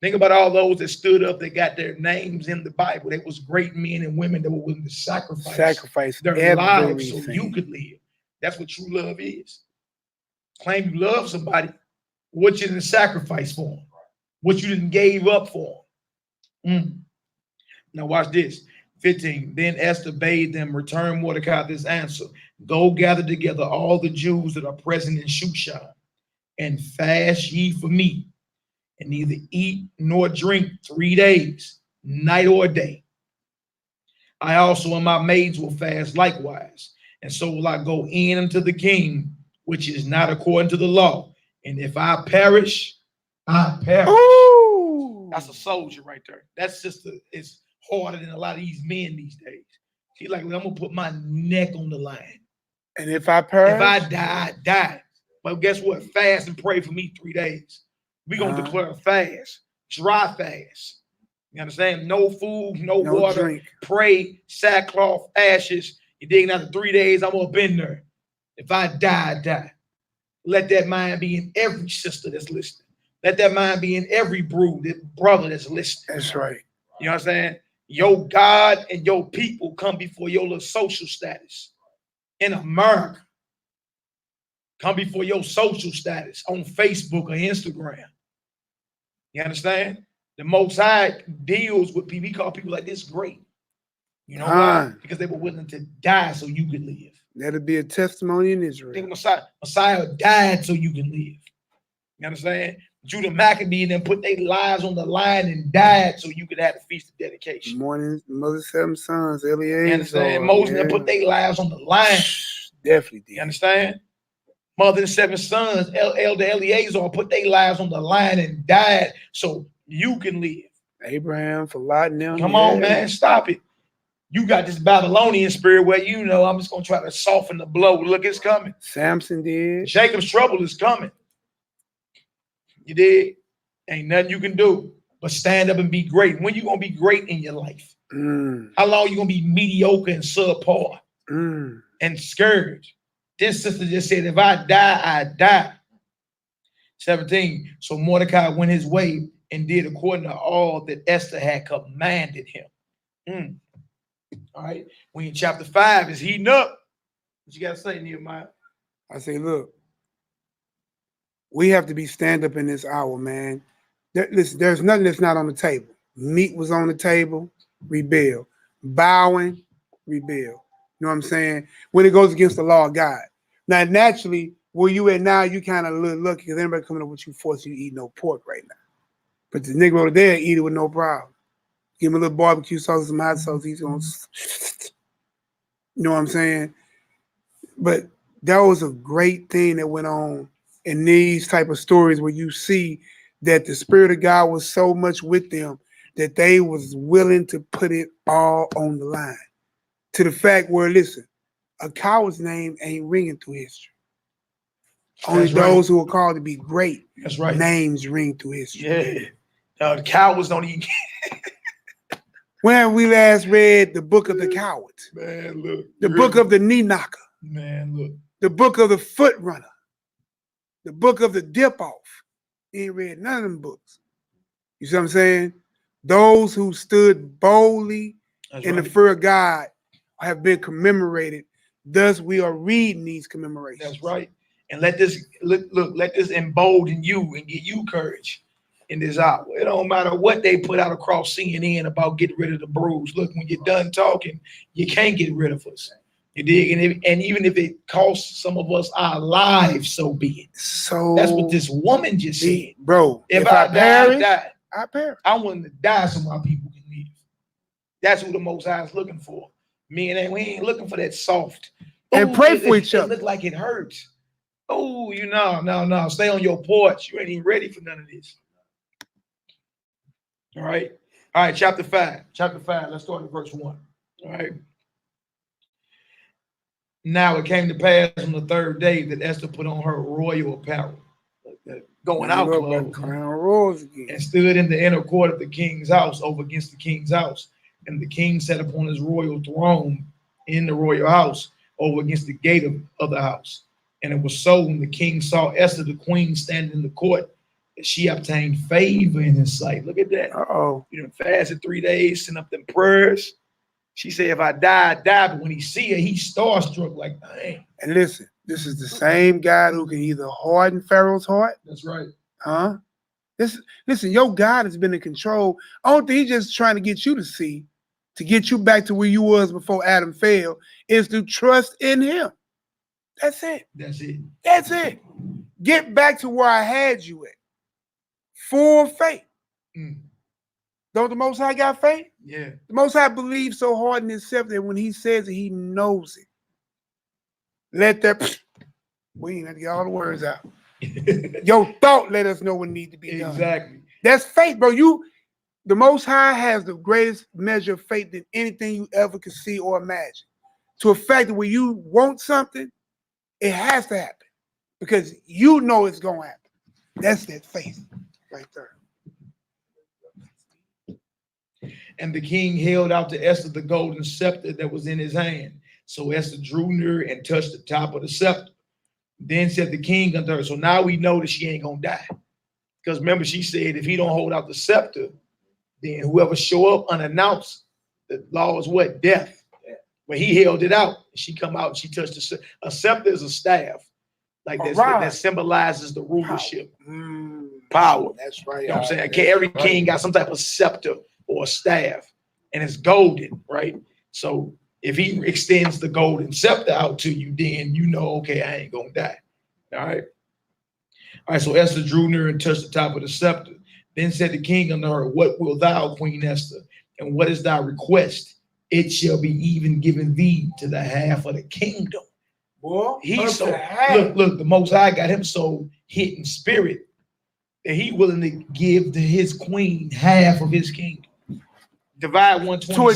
Think about all those that stood up, that got their names in the Bible. They was great men and women that were willing to sacrifice their lives so you could live. That's what true love is. Claim you love somebody, what you didn't sacrifice for them, what you didn't gave up for them. Now watch this. 15. Then Esther bade them return Mordecai this answer. Go gather together all the Jews that are present in Shushan, and fast ye for me, and neither eat nor drink 3 days, night or day. I also and my maids will fast likewise. And so will I go in unto the king, which is not according to the law. And if I perish, I perish. Ooh. That's a soldier right there. That sister is harder than a lot of these men these days. She's like, I'm gonna put my neck on the line. And if I perish, if I die, I die. But guess what? Fast and pray for me 3 days. We're gonna declare a fast, dry fast. You understand? No food, no water. Drink. Pray, sackcloth, ashes. You dig? After 3 days, I'm gonna been there. If I die, I die. Let that mind be in every sister that's listening. Let that mind be in every brother that's listening. That's right. You know what I'm saying? Your God and your people come before your little social status in America. Come before your social status on Facebook or Instagram. You understand? The Most High deals with people. He call people like this great. You know why? Because they were willing to die so you could live. That'll be a testimony in Israel. Think Messiah died so you can live. You understand? Judah Maccabee and them put their lives on the line and died so you could have the feast of dedication. Morning, Mother's 7 sons, Eliezer. You understand? Moses and put their lives on the line. Definitely did. You understand? Mother and 7 sons, Elder Eliezer, put their lives on the line and died so you can live. Abraham, for Lot and them. Come on, man, stop it. You got this Babylonian spirit where I'm just gonna try to soften the blow. Look, it's coming. Samson did. Jacob's trouble is coming. You did. Ain't nothing you can do but stand up and be great. When you gonna be great in your life? How long you gonna be mediocre and subpar and scourged? This sister just said, if I die, I die. 17. So Mordecai went his way and did according to all that Esther had commanded him. All right. When in chapter 5 is heating up. What you gotta say, Nehemiah? I say, look, we have to be stand up in this hour, man. Listen, there's nothing that's not on the table. Meat was on the table, rebel. Bowing, rebel. You know what I'm saying? When it goes against the law of God. Now, naturally, where you at now, you kind of a little lucky because anybody coming up with you forcing you to eat no pork right now. But the nigga over there eat it with no problem. Give him a little barbecue sauce, some hot sauce, he's going to, you know what I'm saying? But that was a great thing that went on in these type of stories where you see that the Spirit of God was so much with them that they was willing to put it all on the line. To the fact where, listen, a coward's name ain't ringing through history. Only those who are called to be great names ring through history. Yeah. The cowards don't even. When we last read the book of the cowards, man, look. The book of the knee knocker, man, look. The book of the foot runner, the book of the dip off. You ain't read none of them books. You see what I'm saying? Those who stood boldly in the fear of God have been commemorated. Thus, we are reading these commemorations. That's right. And let this let this embolden you and give you courage in this hour. It don't matter what they put out across CNN about getting rid of the bruise. Look, when you're done talking, you can't get rid of us. You dig? And even if it costs some of us our lives, so be it. So that's what this woman just said. Bro, if I perish, I perish. I want to die so my people can live. That's what the Most High is looking for. Me and we ain't looking for that soft. And pray for each other. It look like it hurts. Oh, no. Stay on your porch. You ain't even ready for none of this. All right. Chapter 5. Let's start at verse 1. All right. Now it came to pass on the 3rd day that Esther put on her royal apparel, going out clothes, and stood in the inner court of the king's house over against the king's house. And the king sat upon his royal throne in the royal house over against the gate of the house. And it was so when the king saw Esther, the queen, standing in the court, that she obtained favor in his sight. Look at that. You done fasted 3 days, sent up them prayers. She said, if I die, I die. But when he see her, he's starstruck like, dang. And listen, this is the same God who can either harden Pharaoh's heart. That's right. Huh? Listen, your God has been in control. I don't think he's just trying to get you to see, to get you back to where you was before Adam fell, is to trust in him. That's it. That's it. That's it. Get back to where I had you at. Full faith. Don't the Most High got faith? Yeah. The Most High believes so hard in himself that when he says it, he knows it. Let that, we ain't have to get all the words out. Your thought let us know what needs to be done. Exactly. That's faith, bro. The Most High has the greatest measure of faith than anything you ever could see or imagine. To a fact that when you want something, it has to happen because you know it's going to happen. That's that faith right there. And the king held out to Esther the golden scepter that was in his hand. So Esther drew near and touched the top of the scepter. Then said the king unto her, so now we know that she ain't going to die. Because remember, she said, if he don't hold out the scepter, then whoever show up unannounced, the law is what? Death. When he held it out, she come out and she touched a scepter is a staff. Like that symbolizes the rulership. Power. That's right. You know what I'm saying? Every king got some type of scepter or a staff, and it's golden, right? So if he extends the golden scepter out to you, then you know, okay, I ain't gonna die. All right. All right. So Esther drew near and touched the top of the scepter. Then said the king unto her, what wilt thou, Queen Esther? And what is thy request? It shall be even given thee to the half of the kingdom. Boy, He's so look, the Most High got him so hit in spirit that he willing to give to his queen half of his kingdom. Divide 127 to a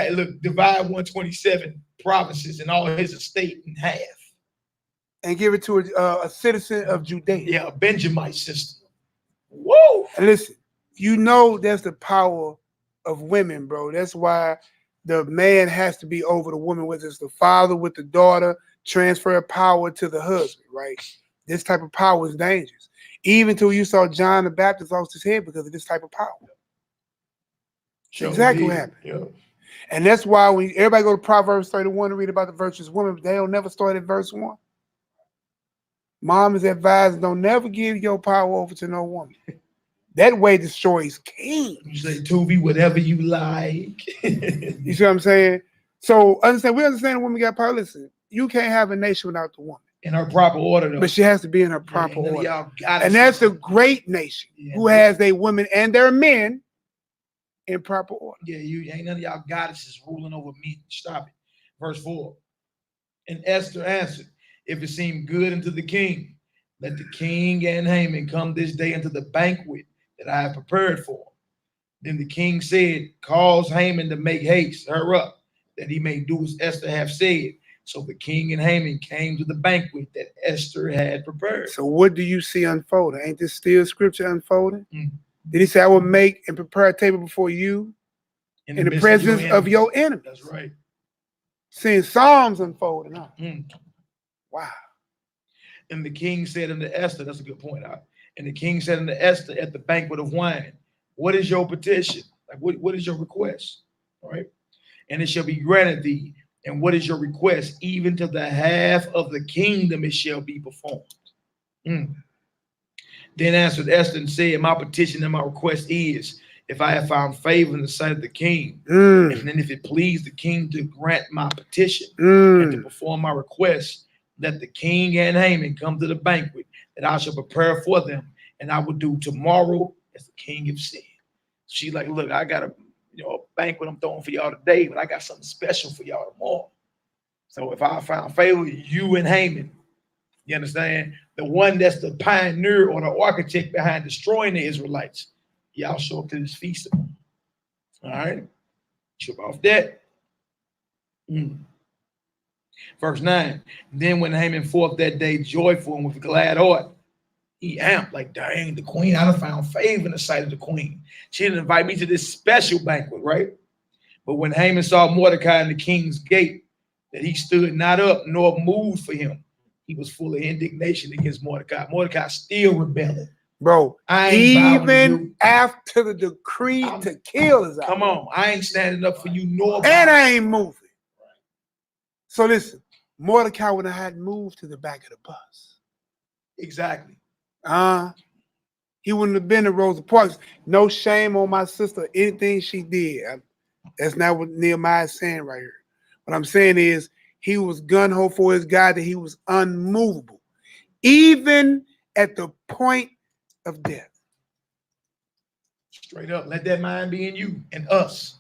Jew. Divide 127 provinces and all his estate in half, and give it to a citizen of Judea. Yeah, a Benjamite system. Whoa! And listen, you know that's the power of women, bro. That's why the man has to be over the woman, whether it's the father with the daughter, transfer power to the husband, right? This type of power is dangerous. Even till you saw John the Baptist lost his head because of this type of power. Sure, exactly what happened. Yeah. And that's why when everybody go to Proverbs 31 to read about the virtuous woman, they don't never start at verse 1. Mom is advised, don't never give your power over to no woman. That way destroys kings. You say, Tuvi, whatever you like. You see what I'm saying? So we understand the woman got power. Listen, you can't have a nation without the woman. In her proper order, though. But she has to be in her proper order. And that's a great nation who has their women and their men in proper order. Yeah, you ain't none of y'all goddesses ruling over me. Stop it. Verse 4. And Esther answered, if it seem good unto the king, let the king and Haman come this day unto the banquet that I have prepared for him. Then the king said, cause Haman to make haste, her up, that he may do as Esther hath said. So the king and Haman came to the banquet that Esther had prepared. So what do you see unfolding? Ain't this still scripture unfolding? Did he say, I will make and prepare a table before you in the presence of your enemies? That's right. Seeing Psalms unfolding. Huh? Wow. And the king said unto Esther, that's a good point. And the king said unto Esther at the banquet of wine, what is your petition? Like, what is your request? All right. And it shall be granted thee. And what is your request? Even to the half of the kingdom it shall be performed. Then answered Esther and said, my petition and my request is, if I have found favor in the sight of the king, and then if it please the king to grant my petition and to perform my request, let the king and Haman come to the banquet that I shall prepare for them, and I will do tomorrow as the king have said. She's like, look, I got a banquet I'm throwing for y'all today, but I got something special for y'all tomorrow. So if I found favor, you and Haman, you understand? The one that's the pioneer or the architect behind destroying the Israelites, y'all show up to this feast. All right? Chip off that. Verse 9. Then when Haman forth that day joyful and with glad heart, he amped like, dang, the queen, I done found favor in the sight of the queen. She didn't invite me to this special banquet, right? But when Haman saw Mordecai in the king's gate, that he stood not up nor moved for him, he was full of indignation against Mordecai. Mordecai still rebelling. Bro, even after the decree to kill is out. Come on, I ain't standing up for you nor. And I ain't moving. So listen, Mordecai would have had moved to the back of the bus. Exactly. He wouldn't have been to Rosa Parks. No shame on my sister, anything she did. That's not what Nehemiah is saying right here. What I'm saying is he was gun-ho for his God, that he was unmovable, even at the point of death. Straight up. Let that mind be in you and us.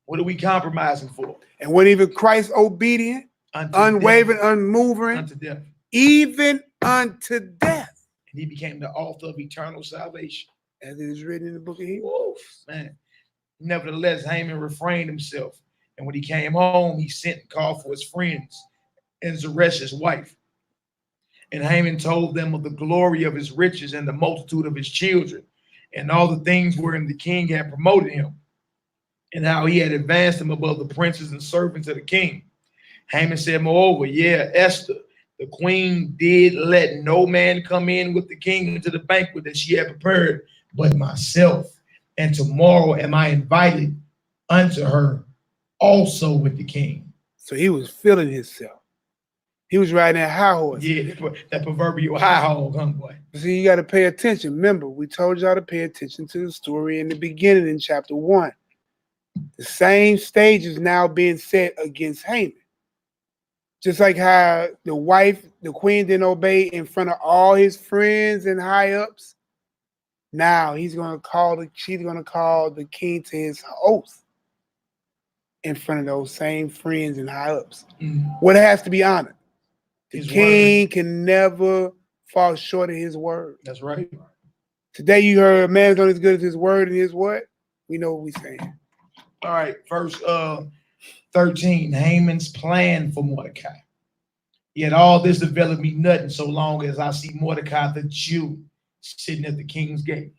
What are we compromising for? And when even Christ obedient, unwavering, unmoving, unto death. Even unto death. And he became the author of eternal salvation. As it is written in the book of Hebrews. Woof, man. Nevertheless, Haman refrained himself. And when he came home, he sent and called for his friends and Zeresh's wife. And Haman told them of the glory of his riches and the multitude of his children, and all the things wherein the king had promoted him, and how he had advanced him above the princes and servants of the king. Haman said, moreover, yeah, Esther, the queen did let no man come in with the king into the banquet that she had prepared, but myself. And tomorrow am I invited unto her also with the king. So he was feeling himself. He was riding that high horse. Yeah, that proverbial high hog, huh, boy? See, you got to pay attention. Remember, we told y'all to pay attention to the story in the beginning in chapter 1. The same stage is now being set against Haman. Just like how the wife, the queen, didn't obey in front of all his friends and high-ups. Now she's going to call the king to his oath in front of those same friends and high-ups. What has to be honored? The king can never fall short of his word. That's right. Today you heard a man's only as good as his word and his what? We know what we're saying. All right, verse 13, Haman's plan for Mordecai. Yet all this developed me nothing so long as I see Mordecai the Jew sitting at the king's gate.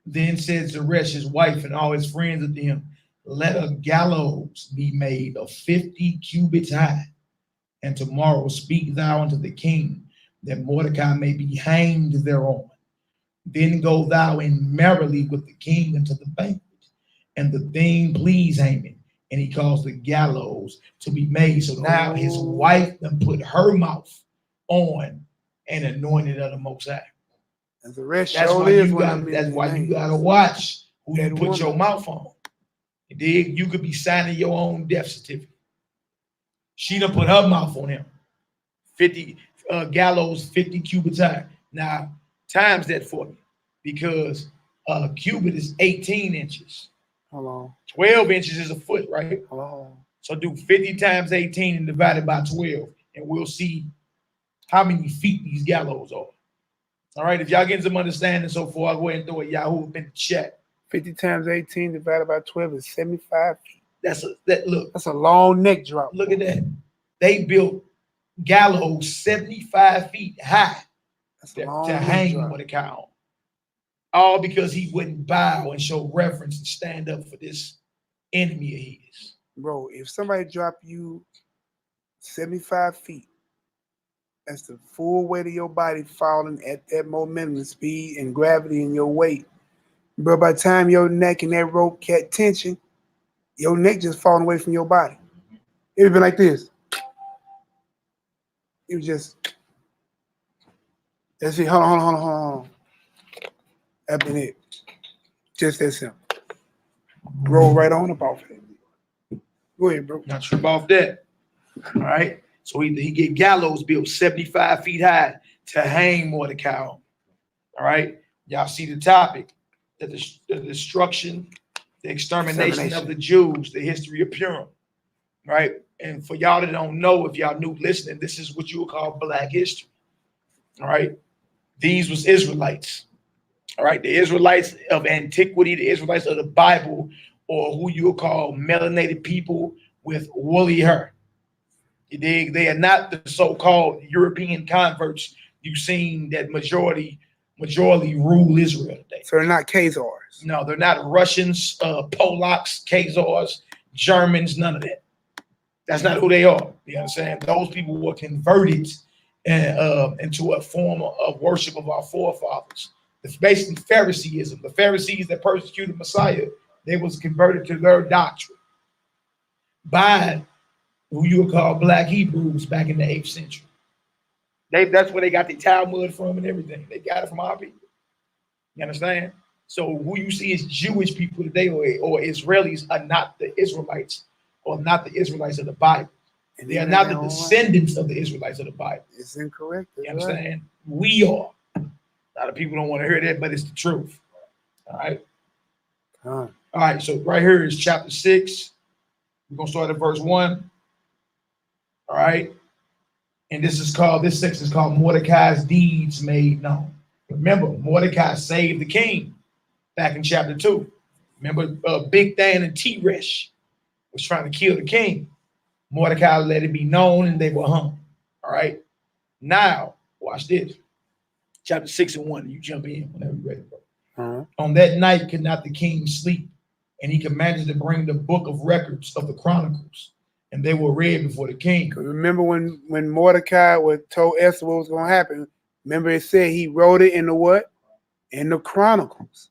Then said Zeresh, his wife, and all his friends unto him, let a gallows be made of 50 cubits high, and tomorrow speak thou unto the king, that Mordecai may be hanged thereon. Then go thou in merrily with the king unto the banquet. And the thing pleased Haman, and he caused the gallows to be made. So now his wife then put her mouth on and anointed of the Most High. And the rest That's why you gotta watch who you put your mouth on. You dig? You could be signing your own death certificate. She done put her mouth on him. 50 gallows, 50 cubits high. Now times that for me, because a cubit is 18 inches. Hold on. 12 inches is a foot, right? Hold on. So do 50 times 18 and divide it by 12, and we'll see how many feet these gallows are. All right, if y'all getting some understanding so far, I'll go ahead and throw it Yahoo in the chat. 50 times 18 divided by 12 is 75 feet. That's a long neck drop. Look at that. They built gallows 75 feet high to hang Mordecai on. All because he wouldn't bow and show reverence and stand up for this enemy of his. Bro, if somebody drop you 75 feet, that's the full weight of your body falling at that momentum, speed, and gravity in your weight. Bro, by the time your neck and that rope cat tension, your neck just falling away from your body. It would be like this. It was just, that's it. Hold on. That's been it. Just that simple. Roll right on up off it. Go ahead, bro. Not trip off that. All right. So he get gallows built 75 feet high to hang Mordecai on. All right. Y'all see the topic. The destruction, the extermination of the Jews, the history of Purim. Right. And for y'all that don't know, if y'all new listening, this is what you would call Black history. All right. These was Israelites. All right. The Israelites of antiquity, the Israelites of the Bible, or who you would call melanated people with woolly hair. You dig? They are not the so-called European converts you've seen that majority rule Israel today. So they're not Khazars. No, they're not Russians, Polacks, Khazars, Germans, none of that. That's not who they are. You understand? Those people were converted into a form of worship of our forefathers. It's basically Phariseeism. The Pharisees that persecuted Messiah, they was converted to their doctrine by who you would call Black Hebrews back in the 8th century. That's where they got the Talmud from and everything. They got it from our people. You understand? So who you see as Jewish people today or Israelis are not the Israelites or not the Israelites of the Bible. And they are not the descendants of the Israelites of the Bible. It's incorrect. You understand? Right. We are. A lot of people don't want to hear that, but it's the truth. All right. Huh. All right, so right here is chapter 6. We're gonna start at verse 1. All right. And this section is called Mordecai's deeds made known. Remember, Mordecai saved the king back in chapter 2. Remember, Big Dan and Teresh was trying to kill the king. Mordecai let it be known and they were hung. All right. Now, watch this. Chapter 6 and 1. You jump in whenever you're ready, bro. On that night could not the king sleep, and he commanded to bring the book of records of the chronicles, and they were read before the king. Remember when Mordecai told Esther what was going to happen? Remember it said he wrote it in the what? In the chronicles.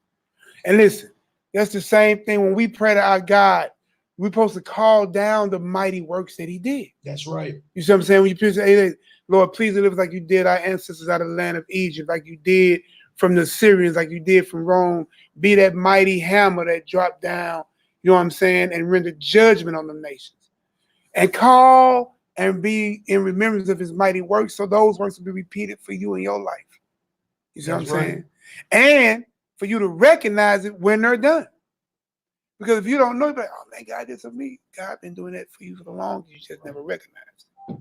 And listen, that's the same thing when we pray to our God. We're supposed to call down the mighty works that he did. That's right. You see what I'm saying? When you pray, hey, Lord, please deliver us like you did our ancestors out of the land of Egypt, like you did from the Syrians, like you did from Rome. Be that mighty hammer that dropped down, you know what I'm saying, and render judgment on the nations. And call and be in remembrance of his mighty works, so those works will be repeated for you in your life. You see what I'm saying? And for you to recognize it when they're done. Because if you don't know, you're like, oh man, God did for me. God been doing that for you for the longest. You just never recognize it.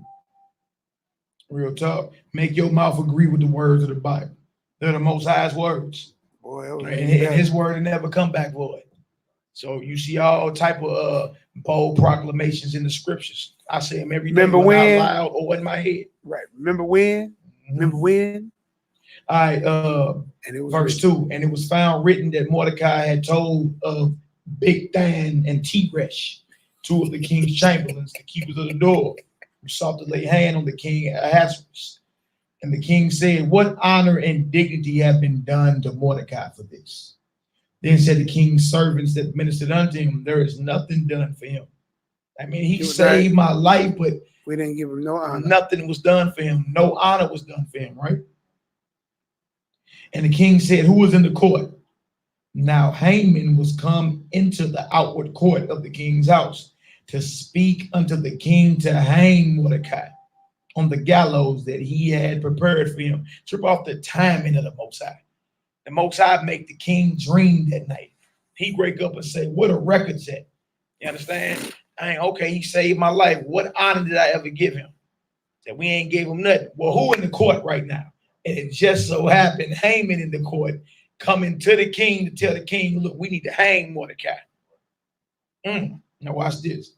Real talk. Make your mouth agree with the words of the Bible. They're the Most High's words. Boy, and his word will never come back void. So you see all type of bold proclamations in the scriptures. I say them every day. Remember when? Out loud or in my head. Right. Remember when? Mm-hmm. Remember when? All right. And it was verse 2. And it was found written that Mordecai had told of Big Dan and Teresh, 2 of the king's chamberlains, the keepers of the door, who sought to lay hand on the king Ahasuerus. And the king said, what honor and dignity have been done to Mordecai for this? Then said the king's servants that ministered unto him, there is nothing done for him. I mean, he saved my life, but we didn't give him no honor. Nothing was done for him. No honor was done for him, right? And the king said, who was in the court? Now Haman was come into the outward court of the king's house to speak unto the king to hang Mordecai on the gallows that he had prepared for him. Trip off the timing of the Most High. The Most High make the king dream that night. He wake up and say, what a record's at? You understand? Okay, he saved my life. What honor did I ever give him? That we ain't gave him nothing. Well, who in the court right now? And it just so happened Haman in the court coming to the king to tell the king, look, we need to hang Mordecai. Now watch this.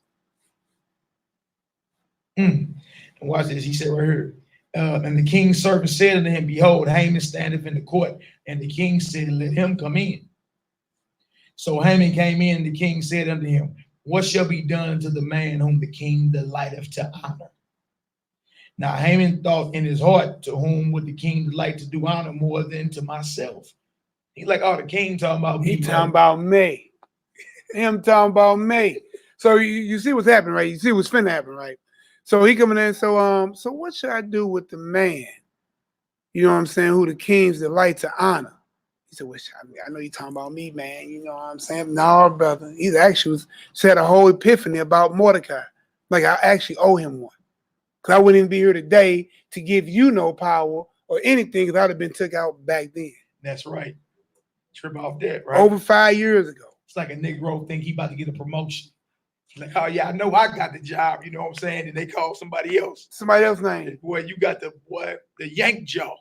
And watch this. He said right here. And the king's servant said unto him, behold, Haman standeth in the court. And the king said, let him come in. So Haman came in, and the king said unto him, what shall be done to the man whom the king delighteth to honor? Now Haman thought in his heart, to whom would the king delight to do honor more than to myself? He's like, oh, the king talking about me. He talking about me. Him talking about me. So you see what's happening, right? You see what's finna happen, right? So he coming in, so what should I do with the man? You know what I'm saying? Who the king's delight to honor. He said, well, I know you talking about me, man. You know what I'm saying? No, brother. He's actually said a whole epiphany about Mordecai. Like I actually owe him one. Because I wouldn't even be here today to give you no power or anything because I'd have been took out back then. That's right. Trip off that, right? Over 5 years ago. It's like a Negro think he about to get a promotion. Like, oh yeah, I know I got the job, you know what I'm saying? And they call somebody else. Somebody else's name. Boy, you got the yank jaw.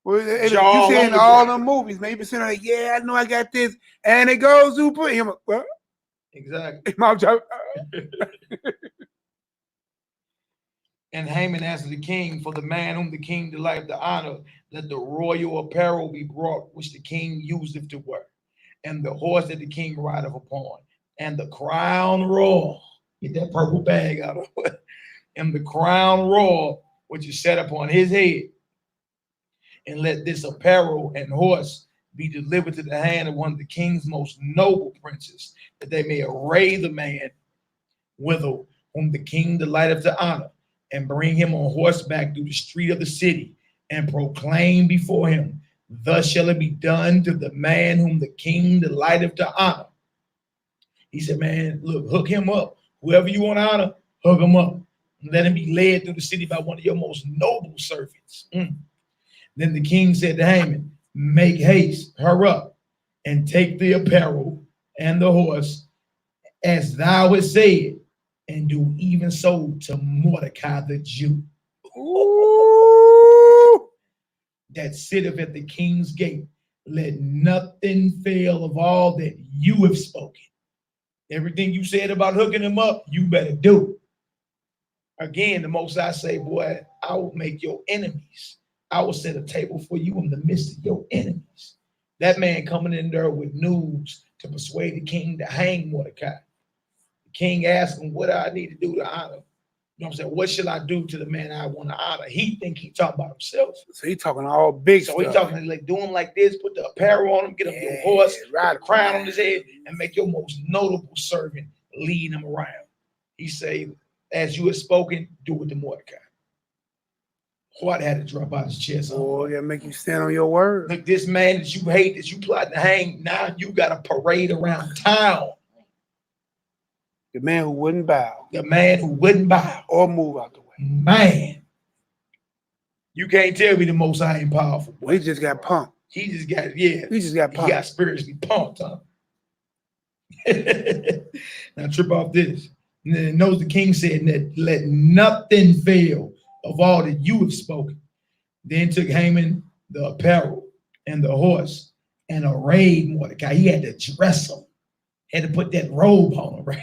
Well, you see in all the movies, man, you been saying like, yeah, I know I got this. And it goes to put him, well, exactly. And Haman answered the king, for the man whom the king delighteth to honor, let the royal apparel be brought, which the king useth to wear, and the horse that the king rideth upon, and the crown royal, get that purple bag out of it, and the crown royal, which is set upon his head. And let this apparel and horse be delivered to the hand of one of the king's most noble princes, that they may array the man withal, whom the king delighteth to honor, and bring him on horseback through the street of the city, and proclaim before him, thus shall it be done to the man whom the king delighteth to honor. He said, man, look, hook him up. Whoever you want to honor, hook him up. And let him be led through the city by one of your most noble servants. Then the king said to Haman, make haste, hurry up, and take the apparel and the horse, as thou hast said, and do even so to Mordecai the Jew. Ooh. That sitteth at the king's gate. Let nothing fail of all that you have spoken. Everything you said about hooking him up, you better do. Again, the Most I say, boy, I will make your enemies. I will set a table for you in the midst of your enemies. That man coming in there with news to persuade the king to hang Mordecai. The king asked him, what do I need to do to honor him? You know what I'm saying? What should I do to the man I want to honor? He think he talking about himself. So he talking all big So stuff. he talking like, do him like this, put the apparel on him, get him your horse, ride a crown on his head, and make your most notable servant lead him around. He say, as you have spoken, do it to Mordecai. What had to drop out his chest? Oh, yeah, make you stand on your word. Look, this man that you hate, that you plot to hang, now you got a parade around town. The man who wouldn't bow. The man who wouldn't bow. Or move out the way. Man. You can't tell me the Most High ain't powerful. Well, he just got pumped. He just got, yeah. He just got pumped. He got spiritually pumped, huh? Now trip off this. And then knows the king said that let nothing fail of all that you have spoken. Then took Haman the apparel and the horse and arrayed Mordecai. He had to dress him. Had to put that robe on him, right?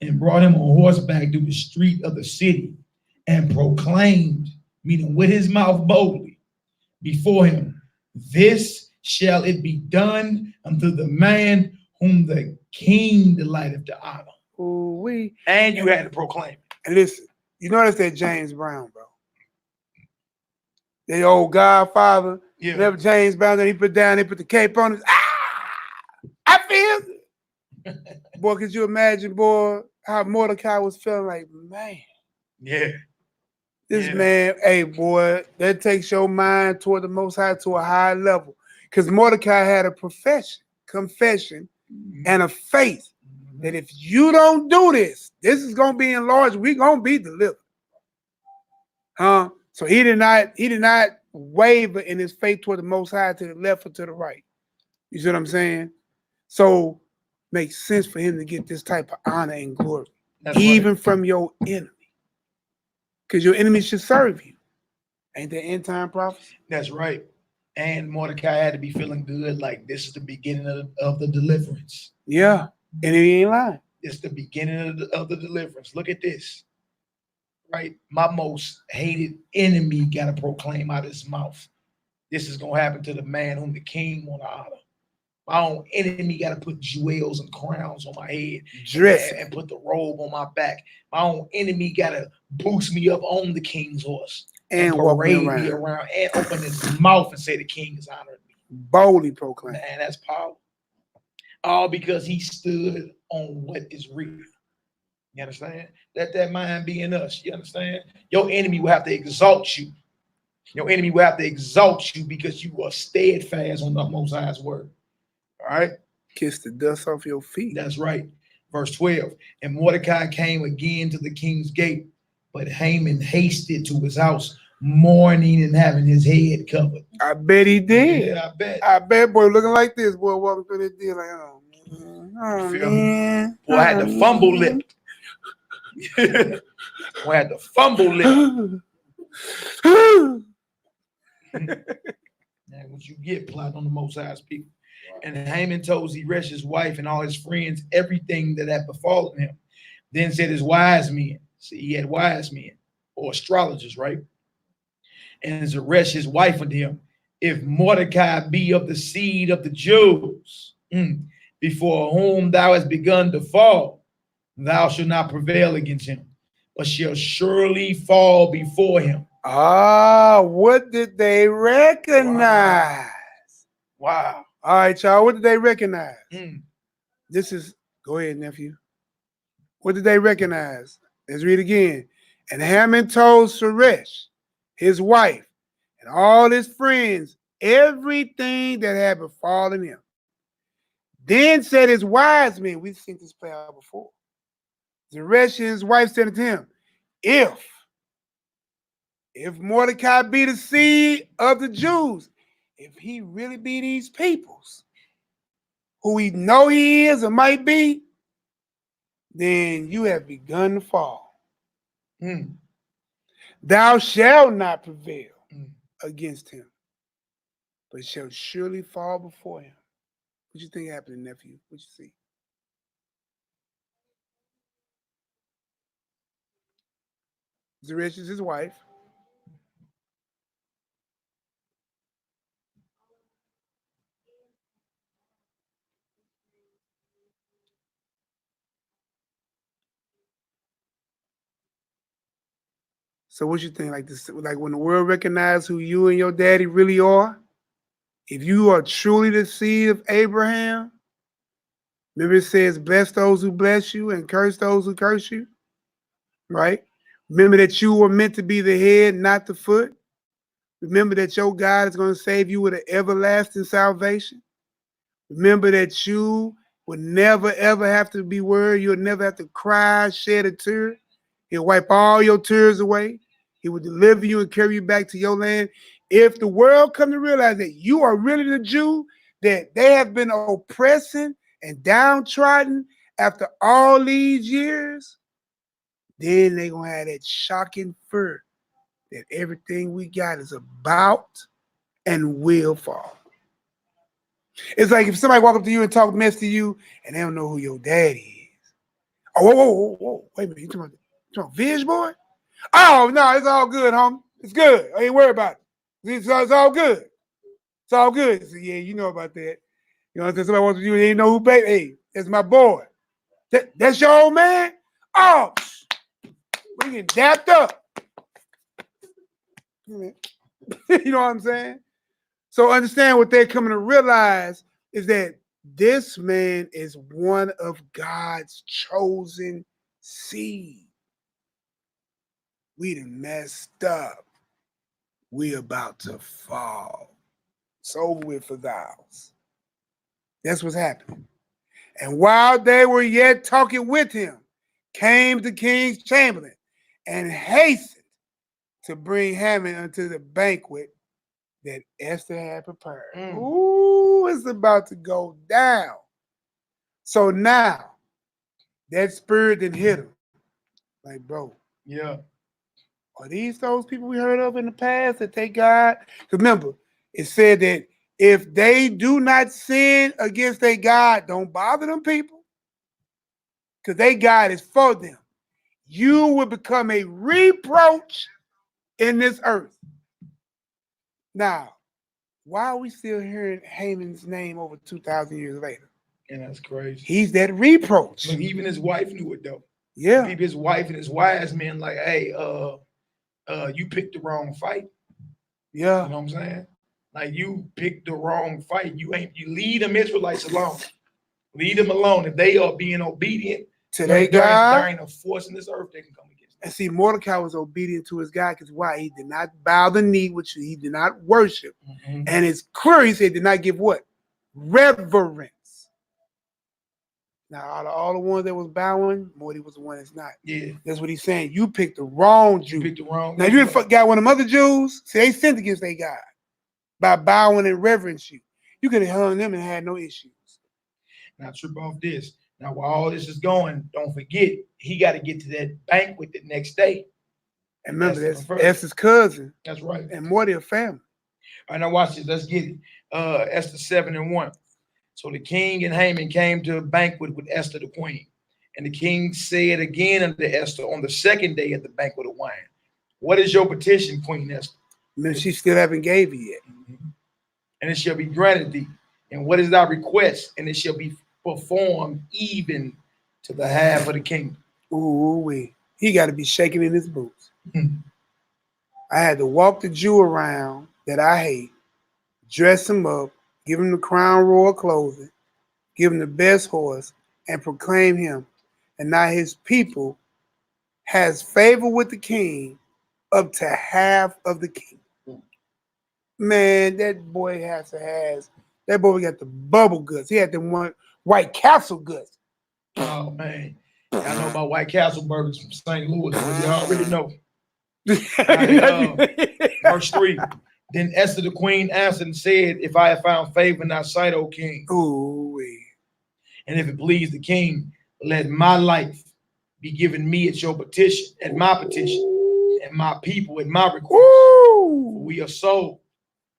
And brought him on horseback through the street of the city and proclaimed, meaning with his mouth boldly, before him, this shall it be done unto the man whom the king delighteth to honor. Ooh-wee. And you had to proclaim it. And listen, you notice that James Brown, bro. The old Godfather. Yeah. Whenever James Brown, he put down, they put the cape on his. I feel it. Boy, could you imagine, boy, how Mordecai was feeling like, man. Yeah. This man, hey, boy, that takes your mind toward the Most High to a high level. Because Mordecai had a confession, and a faith that if you don't do this, this is going to be enlarged. We're going to be delivered. So he did not waver in his faith toward the Most High to the left or to the right. You see what I'm saying? So makes sense for him to get this type of honor and glory, even from your enemy. Because your enemy should serve you. Ain't that end time prophecy? That's right. And Mordecai had to be feeling good, like this is the beginning of the deliverance. Yeah, and he ain't lying. It's the beginning of the deliverance. Look at this. Right? My most hated enemy got to proclaim out of his mouth. This is going to happen to the man whom the king want to honor. My own enemy got to put jewels and crowns on my head, dress, and put the robe on my back. My own enemy got to boost me up on the king's horse and parade me around and open his mouth and say the king is honoring me. Boldly proclaim. Man, that's power. All because he stood on what is real. You understand? Let that mind be in us. You understand? Your enemy will have to exalt you. Your enemy will have to exalt you because you are steadfast on the Most High's word. All right? Kiss the dust off your feet. That's right. Verse 12. And Mordecai came again to the king's gate, but Haman hasted to his house, mourning and having his head covered. I bet he did. Yeah, I bet. I bet, boy, looking like this, boy, walking through this deal like, oh, man. Boy, I had the fumble lip. Boy, I had the fumble lip. And what you get plotting on the Most High's people. And Haman told Zeresh, his wife, and all his friends everything that had befallen him. Then said his wise men. See, he had wise men or astrologers, right? And Zeresh, his wife, unto him, if Mordecai be of the seed of the Jews, before whom thou hast begun to fall, thou shalt not prevail against him, but shall surely fall before him. Ah, what did they recognize? Wow. All right, y'all, what did they recognize? This is, go ahead, nephew. What did they recognize? Let's read again. And Haman told Zeresh, his wife, and all his friends, everything that had befallen him. Then said his wise men, we've seen this play out before. Zeresh and his wife said to him, if Mordecai be the seed of the Jews, if he really be these peoples, who he know he is or might be, then you have begun to fall. Thou shalt not prevail against him, but shall surely fall before him. What you think happened, nephew? What you see? Zeresh is his wife. So what you think? Like this, like when the world recognizes who you and your daddy really are, if you are truly the seed of Abraham, remember it says, bless those who bless you and curse those who curse you, right? Remember that you were meant to be the head, not the foot. Remember that your God is going to save you with an everlasting salvation. Remember that you will never, ever have to be worried. You'll never have to cry, shed a tear. He'll wipe all your tears away. He will deliver you and carry you back to your land. If the world come to realize that you are really the Jew, that they have been oppressing and downtrodden after all these years, then they're going to have that shocking fear that everything we got is about and will fall. It's like if somebody walk up to you and talk mess to you and they don't know who your daddy is. Oh, whoa. Wait a minute. You talking about Viz boy? Oh, no, it's all good, homie. It's good. I ain't worried about it. It's all good. It's all good. So, yeah, you know about that. You know what I'm saying? Somebody walks up to you and they ain't know who baby. Hey, that's my boy. That's your old man? Oh, we getting dapped up. You know what I'm saying? So understand what they're coming to realize is that this man is one of God's chosen seed. We done messed up. We about to fall. It's over with for thous. That's what's happening. And while they were yet talking with him, came the king's chamberlain and hastened to bring Haman unto the banquet that Esther had prepared. Ooh, it's about to go down. So now, that spirit that hit him, like, bro, Yeah. Are these those people we heard of in the past that they God? Remember, it said that if they do not sin against their God, don't bother them people, because their God is for them. You will become a reproach in this earth. Now, why are we still hearing Haman's name over 2,000 years later? And that's crazy. He's that reproach. Look, even his wife knew it though. Yeah. His wife and his wise men like, hey, you picked the wrong fight. Yeah. You know what I'm saying? Like you picked the wrong fight. You leave them Israelites alone. Leave them alone. If they are being obedient to their God, there ain't a force in this earth they can come against them. And see, Mordecai was obedient to his God because why? He did not bow the knee, which he did not worship. And it's clear he said did not give what? Reverence. Now, out of all the ones that was bowing, Morty was the one that's not. Yeah. That's what he's saying. You picked the wrong Jew. You picked the wrong. Now, you got one of them other Jews, see, they sinned against their God by bowing and reverence you. You could have hung them and had no issues. Now, trip off this. Now, while all this is going, don't forget, he got to get to that banquet the next day. And remember, that's Esther's cousin. That's right. And Morty a family. All right, now watch this. Let's get it. Esther 7:1. So the king and Haman came to a banquet with Esther the queen. And the king said again unto Esther on the second day of the banquet of wine, what is your petition, Queen Esther? And she still haven't gave you yet. And it shall be granted thee. And what is thy request? And it shall be performed even to the half of the kingdom. Ooh, he got to be shaking in his boots. I had to walk the Jew around that I hate, dress him up, give him the crown royal clothing, give him the best horse, and proclaim him. And now his people has favor with the king up to half of the kingdom. Man, that boy that boy got the bubble guts. He had the one White Castle guts. Oh, man. I know about White Castle burgers from St. Louis. You already know. Verse 3. Then Esther the queen answered and said, if I have found favor in thy sight, O king. Ooh, And if it please the king, let my life be given me at your petition, at my petition, and my people at my request. For we are sold,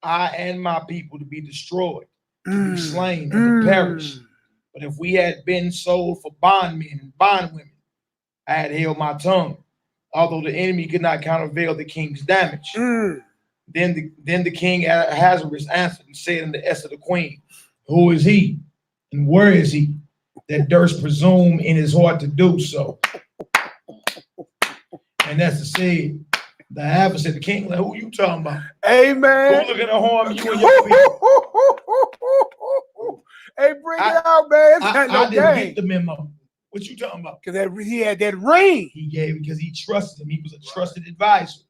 I and my people, to be destroyed, to be slain, and to perish. But if we had been sold for bondmen and bondwomen, I had held my tongue, although the enemy could not countervail the king's damage. Then the king Ahasuerus answered and said unto Esther the queen, who is he, and where is he, that durst presume in his heart to do so? And Esther said, the adversary, the king, like, who you talking about? Amen. Who looking to harm you and your people? Hey, bring it out, man. I didn't get the memo. What you talking about? Because he had that ring. He gave it because he trusted him. He was a trusted advisor.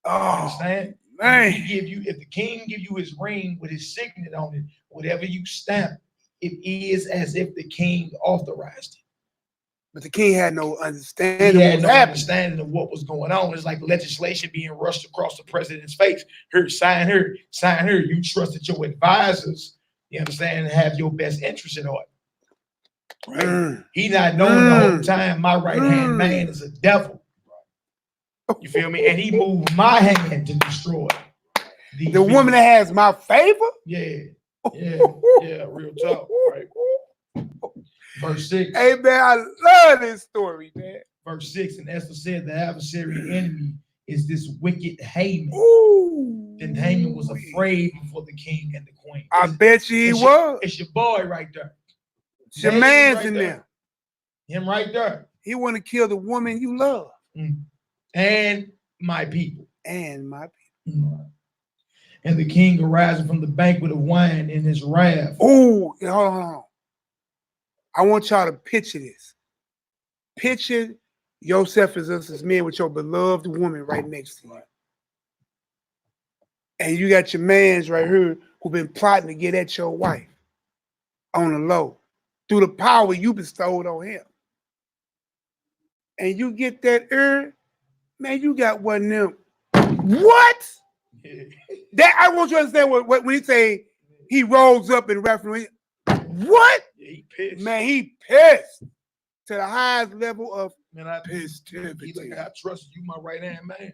Oh, understand? Man. He give you, if the king give you his ring with his signet on it, whatever you stamp, it is as if the king authorized it. But the king had no understanding. He had no understanding of what was going on. It's like legislation being rushed across the president's face. Here, sign here, sign here. You trusted your advisors, you understand, and have your best interest in heart. Right? He not knowing the whole time my right hand man is a devil. You feel me? And he moved my hand to destroy the woman that has my favor. Yeah, real talk. Right. Verse 6. Hey man, I love this story, man. Verse 6, and Esther said, the adversary enemy is this wicked Haman. Then Haman was afraid before the king and the queen. I bet you he was. It's your boy right there. It's your man's in there. Him right there. He want to kill the woman you love. And my people. And my people. And the king arising from the banquet of wine in his wrath. Oh, hold on. I want y'all to picture this. Picture yourself as us as men with your beloved woman right next to you. And you got your mans right here who been plotting to get at your wife on the low through the power you bestowed on him. And you get that man, you got one of them. What? That I want you to understand what when he say he rolls up in reference. What? Yeah, he pissed. Man, he pissed to the highest level of pissivity. He like, I trusted you, my right hand man.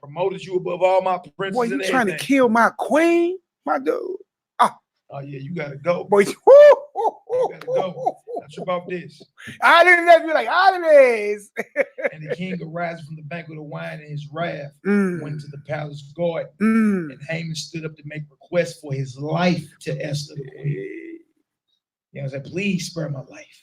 Promoted you above all my princes. Boy, you trying to kill my queen, my dude? Oh yeah, you gotta go. Boy, you gotta go. Not sure about this. I didn't let you like holidays. And the king arose from the banquet of wine in his wrath, went to the palace guard, and Haman stood up to make request for his life to Esther the queen. You know, I said, please spare my life.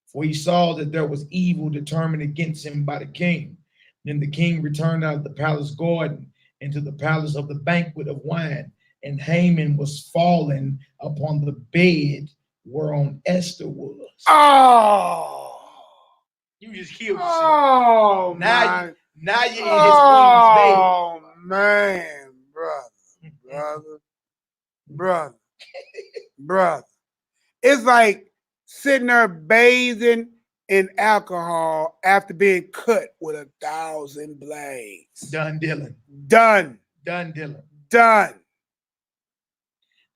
For he saw that there was evil determined against him by the king. Then the king returned out of the palace garden into the palace of the banquet of wine, and Haman was fallen upon the bed whereon Esther was. Oh, you just killed yourself. Oh, now you're in his queen's bed. Oh man, brother. It's like sitting there bathing in alcohol after being cut with 1,000 blades. Done, Dylan. Done. Done, Dylan. Done.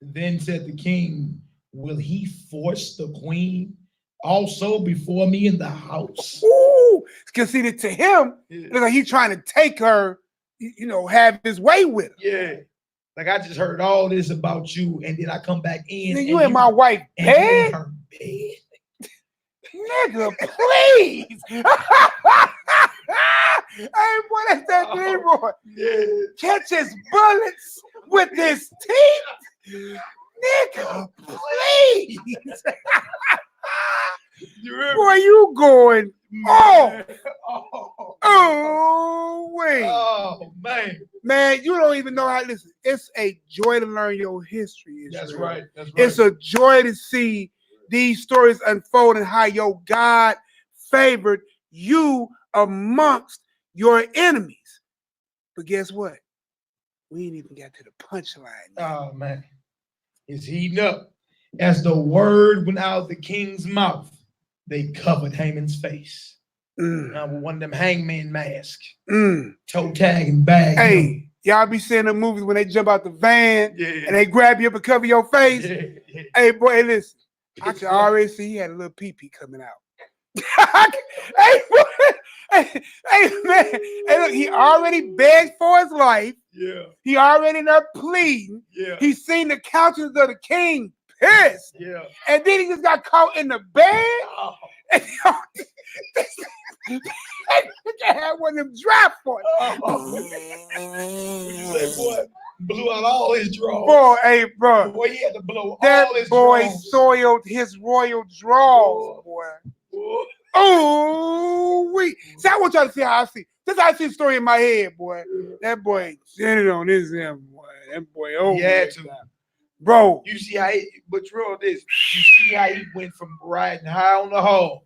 Then said the king, will he force the queen also before me in the house? Ooh, because to him, it's like he's trying to take her, you know, have his way with her. Yeah. Like I just heard all this about you, and then I come back in. Then you and my wife bed? Her bed. Nigga, please. Hey, boy, that's that D-boy. Yeah. Catch his bullets with his teeth. Nigga, please. Boy, you going off. Wait. Oh, man. Man, you don't even know how, listen, it's a joy to learn your history. Israel. That's right. That's right. It's a joy to see these stories unfold and how your God favored you amongst your enemies. But guess what? We ain't even got to the punchline. Oh, man. It's heating up. As the word went out of the king's mouth, they covered Haman's face. With one of them hangman masks. Toe tag and bag. Hey, y'all be seeing the movies when they jump out the van and they grab you up and cover your face. Hey, boy, listen. I can already see he had a little pee-pee coming out. Hey, man. Hey, look, he already begged for his life. Yeah. He already not pleading. Yeah. He seen the countenance of the king pissed. Yeah. And then he just got caught in the bed. Oh. And had one of them draft ones. That boy blew out all his drawers. Boy, hey, bro. Boy, he had to blow that all his boy drawers. soiled his royal drawers, boy. Oh, wait. See, I want y'all to see how I see. This is how I see the story in my head, boy. That boy sent it on his end, boy. That boy over. Yeah, too. Bro. You see how he, but drill this. You see how he went from riding high on the hog.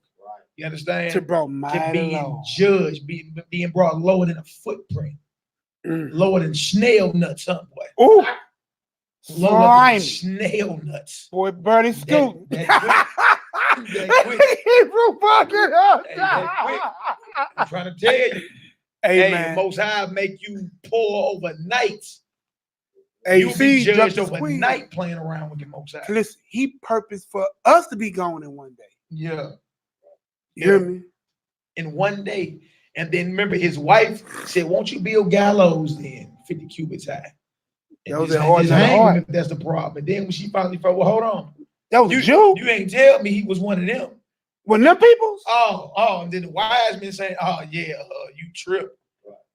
You understand? To bro, my being Lord. judged, being brought lower than a footprint. Lower than snail nuts, huh, boy? Ooh. Lower than snail nuts. Boy, Bernie Scoot. That quick. I'm trying to tell you. Hey, man. The Most High make you poor overnight. Hey, You'll see, be judged overnight playing around with the Most High. Listen, he purposed for us to be gone in one day. Yeah. You hear me? In one day. And then remember, his wife said, won't you build gallows then, 50 cubits high? And that was just hang him if that's the problem. And then when she finally felt, well, hold on. That was you? You ain't tell me he was one of them. One of them peoples? Oh, and then the wise men saying, oh, yeah, you tripped.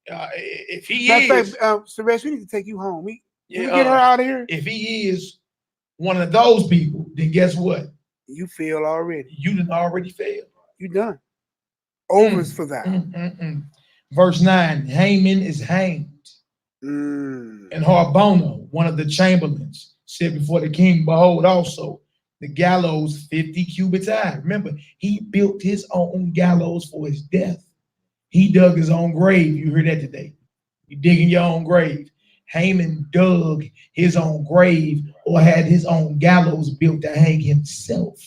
If he is. Suresh, we need to take you home. Can we Yeah, get her out of here? If he is one of those people, then guess what? You failed already. You done already failed. You done. Overs for that. Verse 9, Haman is hanged. And Harbona, one of the chamberlains, said before the king, behold, also the gallows 50 cubits high. Remember, he built his own gallows for his death. He dug his own grave. You heard that today. You digging your own grave. Haman dug his own grave or had his own gallows built to hang himself.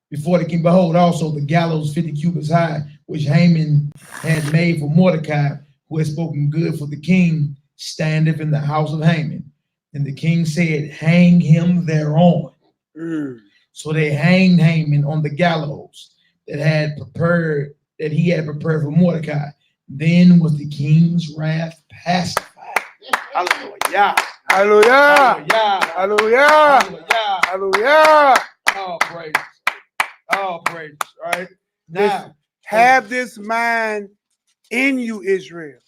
Before the king, behold, also the gallows 50 cubits high, which Haman had made for Mordecai, who had spoken good for the king, standeth in the house of Haman. And the king said, hang him thereon. So they hanged Haman on the gallows that he had prepared for Mordecai. Then was the king's wrath pacified. Hallelujah. Hallelujah. Hallelujah. Hallelujah. Oh, praise. Oh, praise. All right. Now, have this mind in you, Israel.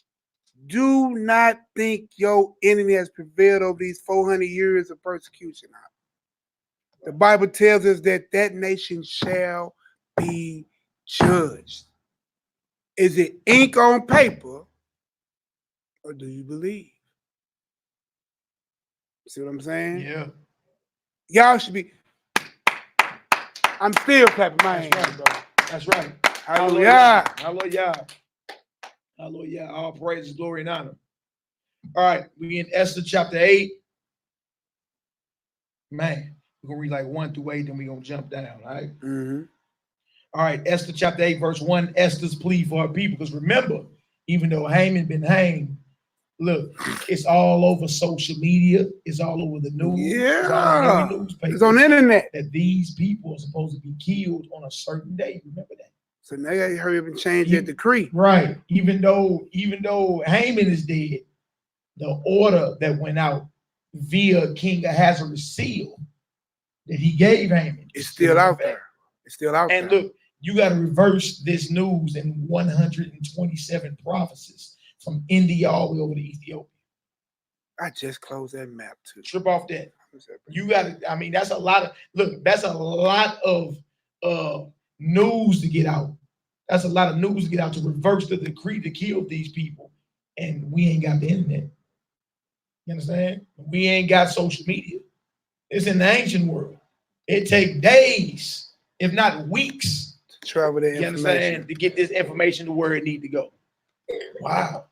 Do not think your enemy has prevailed over these 400 years of persecution. The Bible tells us that that nation shall be judged. Is it ink on paper, or do you believe? See what I'm saying? Yeah. Y'all should be. I'm still clapping my hands. That's right, bro. That's right. Hallelujah. Hallelujah. Hallelujah. All praise, glory, and honor. All right. We in Esther chapter 8. Man, we're going to read like 1 through 8, then we're going to jump down. All right. All right. Esther chapter 8, verse 1. Esther's plea for her people. Because remember, even though Haman been hanged, look, it's all over social media. It's all over the news. Yeah. It's all over every newspaper. It's on the internet. That these people are supposed to be killed on a certain day. Remember that. So now you hurry up and change that decree. Right. Even though Haman is dead, the order that went out via King Ahasuerus' seal that he gave Haman is still out there. It's still out there. And look, you got to reverse this news in 127 prophecies from India all the way over to Ethiopia. I just closed that map too. Trip off that. You got to, I mean, that's a lot of, look, that's a lot of news to get out. That's a lot of news to get out to reverse the decree to kill these people. And we ain't got the internet. You understand? We ain't got social media. It's in the ancient world. It take days, if not weeks, to travel the information. You understand? To get this information to where it need to go. Wow.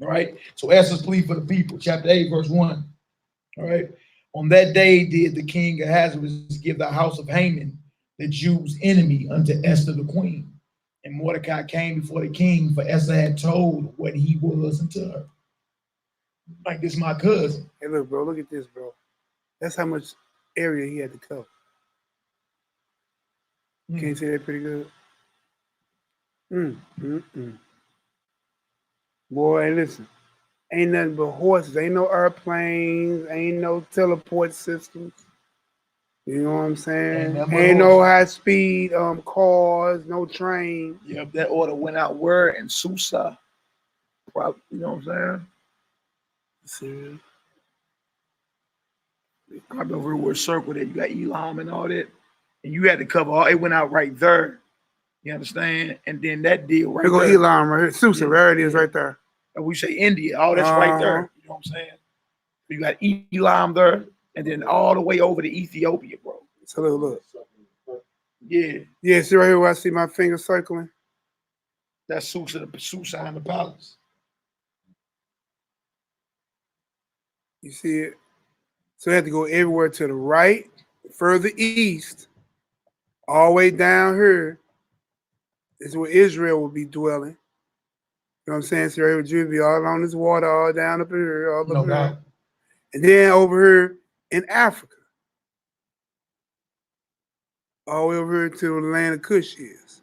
All right. So Esther's plea for the people, chapter 8, verse 1. All right. On that day did the king Ahasuerus give the house of Haman, the Jews' enemy, unto Esther the queen. And Mordecai came before the king, for Esther had told what he was unto her. Like, this is my cousin. Hey, look, bro, look at this, bro. That's how much area he had to cover. Can you say that pretty good? Boy, listen. Ain't nothing but horses. Ain't no airplanes. Ain't no teleport systems. You know what I'm saying? Ain't no high speed cars, no train. Yep, that order went out where in Susa. Probably, you know what I'm saying? I remember where circle that you got Elam and all that, and you had to cover all. It went out right there. You understand? And then that deal right there. There go Elam right here. Susa, there it is right there. And we say India. Oh, that's right there. You know what I'm saying? You got Elam there, and then all the way over to Ethiopia, bro. So look. Yeah. Yeah, see right here where I see my finger circling? That's Susa and the palace. You see it? So you have to go everywhere to the right, further east, all the way down here. This is where Israel will be dwelling. You know what I'm saying? So right here, Jews be all along this water, all down up here, all up here. And then over here in Africa. All the way over here to the land of Cush is.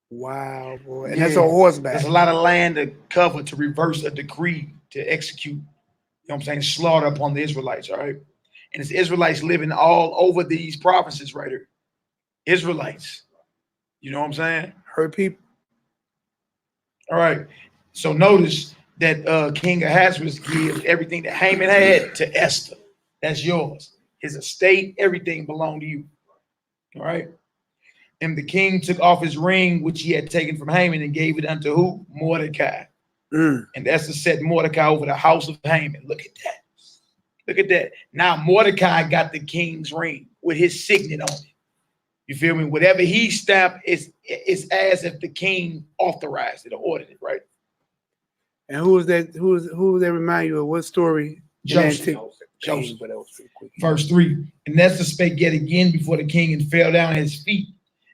Wow, boy. And that's on horseback. There's a lot of land to cover to reverse a decree to execute, you know what I'm saying, slaughter upon the Israelites, all right? And it's Israelites living all over these provinces right here. Israelites. You know what I'm saying? Her people. All right. So notice that King Ahasuerus gives everything that Haman had to Esther. That's yours. His estate, everything belonged to you. All right. And the king took off his ring, which he had taken from Haman, and gave it unto who? Mordecai. And Esther set Mordecai over the house of Haman. Look at that. Look at that. Now Mordecai got the king's ring with his signet on it. You feel me? Whatever he stamped is as if the king authorized it or ordered it, right? And who was that? Who was that? Remind you of what story? Joseph. Verse 3. And Esther spake yet again before the king and fell down at his feet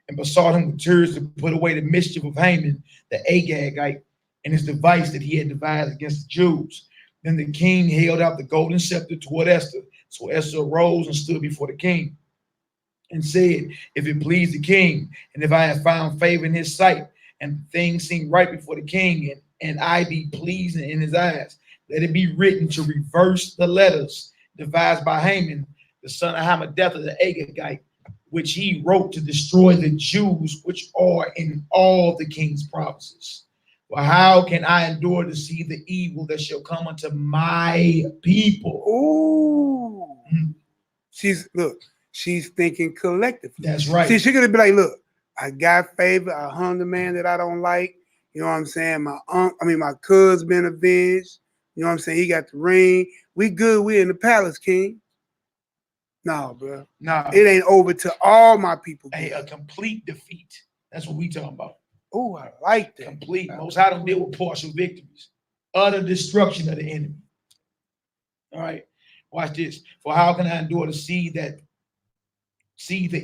and besought him with tears to put away the mischief of Haman, the Agagite, and his device that he had devised against the Jews. Then the king held out the golden scepter toward Esther. So Esther arose and stood before the king and said, if it please the king, and if I have found favor in his sight, and things seem right before the king, and I be pleasing in his eyes, let it be written to reverse the letters devised by Haman, the son of Hammedatha, the Agagite, which he wrote to destroy the Jews which are in all the king's provinces. Well, how can I endure to see the evil that shall come unto my people? Ooh. She's thinking collectively. That's right. See, she could be like, look, I got favor. I hung the man that I don't like. You know what I'm saying? My cousin been avenged. You know what I'm saying? He got the ring. We good. We in the palace, king. No, bro. No. It ain't over to all my people. Hey, a complete defeat. That's what we talking about. Oh, I like that. Complete. Most High don't deal with partial victories. Utter destruction of the enemy. All right. Watch this. For how can I endure to see the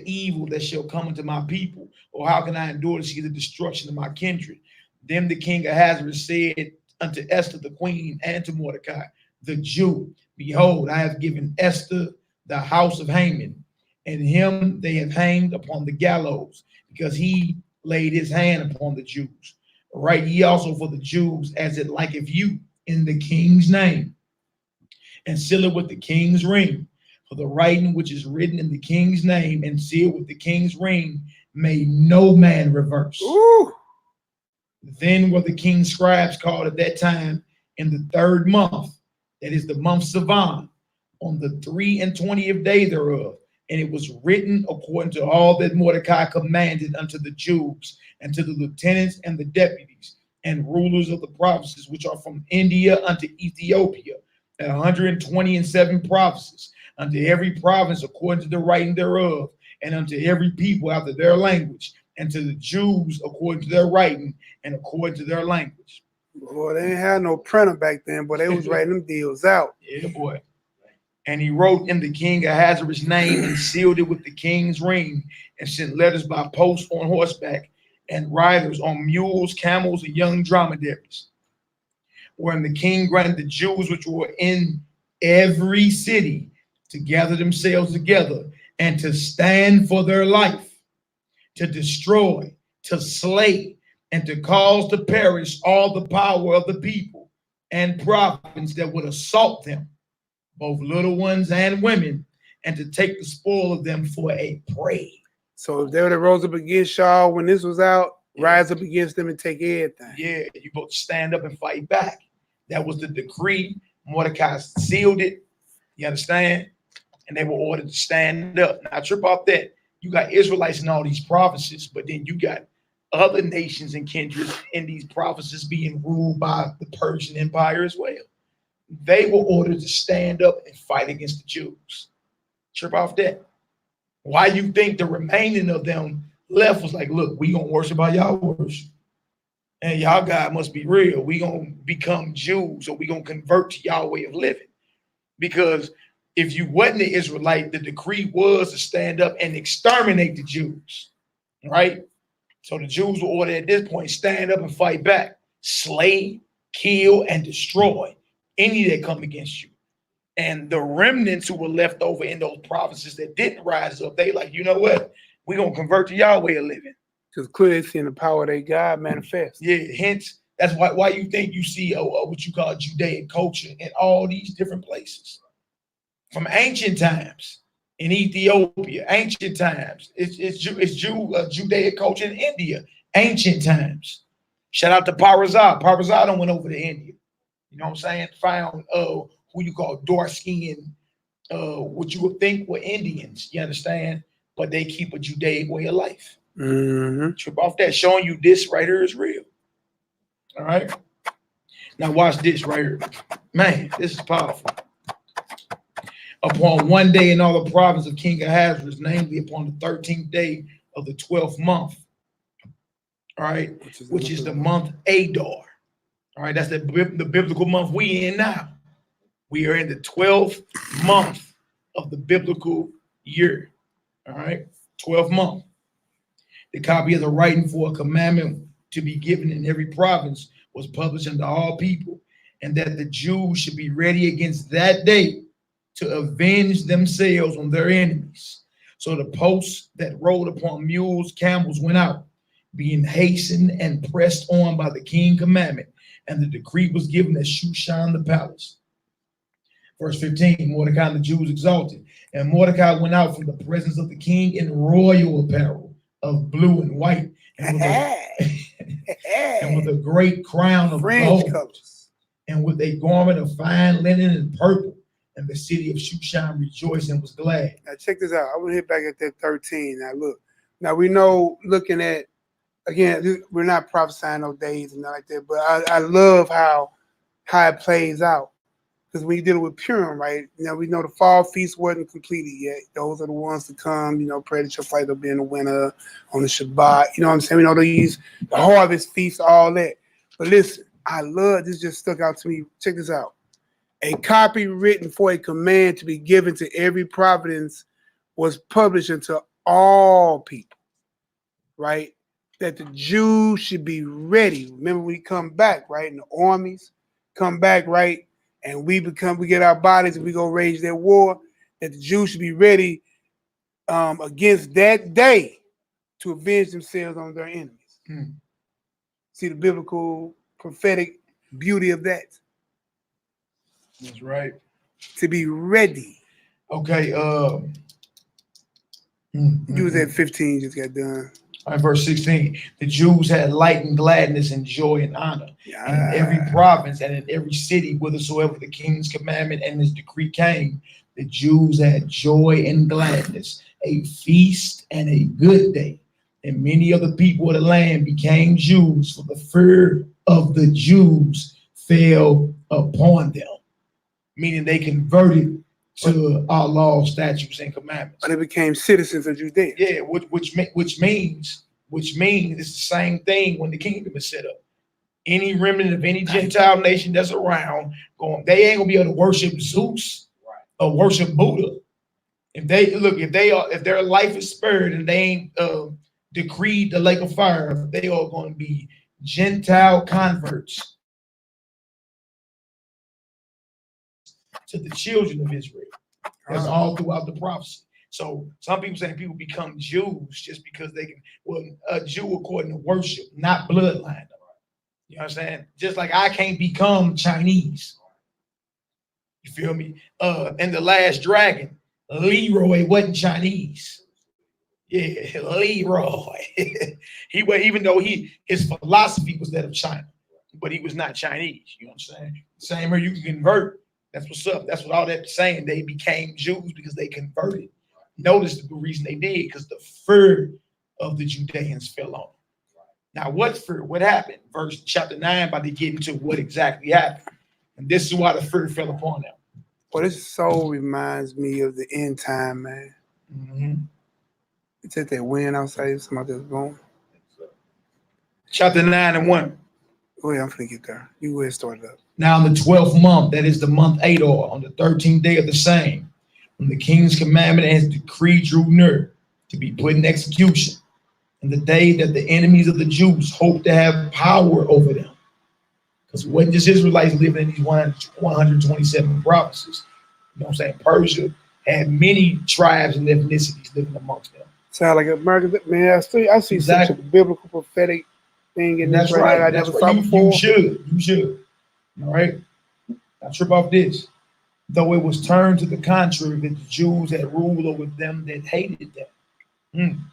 evil that shall come into my people? Or how can I endure to see the destruction of my kindred? Then the king Ahasuerus said unto Esther the queen and to Mordecai the Jew, behold, I have given Esther the house of Haman, and him they have hanged upon the gallows, because he laid his hand upon the Jews. Write ye also for the Jews as it liketh you in the king's name, and seal it with the king's ring. For the writing which is written in the king's name and sealed with the king's ring may no man reverse. Ooh. Then were the king's scribes called at that time in the 3rd month, that is the month Sivan, on the 23rd day thereof. And it was written according to all that Mordecai commanded unto the Jews, and to the lieutenants and the deputies and rulers of the provinces which are from India unto Ethiopia, 127 provinces, unto every province according to the writing thereof, and unto every people after their language, and to the Jews according to their writing and according to their language. Boy, they didn't have no printer back then, but they was writing them deals out. Yeah, boy. And he wrote in the king Ahasuerus' name and sealed it with the king's ring, and sent letters by post on horseback and riders on mules, camels, and young dromedaries. wherein the king granted the Jews which were in every city to gather themselves together and to stand for their life, to destroy, to slay, and to cause to perish all the power of the people and province that would assault them, both little ones and women, and to take the spoil of them for a prey. So if they would have rose up against y'all when this was out, rise up against them and take everything. Yeah, you both stand up and fight back. That was the decree. Mordecai sealed it. You understand? And they were ordered to stand up. Now, trip off that. You got Israelites in all these provinces, but then you got other nations and kindreds in these provinces being ruled by the Persian Empire as well. They were ordered to stand up and fight against the Jews. Trip off that. Why you think the remaining of them left was like, look, we gonna worship how y'all worship. And y'all God must be real. We gonna become Jews, or we gonna convert to y'all way of living. Because if you wasn't an Israelite, the decree was to stand up and exterminate the Jews, right? So the Jews were ordered at this point, stand up and fight back, slay, kill, and destroy any that come against you. And the remnants who were left over in those provinces that didn't rise up, they like, you know what? We're going to convert to y'all way of living. Because clearly seeing the power of their God manifest. Yeah, hence, that's why you think you see what you call Judaic culture in all these different places. From ancient times in Ethiopia, ancient times. It's Judaic culture in India, ancient times. Shout out to Parazad. Parazad went over to India. You know what I'm saying? Found who you call dark-skinned, what you would think were Indians, you understand? But they keep a Judaic way of life. Trip off that, showing you this right here is real. All right? Now watch this right here. Man, this is powerful. Upon one day in all the province of King Ahasuerus, namely upon the 13th day of the 12th month, all right, which is the month Adar. All right, that's the biblical month we in now. We are in the 12th month of the biblical year. All right, 12th month. The copy of the writing for a commandment to be given in every province was published unto all people, and that the Jews should be ready against that day to avenge themselves on their enemies. So the posts that rode upon mules, camels went out, being hastened and pressed on by the king commandment, and the decree was given at Shushan the palace. Verse 15, Mordecai and the Jews exalted, and Mordecai went out from the presence of the king in royal apparel of blue and white, and with a great crown of gold, and with a garment of fine linen and purple. And the city of Shushan rejoiced and was glad. Now check this out. I want to hit back at that 13. Now look. Now we know, looking at, again, we're not prophesying no days and nothing like that, but I love how it plays out. Because when you deal with Purim, right? You know, we know the fall feast wasn't completed yet. Those are the ones to come, you know, pray that your flight will be in the winter, on the Shabbat. You know what I'm saying? We know the harvest feast, all that. But listen, I love, this just stuck out to me. Check this out. A copy written for a command to be given to every province was published unto all people, right? That the Jews should be ready. Remember, we come back, right? And the armies come back, right? And we get our bodies and we go wage that war. That the Jews should be ready against that day to avenge themselves on their enemies. See the biblical prophetic beauty of that. That's right. To be ready. Okay. You was at 15, just got done. All right, verse 16. The Jews had light and gladness and joy and honor. And in every province and in every city, whithersoever the king's commandment and his decree came, the Jews had joy and gladness, a feast and a good day. And many of the people of the land became Jews, for the fear of the Jews fell upon them. Meaning they converted to our law, statutes, and commandments. Or they became citizens of Judea. Yeah, which means it's the same thing when the kingdom is set up. Any remnant of any Gentile nation that's around, they ain't gonna be able to worship Zeus or worship Buddha. If their life is spared and they ain't decreed the lake of fire, they are going to be Gentile converts. to the children of Israel. That's all throughout the prophecy. So some people saying people become Jews just because they can, well, a Jew according to worship, not bloodline. You know what I'm saying? Just like I can't become Chinese. You feel me? And the last dragon, Leroy wasn't Chinese. Yeah, Leroy. He was, even though his philosophy was that of China, but he was not Chinese. You know what I'm saying? Same way you can convert. That's what's up. That's what all that saying. They became Jews because they converted. Notice the reason they did, because the fear of the Judeans fell on them. Now, what fear? What happened? Verse chapter 9, about to get into what exactly happened. And this is why the fear fell upon them. Well, this so reminds me of the end time, man. Mm-hmm. It's at that wind outside, somebody that's going. Chapter 9 and 1. Oh, yeah, I'm finna get there. You go ahead and start it up. Now in the 12th month, that is the month Adar, on the 13th day of the same, when the king's commandment and his decree drew near to be put in execution, and the day that the enemies of the Jews hoped to have power over them. Because it wasn't just Israelites living in these 127 provinces. You know what I'm saying? Persia had many tribes and ethnicities living amongst them. Sound like American, man. I see Exactly. Such a biblical prophetic thing in That's this right. I That's never saw right. before. You should. All right. Now trip off this. Though it was turned to the contrary, that the Jews had ruled over them that hated them.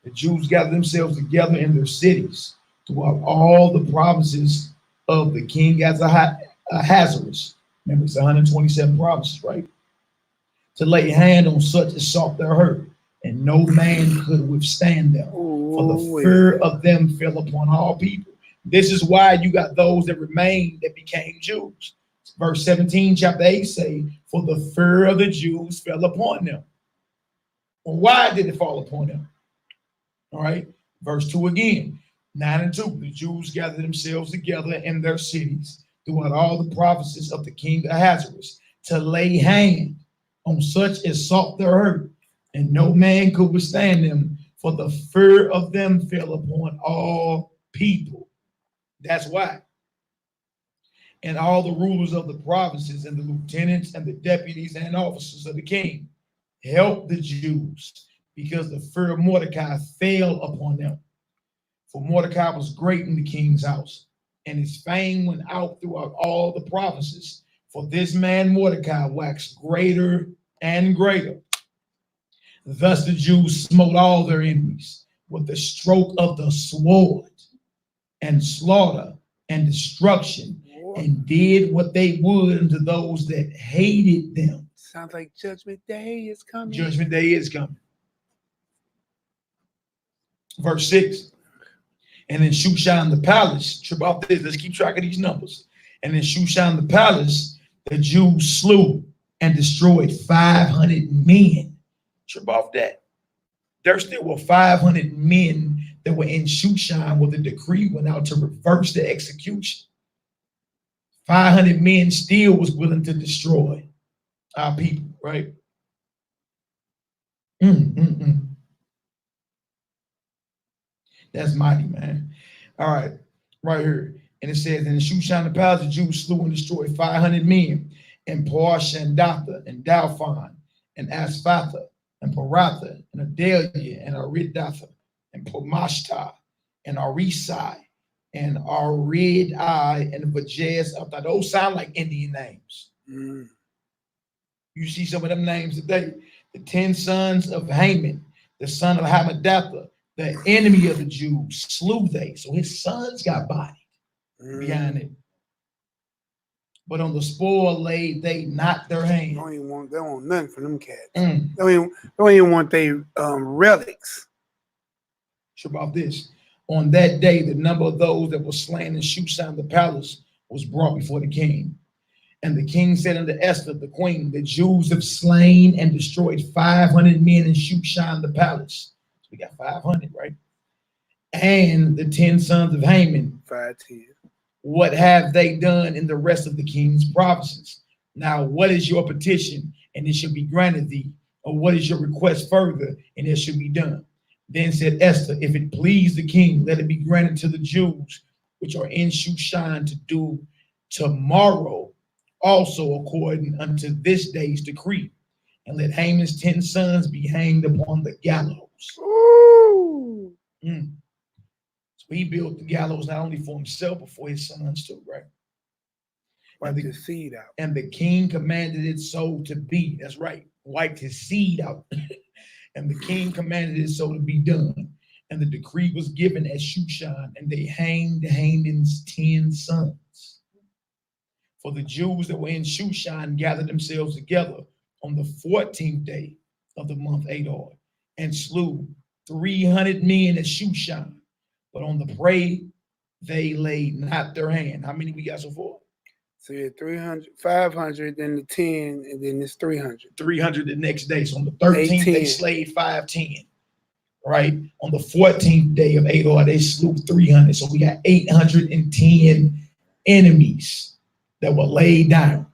The Jews gathered themselves together in their cities throughout all the provinces of the king Ahasuerus. Remember, it's 127 provinces, right? To lay hand on such as sought their hurt, and no man could withstand them. For the fear of them fell upon all people. This is why you got those that remained that became Jews. Verse 17, chapter 8 say, for the fear of the Jews fell upon them. Well, why did it fall upon them? All right, verse 2 again, 9 and 2. The Jews gathered themselves together in their cities throughout all the provinces of the king Ahasuerus to lay hand on such as sought their hurt, and no man could withstand them, for the fear of them fell upon all people. That's why. And all the rulers of the provinces and the lieutenants and the deputies and officers of the king helped the Jews, because the fear of Mordecai fell upon them. For Mordecai was great in the king's house, and his fame went out throughout all the provinces. For this man Mordecai waxed greater and greater. Thus the Jews smote all their enemies with the stroke of the sword, and slaughter and destruction, and did what they would unto those that hated them. Sounds like Judgment Day is coming. Judgment Day is coming. Verse 6. And in Shushan the palace, trip off this, let's keep track of these numbers. And in Shushan the palace, the Jews slew and destroyed 500 men. Trip off that. There still were 500 men that were in Shushan where the decree went out to reverse the execution. 500 men still was willing to destroy our people, right? That's mighty, man. All right, right here. And it says, in Shushan the palace, the Jews slew and destroyed 500 men, and Parshandatha, and Dalphon, and Asphatha, and Paratha, and Adalia, and Aridatha, and Pomashta, and Arisai, and Aridai, and Vajes. Those sound like Indian names. You see some of them names today. The 10 sons of Haman, the son of Hammedatha, the enemy of the Jews, slew they. So his sons got bodied behind it. But on the spoil laid they not their hand. They don't want nothing from them cats. They don't even want their relics. Sure about this. On that day, the number of those that were slain in Shushan the palace was brought before the king. And the king said unto Esther, the queen, the Jews have slain and destroyed 500 men in Shushan the palace. So we got 500, right? And the 10 sons of Haman. 510. What have they done in the rest of the king's provinces? Now, what is your petition? And it shall be granted thee. Or what is your request further? And it shall be done. Then said Esther, if it please the king, let it be granted to the Jews which are in Shushan to do tomorrow also according unto this day's decree, and let Haman's 10 sons be hanged upon the gallows. Ooh. So he built the gallows not only for himself, but for his sons too, right? Wiped his seed out. And the king commanded it so to be. That's right. Wiped his seed out. And the king commanded it so to be done. And the decree was given at Shushan, and they hanged Haman's 10 sons. For the Jews that were in Shushan gathered themselves together on the 14th day of the month Adar, and slew 300 men at Shushan. But on the prey, they laid not their hand. How many we got so far? So you had 300, 500, then the 10, and then it's 300. 300 the next day. So on the 13th, 18. they slayed 510. Right? On the 14th day of Adar, they slew 300. So we got 810 enemies that were laid down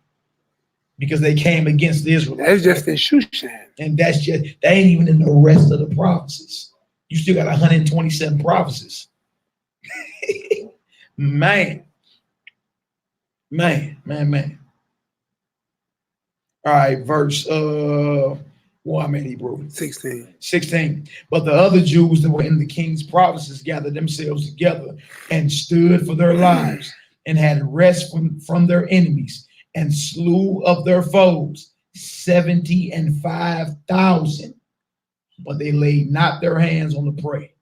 because they came against the Israelites. That's just in Shushan. And that ain't even in the rest of the provinces. You still got 127 provinces. Man. All right, verse I'm in Hebrew. 16. But the other Jews that were in the king's provinces gathered themselves together and stood for their lives and had rest from their enemies and slew of their foes 75,000. But they laid not their hands on the prey.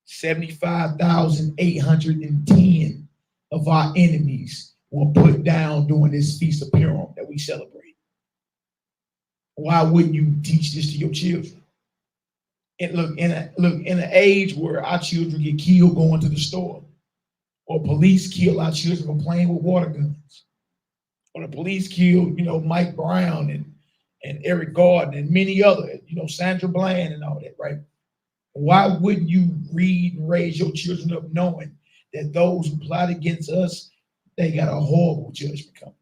75,810 of our enemies were put down during this feast of Purim that we celebrate. Why wouldn't you teach this to your children? And look, in an age where our children get killed going to the store, or police kill our children for playing with water guns, or the police kill, Mike Brown and Eric Gordon and many other, Sandra Bland and all that, right? Why wouldn't you read and raise your children up knowing that those who plot against us, they got a horrible judgment coming?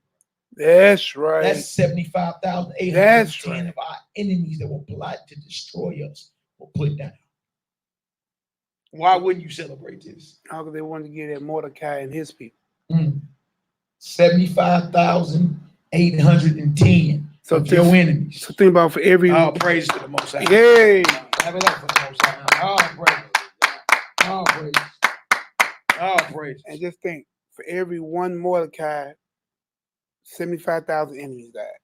That's right. That's 75,810 of our enemies that will plot to destroy us were put down. Why wouldn't you celebrate this? How could they want to get at Mordecai and his people? 75,810 of your enemies. So think about for every... All praise to the Most High. Yay! Have it up for the Most High. All praise. All praise. All praise. And just think, for every one Mordecai, 75,000 enemies died.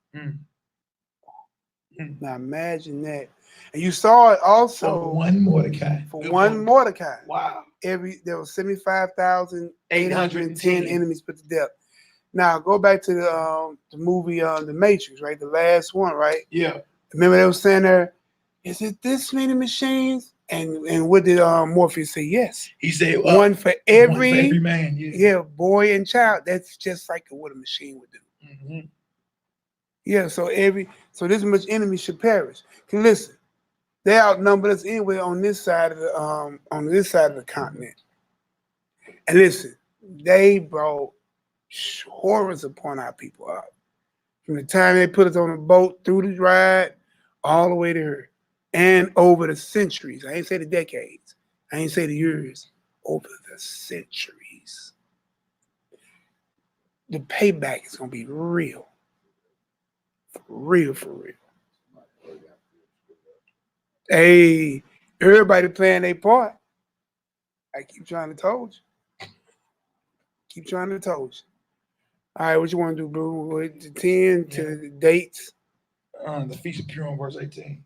Now imagine that. And you saw it also. For one Mordecai. For one Mordecai. Wow. There was 75,810 enemies put to death. Now go back to the movie The Matrix, right? The last one, right? Yeah. Remember they were saying there, is it this many machines? And what did Morpheus say? Yes. He said one for every man. Yeah, boy and child. That's just like what a machine would do. Yeah, so this much enemy should perish. Cause listen, they outnumbered us anyway on this side of the continent. And listen, they brought horrors upon our people out. From the time they put us on a boat through the ride, all the way to here, and over the centuries. I ain't say the decades. I ain't say the years. Over the centuries. The payback is gonna be real. For real. Hey, everybody playing their part. I keep trying to told you. All right, what you want to do, Blue? With the 10 to the dates. The Feast of Purim, verse 18.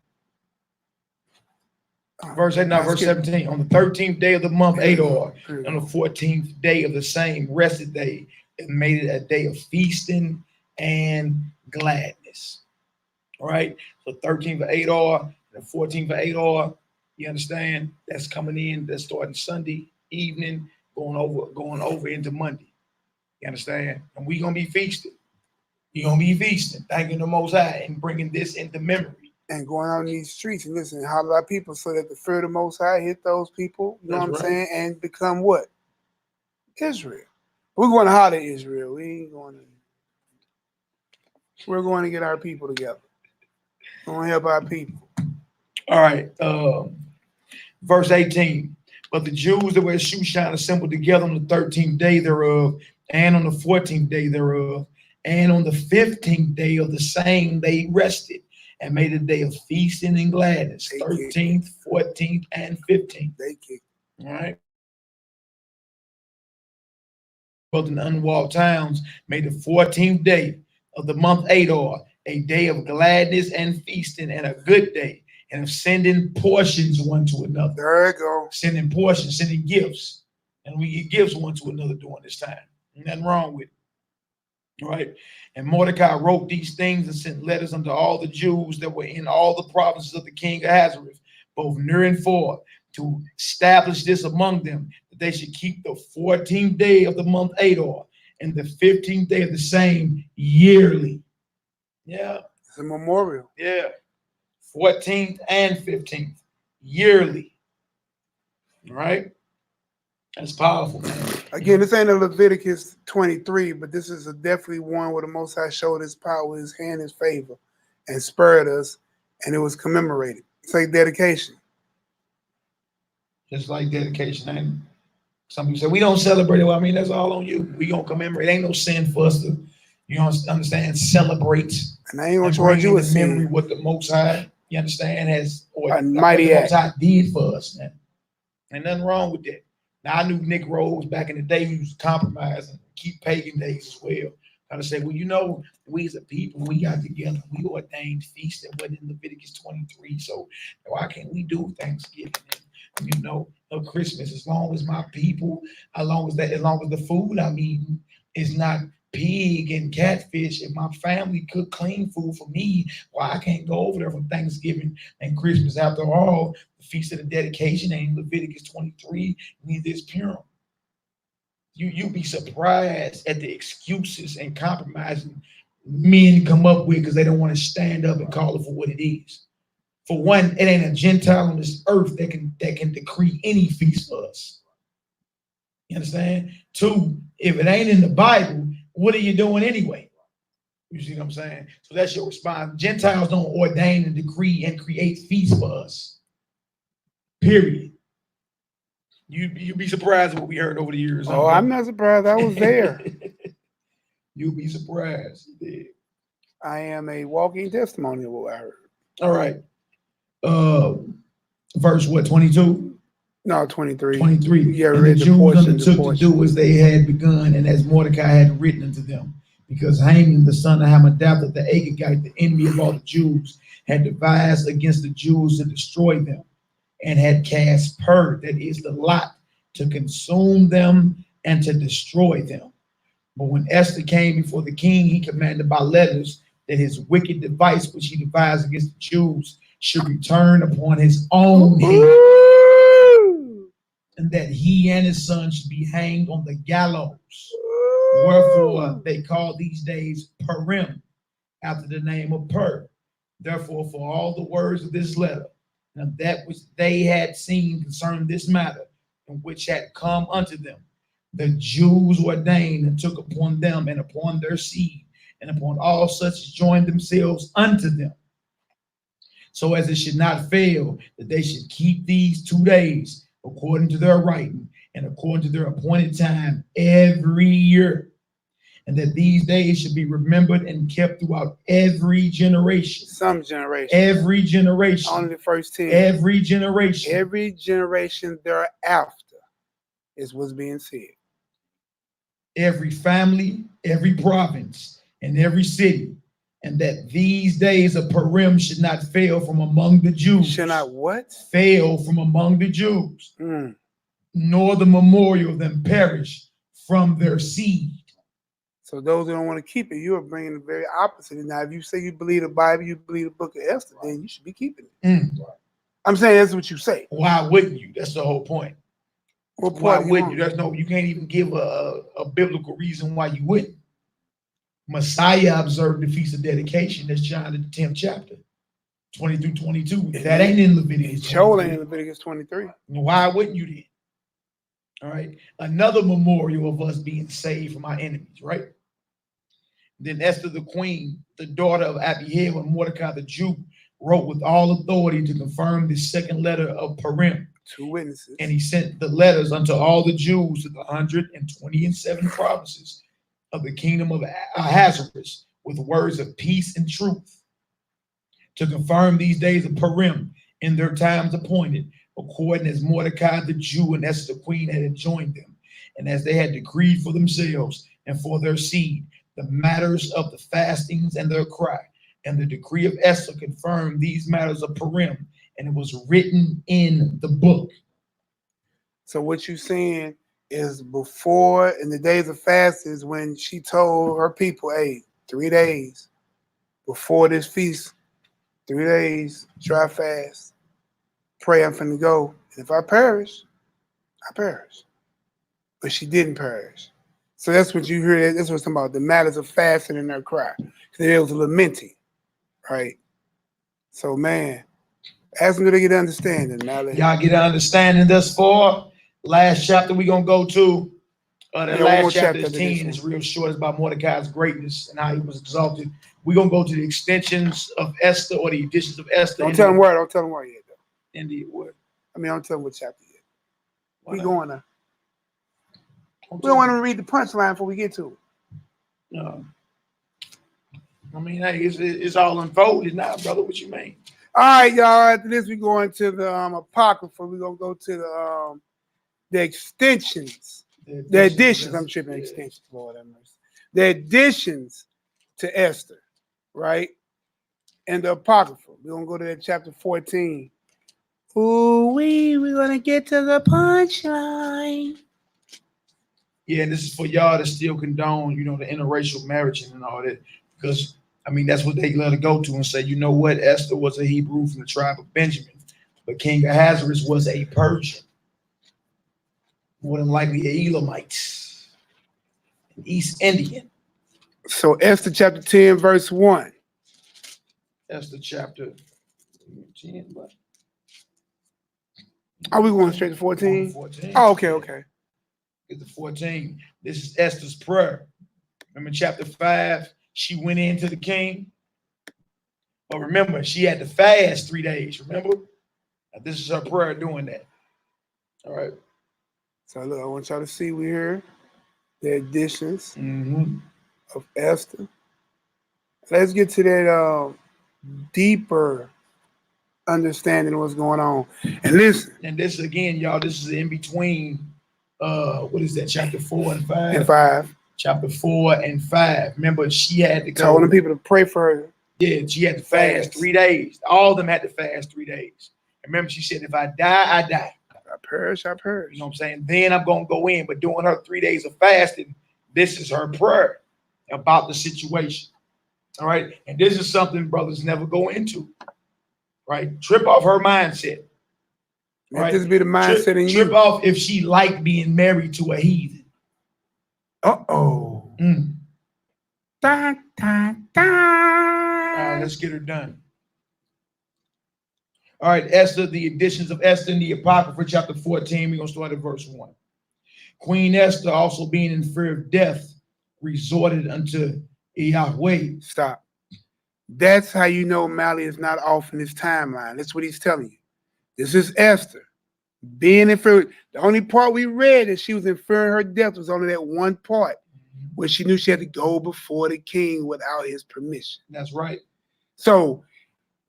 Verse 17. On the 13th day of the month Adar, on the 14th day of the same rested day, it made it a day of feasting and gladness. All right. So 13th of Adar, the 14th of Adar, you understand? That's coming in. That's starting Sunday evening, going over into Monday. You understand? And we're gonna be feasting. You're gonna be feasting, thanking the Most High and bringing this into memory. And going out in these streets and listen, holler our people so that the fear of the Most High hit those people, you know what I'm saying, and become what? Israel. We're going to holler at Israel. We're going to get our people together. We're going to help our people. All right. Verse 18. But the Jews that were at Shushan assembled together on the 13th day thereof, and on the 14th day thereof, And on the 15th day of the same, they rested and made a day of feasting and gladness. 13th, 14th, and 15th. They kicked. All right. Both in the unwalled towns made the 14th day of the month Adar a day of gladness and feasting and a good day, and of sending portions one to another. There you go. Sending portions, sending gifts. And we get gifts one to another during this time. Nothing wrong with it. All right. And Mordecai wrote these things and sent letters unto all the Jews that were in all the provinces of the king Ahasuerus, both near and far, to establish this among them, that they should keep the 14th day of the month Adar and the 15th day of the same yearly. Yeah. It's a memorial. Yeah. 14th and 15th yearly. All right. That's powerful, man. Again, this ain't a Leviticus 23, but this is definitely one where the Most High showed his power, his hand, his favor, and spurred us, and it was commemorated. It's like dedication. Just like dedication. And some people say, we don't celebrate it. Well, I mean, that's all on you. We gonna commemorate. Ain't no sin for us to, you know, understand, celebrate. And I ain't gonna charge you a memory sin. What the Most High, you understand, has, or A mighty what the Most act. High did for us, man. Ain't nothing wrong with that. Now, I knew Nick Rose back in the day, he used to compromise and keep pagan days as well. Kind of say, well, you know, we as a people, we got together, we ordained feasts that wasn't in Leviticus 23. So why can't we do Thanksgiving and, you know, Christmas? As long as my people, as long as the food I'm eating is not pig and catfish, if my family cook clean food for me, why I can't go over there for Thanksgiving and Christmas? After all, the Feast of the Dedication ain't Leviticus 23, neither is Purim. You be surprised at the excuses and compromising men come up with because they don't want to stand up and call it for what it is. For one, it ain't a Gentile on this earth that can decree any feast for us. You understand? Two, if it ain't in the Bible, what are you doing anyway? You see what I'm saying? So that's your response. Gentiles don't ordain and decree and create feasts for us. Period. You'd be surprised at what we heard over the years. Oh, I'm not surprised. I was there. You'll be surprised. Yeah. I am a walking testimony of what I heard. All right. Verse what, 22? No, 23. 23. Yeah, and read the the Jews portion, undertook to do as they had begun, and as Mordecai had written unto them, because Haman, the son of Hammedatha, the Agagite, the enemy of all the Jews, had devised against the Jews to destroy them, and had cast pur, that is the lot, to consume them and to destroy them. But when Esther came before the king, he commanded by letters that his wicked device, which he devised against the Jews, should return upon his own head, and that he and his son should be hanged on the gallows. Wherefore they call these days Purim, after the name of Pur. Therefore, for all the words of this letter, and that which they had seen concerning this matter, and which had come unto them, the Jews ordained and took upon them and upon their seed, and upon all such as joined themselves unto them, so as it should not fail, that they should keep these 2 days according to their writing and according to their appointed time every year, and that these days should be remembered and kept throughout every generation. Some generation. Every generation. Only the first 10. Every generation. Every generation thereafter is what's being said. Every family, every province, and every city, and that these days of Purim should not fail from among the Jews. Should not what? Fail from among the Jews, Mm. nor the memorial of them perish from their seed. So those who don't want to keep it, you are bringing the very opposite. Now, if you say you believe the Bible, you believe the book of Esther, then you should be keeping it. Mm. I'm saying that's what you say. Why wouldn't you? That's the whole point. What Why part wouldn't you? You can't even give a biblical reason why you wouldn't. Messiah observed the Feast of Dedication. That's John in the 10th chapter, 20 through 22. That ain't in Leviticus. Joel ain't in Leviticus 23. Why wouldn't you then? All right. Another memorial of us being saved from our enemies, right? Then Esther the queen, the daughter of Abihail and Mordecai the Jew, wrote with all authority to confirm the second letter of Purim. 2 witnesses. And he sent the letters unto all the Jews to the 127 provinces of the kingdom of Ahasuerus with words of peace and truth, to confirm these days of Purim in their times appointed, according as Mordecai the Jew and Esther the queen had enjoined them, and as they had decreed for themselves and for their seed, the matters of the fastings and their cry. And the decree of Esther confirmed these matters of Purim, and it was written in the book. So what you're saying is before, in the days of fast, is when she told her people, hey, 3 days before this feast, 3 days, dry fast, pray, I'm finna go. And if I perish, I perish. But she didn't perish. So that's what you hear. That's what's about the matters of fasting in their cry. There was lamenting, right? So, man, ask them to get understanding. Y'all get understanding thus far. Last chapter we're going to go to. The last chapter is 10. It's real short. It's about Mordecai's greatness and how he was exalted. We're going to go to the extensions of Esther, or the editions of Esther. Don't tell them where. Don't tell them where yet, though. In the what? I mean, don't tell them what chapter yet. Why We not? going to. We don't want to read the punchline before we get to it. No. I mean, hey, it's all unfolded now, brother. What you mean? All right, y'all. After this, we going to the Apocrypha. We're going to go to the extensions. The additions. I'm tripping. Extensions, Lord have mercy. The additions to Esther, right? And the Apocrypha. We're going to go to that chapter 14. Ooh, we're going to get to the punchline. Yeah, and this is for y'all to still condone, you know, the interracial marriage and all that. Because, I mean, that's what they let it go to and say, you know what? Esther was a Hebrew from the tribe of Benjamin. But King Ahasuerus was a Persian. More than likely a Elamite. An East Indian. So Esther chapter 10, verse 1. Esther chapter 10, but... Are we going straight to 14? 14. Oh, okay, okay. Get to 14. This is Esther's prayer. Remember chapter 5, she went into the king. But remember, she had to fast 3 days, remember? Now, this is her prayer doing that. All right. So look, I want y'all to see we here the additions of Esther. Let's get to that deeper understanding of what's going on. And listen. And this again, y'all, this is in between what is that, chapter 4 and 5? And 5. Chapter 4 and 5. Remember, she had to go. Told the people to pray for her. Yeah, she had to fast 3 days. All of them had to fast 3 days. Remember, she said, if I die, I die. I perish, I perish. You know what I'm saying? Then I'm going to go in. But during her 3 days of fasting, this is her prayer about the situation. All right? And this is something brothers never go into. Right? Trip off her mindset. Right? This be the mindset in you. Trip off if she liked being married to a heathen. Uh-oh. Da, da, da. All right, let's get her done. All right, Esther, the editions of Esther in the Apocrypha, chapter 14. We're going to start at verse 1. Queen Esther, also being in fear of death, resorted unto Yahweh. Stop. That's how you know Mally is not off in his timeline. That's what he's telling you. This is Esther. Being in fear. The only part we read that she was in fear of her death was only that one part where she knew she had to go before the king without his permission. That's right. So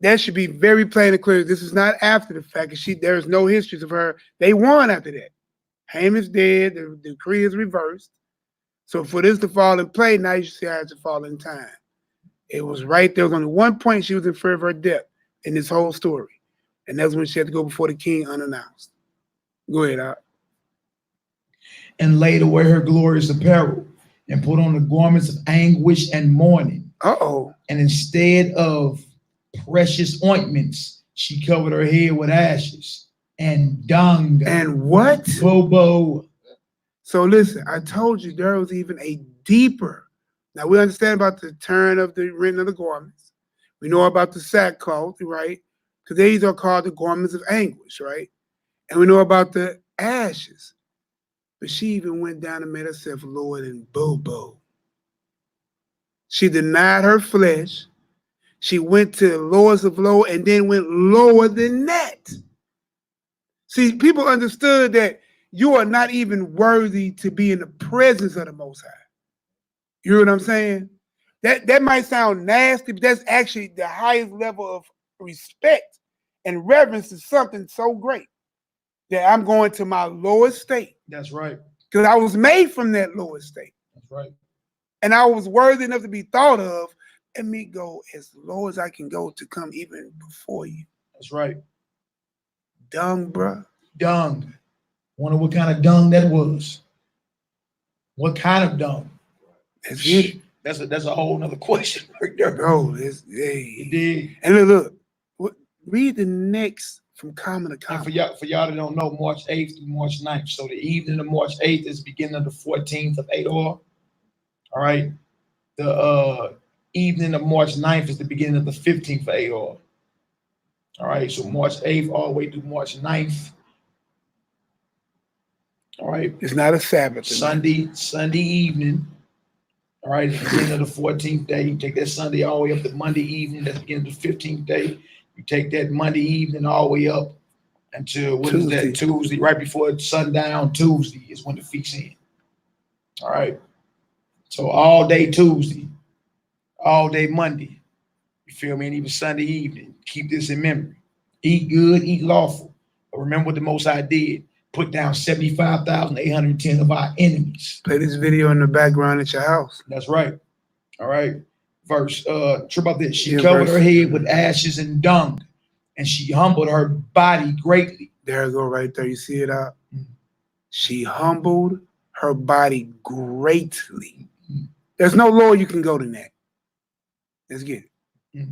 that should be very plain and clear. This is not after the fact. There's no histories of her. They won after that. Haman's dead. The decree is reversed. So for this to fall in play, now you see how it's to fall in time. It was right there. Was only one point she was in fear of her death in this whole story. And that's when she had to go before the king unannounced. Go ahead, Al. And laid away her glorious apparel and put on the garments of anguish and mourning. Uh-oh. And instead of precious ointments, she covered her head with ashes and dung. And what? Bobo. So listen, I told you there was even a deeper. Now we understand about the turn of the rent of the garments. We know about the sackcloth, right? Because these are called the garments of anguish, right? And we know about the ashes. But she even went down and made herself Lord and Bobo. She denied her flesh. She went to the lowest of low and then went lower than that. See, people understood that you are not even worthy to be in the presence of the Most High. You know what I'm saying? That might sound nasty, but that's actually the highest level of respect and reverence to something so great that I'm going to my lowest state. That's right. Because I was made from that lowest state. That's right. And I was worthy enough to be thought of. Let me go as low as I can go to come even before you. That's right. Dung, bruh. Dung. Wonder what kind of dung that was. What kind of dung? That's it. That's a whole nother question right there. Bro, hey. It did. And look, read the next from common to common. And for y'all that don't know, March 8th through March 9th. So the evening of March 8th is the beginning of the 14th of Adar. All right. The evening of March 9th is the beginning of the 15th of Adar. All right. So March 8th all the way through March 9th. All right. It's not a Sabbath. Sunday evening. All right. It's the beginning of the 14th day. You take that Sunday all the way up to Monday evening. That's the beginning of the 15th day. You take that Monday evening all the way up until what Tuesday. Is that? Tuesday, right before sundown. Tuesday is when the feast ends. All right. So all day Tuesday, all day Monday. You feel me? And even Sunday evening. Keep this in memory. Eat good, eat lawful. But remember what the Most High did. Put down 75,810 of our enemies. Play this video in the background at your house. That's right. All right. Verse, trip about this. She covered her head with ashes and dung, and she humbled her body greatly. There you go, right there. You see it out? She humbled her body greatly. There's no lower you can go than that. Let's get it.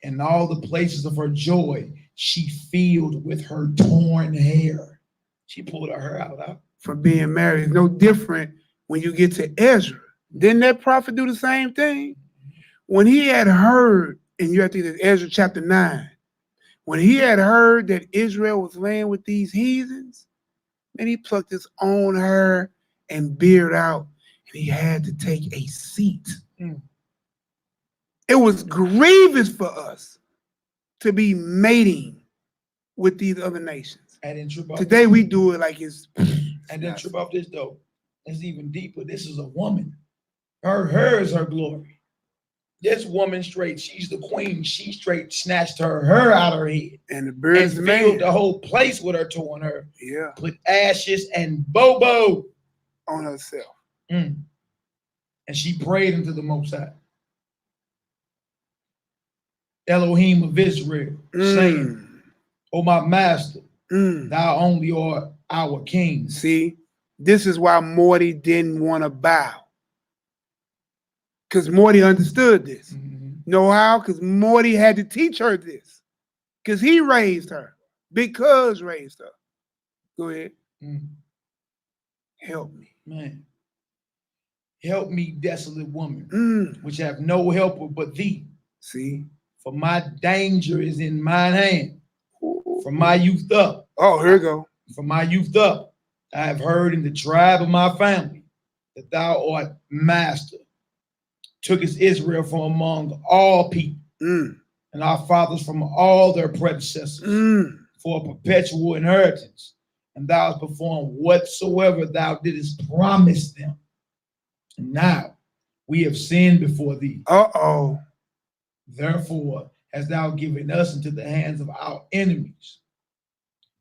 And all the places of her joy, she filled with her torn hair. She pulled her hair out. For being married. It's no different when you get to Ezra. Didn't that prophet do the same thing? When he had heard, and you have to read Ezra chapter 9, when he had heard that Israel was laying with these heathens, and he plucked his own hair and beard out, and he had to take a seat. It was grievous for us to be mating with these other nations. And then trip off today we do it like it's and then trip off this though. It's even deeper. This is a woman. Her is her glory. This woman straight, she's the queen. She straight snatched her hair out her head. And the bird is the man. Filled the whole place with her torn hair. Yeah. Put ashes and bobo on herself. And she prayed unto the Most High. Elohim of Israel, saying, "O my master, thou only art our king." See, this is why Morty didn't want to bow. Because Morty understood this. Know how? Because Morty had to teach her this. Because he raised her. Big Cuz raised her. Go ahead. Help me. Man. Help me, desolate woman, which have no helper but thee. See? For my danger is in mine hand. From my youth up. Oh, here we go. From my youth up, I have heard in the tribe of my family that thou art master. Tookest Israel from among all people, and our fathers from all their predecessors, for a perpetual inheritance. And thou hast performed whatsoever thou didst promise them. And now we have sinned before thee. Therefore hast thou given us into the hands of our enemies,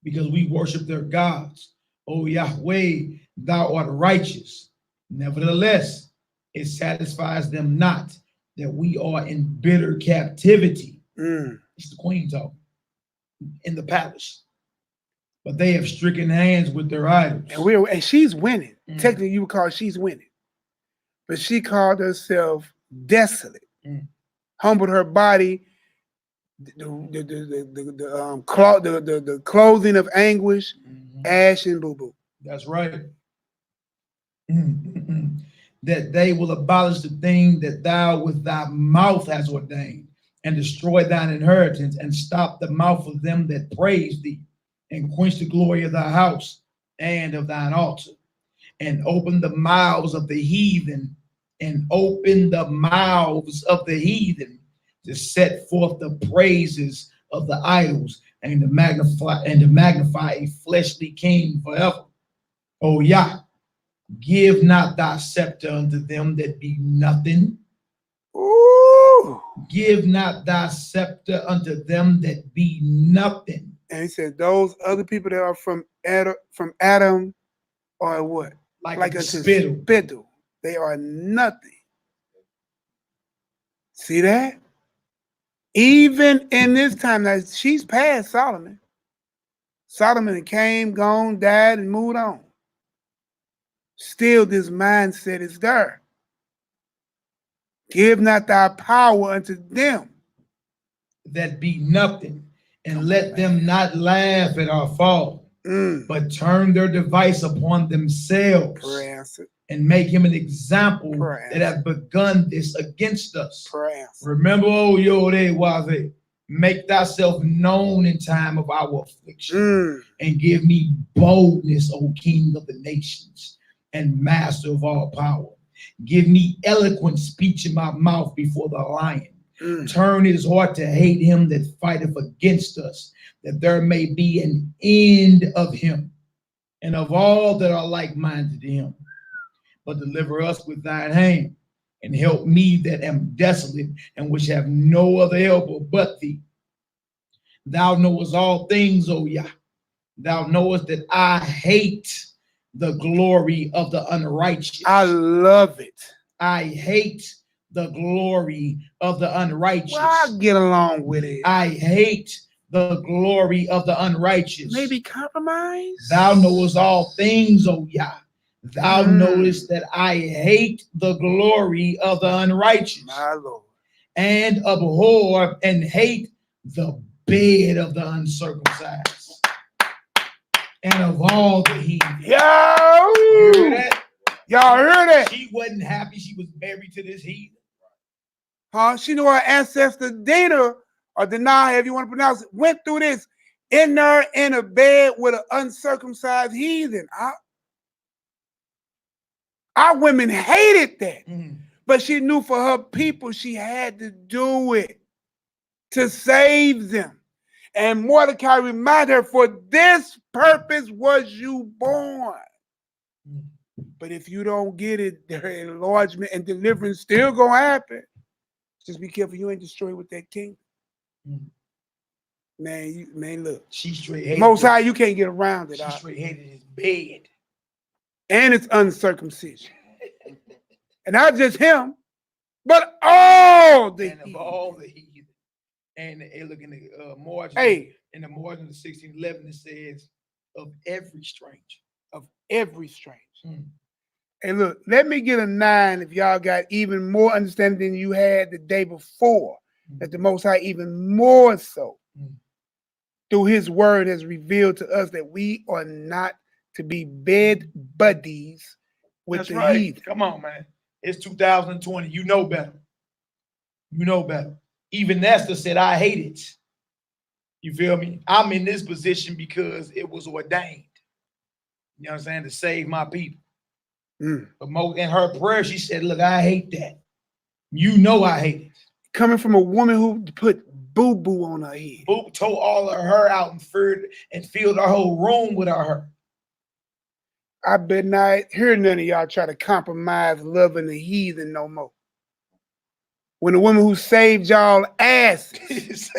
because we worship their gods. O Yahweh, thou art righteous. Nevertheless, it satisfies them not that we are in bitter captivity. It's the queen talking in the palace. But they have stricken hands with their idols. And she's winning. Technically, you would call she's winning. But she called herself desolate. Humbled her body, the clothing of anguish, ash and boo-boo. That's right. That they will abolish the thing that thou with thy mouth hast ordained, and destroy thine inheritance, and stop the mouth of them that praise thee, and quench the glory of thy house and of thine altar, and open the mouths of the heathen, to set forth the praises of the idols, and to magnify a fleshly king forever. O Yah, Give not thy scepter unto them that be nothing. Ooh. Give not thy scepter unto them that be nothing. And he said, those other people that are from Adam are what? Like a spittle. They are nothing. See that? Even in this time, now she's past Solomon. Solomon came, gone, died, and moved on. Still, this mindset is there. Give not thy power unto them that be nothing, and let them not laugh at our fall, but turn their device upon themselves and make him an example that have begun this against us. Remember, oh YAHUDAHS, make thyself known in time of our affliction, and give me boldness, O King of the nations and Master of all power. Give me eloquent speech in my mouth before the lion. Turn his heart to hate him that fighteth against us, that there may be an end of him and of all that are like-minded to him. But deliver us with thine hand, and help me that am desolate and which have no other helper but thee. Thou knowest all things, O Yah. Thou knowest that I hate the glory of the unrighteous. I love it. I hate the glory of the unrighteous. Well, I'll get along with it. I hate the glory of the unrighteous. Maybe compromise? Thou knowest all things, O Yah. Thou knowest that I hate the glory of the unrighteous. My Lord. And abhor and hate the bed of the uncircumcised. And of all the heathen. Yo! You hear that? Y'all heard that? She wasn't happy she was married to this heathen. Huh? She knew her ancestor Dina, or Dana, if you want to pronounce it, went through this in there in a bed with an uncircumcised heathen. Our women hated that. But she knew for her people she had to do it to save them. And Mordecai reminded her, for this purpose was you born. But if you don't get it, their enlargement and deliverance still gonna happen. Just be careful you ain't destroyed with that king. Man, look. She straight hated Most High, you can't get around it. She straight hated his bed. And it's uncircumcision. And not just him, but all the heathen. All the heathen. And look in the margin. Hey. In the margin of 1611, it says, of every stranger. Of every stranger. Hey, look, let me get a 9 if y'all got even more understanding than you had the day before. That the Most High even more so through his word has revealed to us that we are not to be bed buddies with the heathen. Come on, man. It's 2020. You know better. You know better. Even Esther said, I hate it. You feel me? I'm in this position because it was ordained. You know what I'm saying? To save my people. But in her prayer, she said, look, I hate that. You know I hate it. Coming from a woman who put boo-boo on her head. Boo tore all of her out and filled her whole room with her hair. I bet not hear none of y'all try to compromise loving the heathen no more. When the woman who saved y'all asses.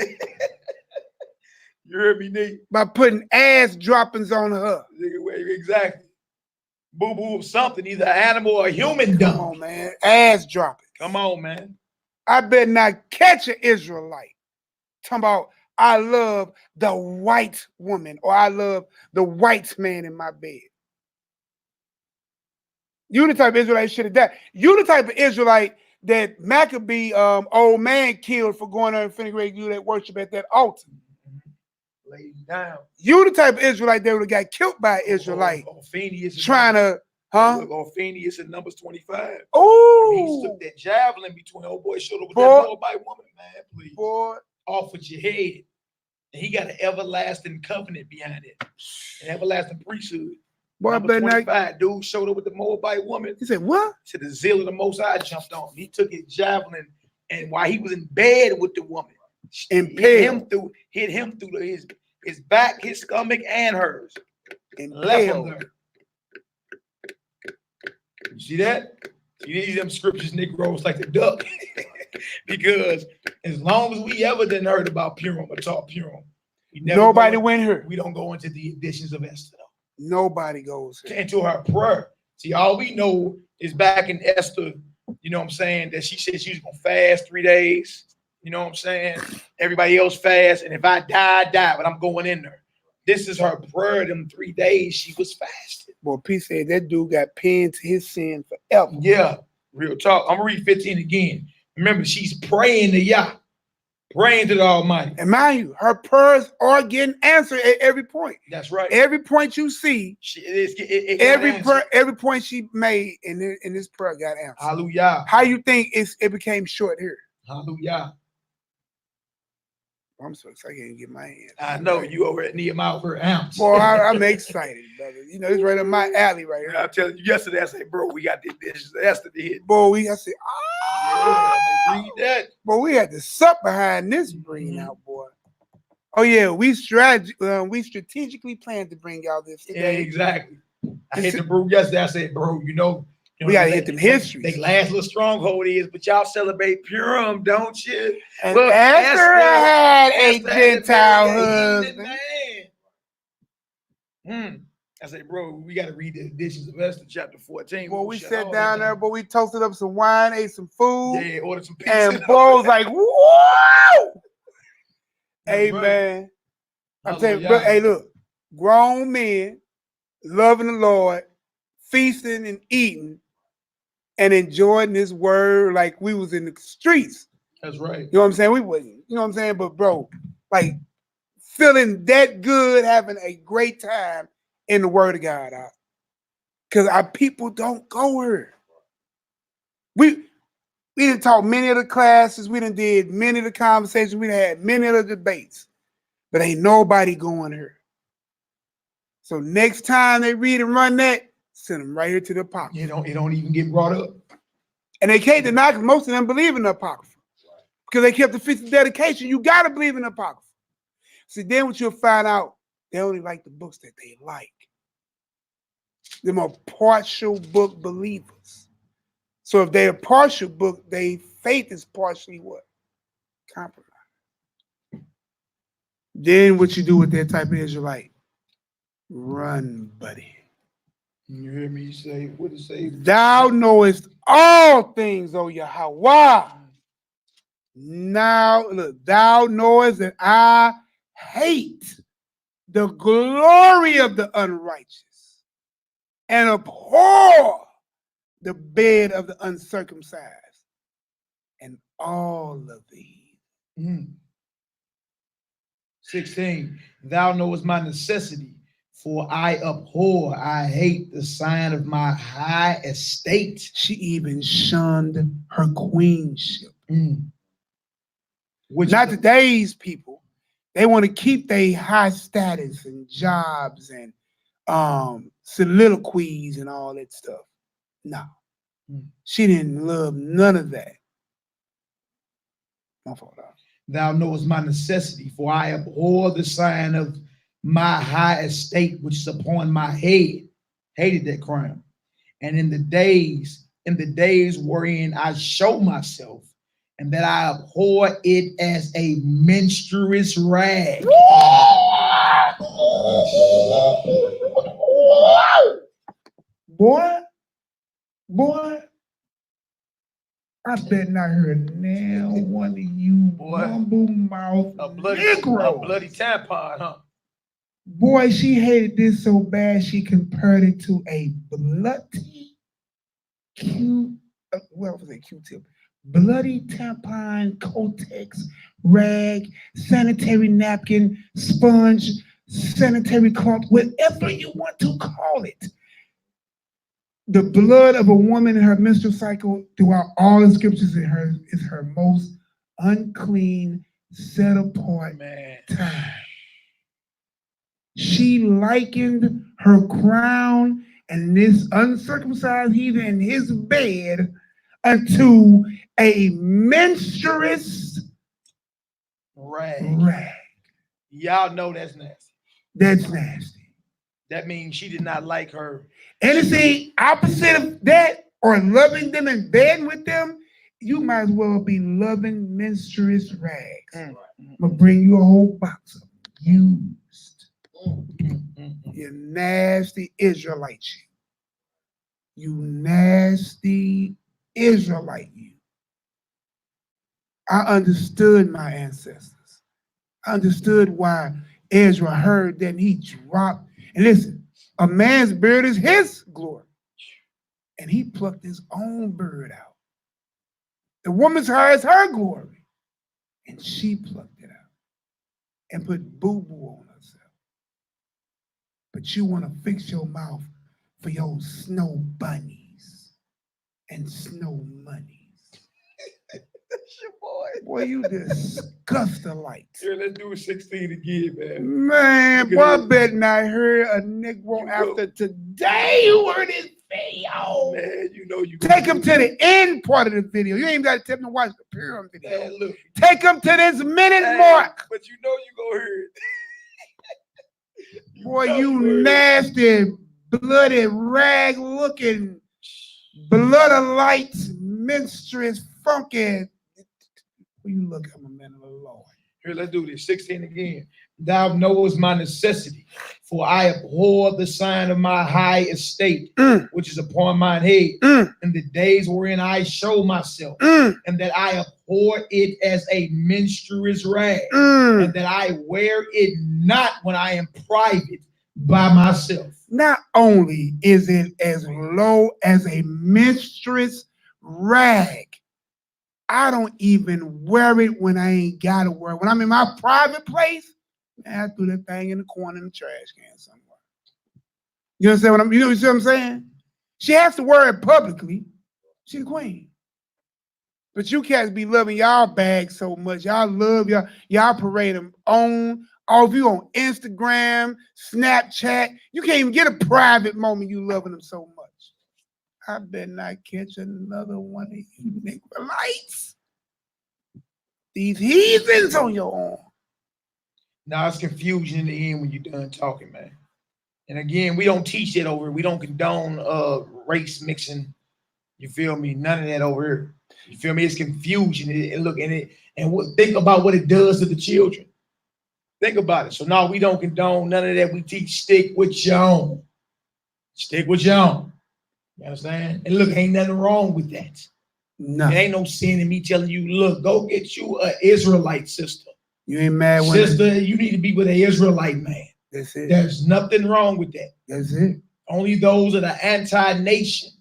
You heard me, Nick? By putting ass droppings on her. Exactly. Boo-boo of something, either animal or human dung. Come on, man. Ass dropping. Come on, man. I bet not catch an Israelite talking about, I love the white woman, or I love the white man in my bed. You the type of Israelite should have died. You the type of Israelite that Maccabee old man killed for going there and integrating you that worship at that altar. Lay down. You the type of Israelite that would have got killed by an Israelite trying to, Phineas in Numbers 25. Oh, he took that javelin between old boy shoulder with that Moabite woman, man. Please, boy, off with your head. And he got an everlasting covenant behind it, an everlasting priesthood. Boy, Number 25, dude showed up with the Moabite woman. He said, what? To the zeal of the Most High jumped on him. He took his javelin, and while he was in bed with the woman, hit him through his back, his stomach, and hers. And left him there. See that? You need them scriptures, Negroes, like the duck. Because as long as we ever done heard about Purim or taught Purim, Nobody went here. We don't go into the editions of Esther. Nobody goes here. Into her prayer. See, all we know is back in Esther, you know what I'm saying, that she said she was going to fast 3 days. You know what I'm saying? Everybody else fast. And if I die, I die, but I'm going in there. This is her prayer. Them 3 days she was fasting. Well, P said that dude got pinned to his sin forever. Yeah, real talk. I'm going to read 15 again. Remember, she's praying to Yah. Praying to the Almighty. And mind you, her prayers are getting answered at every point. That's right. Every point you see, every point she made in this prayer got answered. Hallelujah. How you think it became short here? Hallelujah. I'm so excited I can't get my hands. I know you over at Nehemiah for an ounce. Boy, I'm excited, brother. You know, it's right up my alley right here. I'm telling you, yesterday I said, bro, we got this. That's the hit. Boy, I said, read that. Boy, we had to sup behind this bringing out, boy. Oh yeah, we strategically planned to bring y'all this today. Yeah, exactly. I hit the bro yesterday. I said, bro, you know we gotta hit them histories. They last little stronghold is, but y'all celebrate Purim, don't you? And look, Esther had a Gentile husband. I said, bro, we got to read the editions of Esther, chapter 14. Well, we sat down there, but we toasted up some wine, ate some food. Yeah, ordered some pizza. And Bo was like, whoa! Hey, man. I'm telling you, hey, look, grown men loving the Lord, feasting and eating, and enjoying this word like we was in the streets. That's right. You know what I'm saying? We wasn't. You know what I'm saying? But bro, like feeling that good, having a great time in the word of God. Because our people don't go here. We done taught many of the classes. We done did many of the conversations. We done had many of the debates. But ain't nobody going here. So next time they read and run that, send them right here to the Apocrypha. It don't even get brought up. And they can't deny because most of them believe in the Apocrypha. Because they kept the Feast of Dedication. You got to believe in the Apocrypha. See, then what you'll find out, they only like the books that they like. They're more partial book believers. So if they're a partial book, their faith is partially what? Compromised. Then what you do with that type of Israelite? Run, buddy. You hear me say, what it say? Thou knowest all things, O Yahweh. Now, look, thou knowest that I hate the glory of the unrighteous and abhor the bed of the uncircumcised and all of these. 16, thou knowest my necessity, for I abhor, I hate the sign of my high estate. She even shunned her queenship. Which not today's people. They want to keep their high status and jobs and soliloquies and all that stuff. No. She didn't love none of that. My fault. Thou knowest my necessity, for I abhor the sign of my high estate, which is upon my head. Hated that crown. And in the days wherein I show myself, and that I abhor it as a menstruous rag. Boy, I bet not heard now one of you mumble mouth a bloody tampon, huh? Boy, she hated this so bad she compared it to a bloody Q-tip. Bloody tampon, Kotex, rag, sanitary napkin, sponge, sanitary cloth, whatever you want to call it. The blood of a woman in her menstrual cycle throughout all the scriptures is her most unclean, set apart time. She likened her crown and this uncircumcised heathen in his bed unto a menstruous rag. Y'all know that's nasty. That's nasty. That means she did not like her. Anything opposite of that or loving them and bedding with them, you might as well be loving menstruous rags. I'm going to bring you a whole box of them. Used. You nasty Israelite. You nasty Israelite. You. I understood my ancestors. I understood why Ezra heard that and he dropped. And listen, a man's beard is his glory. And he plucked his own beard out. The woman's hair is her glory. And she plucked it out and put boo-boo on herself. But you want to fix your mouth for your snow bunnies and snow monies. That's your boy. Boy, you disgust-alike. Here, let's do 16 again, man. Man, boy, I bet not heard a Negro after today who heard this video. Man, you know you take him to the end part of the video. You ain't even got to tell him to watch the Purim video. Man, look. Take him to this minute mark. But you know you gonna hear it. Boy, you nasty, bloody, rag-looking, blood-of-light, menstruous, funky. You look at my man of the Lord. Here, let's do this. 16 again. Thou knowest my necessity, for I abhor the sign of my high estate, which is upon mine head, in the days wherein I show myself, and that I abhor it as a menstruous rag, and that I wear it not when I am private by myself. Not only is it as low as a menstruous rag, I don't even wear it when I ain't got to wear it. When I'm in my private place, man, I threw that thing in the corner in the trash can somewhere. You understand what I'm? You see what I'm saying? She has to wear it publicly. She's the queen. But you cats be loving y'all bags so much. Y'all love y'all parade them on. All of you on Instagram, Snapchat. You can't even get a private moment you loving them so much. I better not catch another one of you Negroites. These heathens on your arm. Now it's confusion in the end when you're done talking, man. And again, we don't teach that over here. We don't condone race mixing. You feel me? None of that over here. You feel me? It's confusion. And look, think about what it does to the children. Think about it. So no, we don't condone none of that. We teach stick with your own. Stick with your own. You understand? And look, ain't nothing wrong with that. No. There ain't no sin in me telling you, look, go get you an Israelite sister. You ain't mad when sister, you need to be with an Israelite man. That's it. There's nothing wrong with that. That's it. Only those that are anti-nation,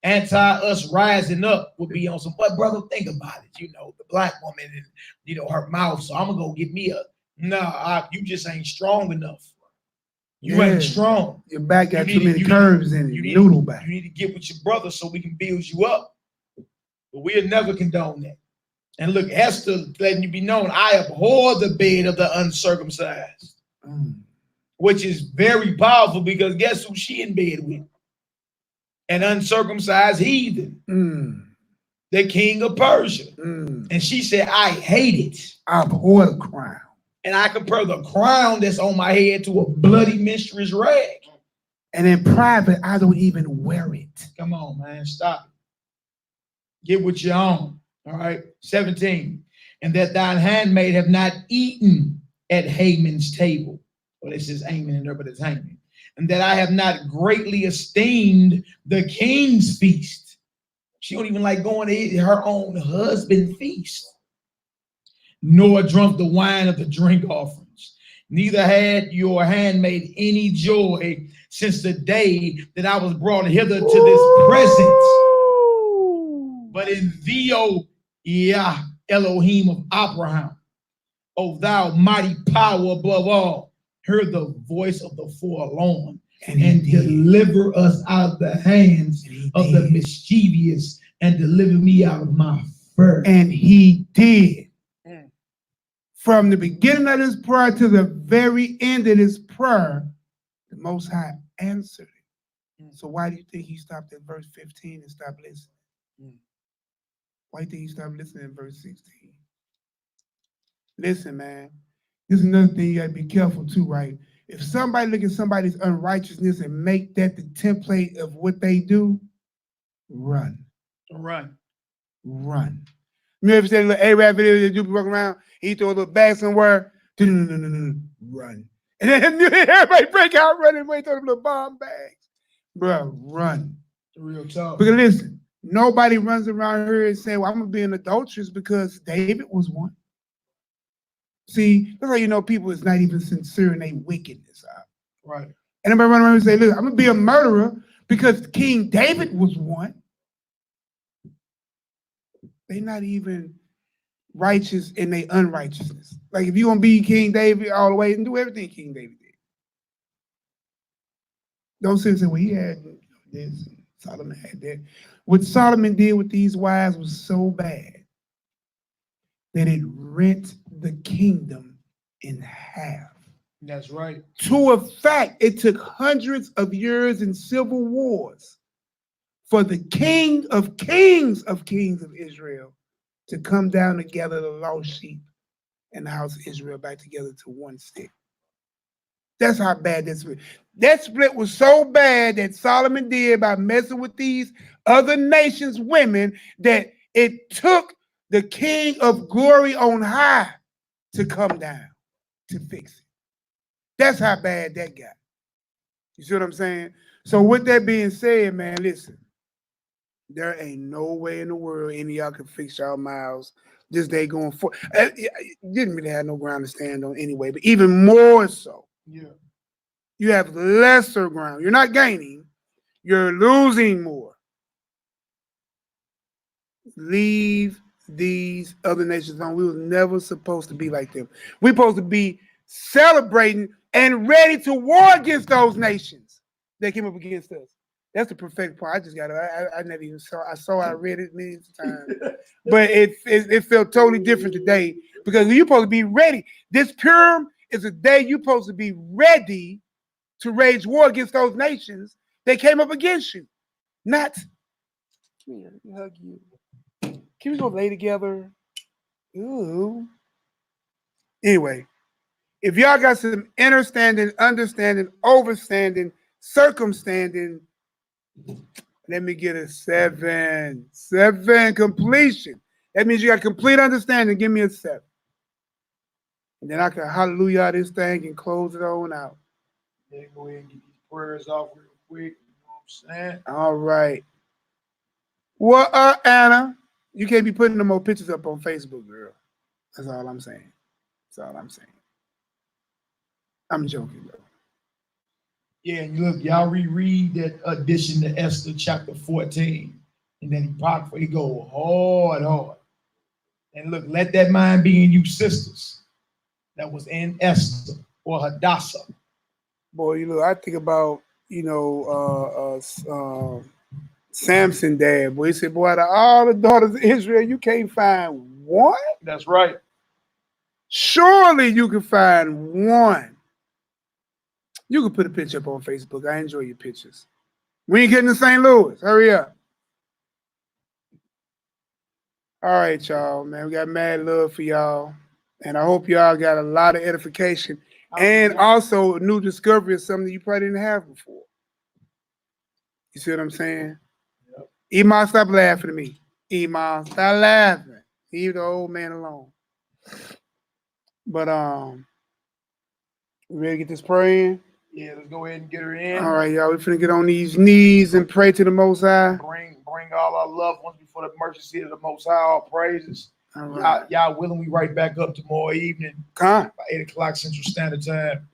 anti-us rising up would be on some, but brother, think about it. You know, the black woman and, you know, her mouth. So I'm going to go get me a, you just ain't strong enough. You ain't strong. Your back got too many curves in it. Noodle back. You need to get with your brother so we can build you up. But we'll never condone that. And look, Esther letting you be known, I abhor the bed of the uncircumcised, which is very powerful because guess who she in bed with? An uncircumcised heathen, the king of Persia. And she said, I hate it. I abhor the crown. And I compare the crown that's on my head to a bloody menstruous rag. And in private, I don't even wear it. Come on, man, stop it. Get with your own. All right, 17. And that thine handmaid have not eaten at Haman's table. Well, this is Haman in there, but it's Haman. And that I have not greatly esteemed the king's feast. She don't even like going to eat her own husband's feast. Nor drunk the wine of the drink offerings. Neither had your handmaid any joy since the day that I was brought hither to this present. But in thee, O Yah, Elohim of Abraham, O thou mighty power above all, hear the voice of the forlorn and deliver us out of the hands of the mischievous and deliver me out of my fur. And he did. From the beginning of this prayer to the very end of this prayer, the Most High answered it. So why do you think he stopped at verse 15 and stopped listening? Why do you think he stopped listening in verse 16? Listen, man, this is another thing you got to be careful too, right? if somebody look at somebody's unrighteousness and make that the template of what they do, run. Run. Run. You ever seen a little A-Rap video that you be walking around, he throw a little bag somewhere, run. And then everybody break out running, wait throw them little bomb bags. Bro, run. Real talk. Because listen, nobody runs around here and say, well, I'm gonna be an adulteress because David was one. See, that's how you know people is not even sincere in their wickedness. Right. And everybody run around and say, look, I'm gonna be a murderer because King David was one. They're not even righteous in their unrighteousness. Like if you're gonna be King David all the way and do everything King David did. Don't sit and say, well, he had this, and Solomon had that. What Solomon did with these wives was so bad that it rent the kingdom in half. That's right. To a fact, it took hundreds of years in civil wars for the king of kings of Israel to come down to gather the lost sheep and the house of Israel back together to one stick. That's how bad that split. That split was so bad that Solomon did by messing with these other nations' women that it took the king of glory on high to come down to fix it. That's how bad that got. You see what I'm saying? So with that being said, man, listen, there ain't no way in the world any of y'all can fix y'all mouths this day going forward. Didn't really have no ground to stand on anyway, but even more so. Yeah. You have lesser ground. You're not gaining, you're losing more. Leave these other nations alone. We were never supposed to be like them. We're supposed to be celebrating and ready to war against those nations that came up against us. That's the prophetic part. I just got it. I never even saw. I read it many times, but it felt totally different today because you're supposed to be ready. This Purim is a day you're supposed to be ready to wage war against those nations that came up against you. Not, come here, let me hug you. Can we go lay together? Ooh. Anyway, if y'all got some understanding, overstanding, circumstanding, let me get a 7. 7 completion. That means you got complete understanding. Give me a 7. And then I can hallelujah this thing and close it on out. Yeah, go ahead and get these prayers off real quick. You know what I'm saying? All right. Well, Anna, you can't be putting no more pictures up on Facebook, girl. That's all I'm saying. That's all I'm saying. I'm joking, though. Yeah, and look, y'all reread that addition to Esther chapter 14. And then he go hard. And look, let that mind be in you sisters that was in Esther or Hadassah. Boy, you know, I think about, Samson dad. Boy, he said, boy, out of all the daughters of Israel, you can't find one? That's right. Surely you can find one. You can put a picture up on Facebook. I enjoy your pictures. We ain't getting to St. Louis. Hurry up. All right, y'all, man. We got mad love for y'all. And I hope y'all got a lot of edification and also a new discovery of something you probably didn't have before. You see what I'm saying? Yep. Iman, stop laughing at me. Iman, stop laughing. Leave the old man alone. But we ready to get this prayer in? Yeah, let's go ahead and get her in. All right, y'all. We're finna get on these knees and pray to the Most High. Bring all our loved ones before the mercy seat of the Most High. All praises. All right. Y'all willing, we right back up tomorrow evening. Come. By 8 o'clock Central Standard Time.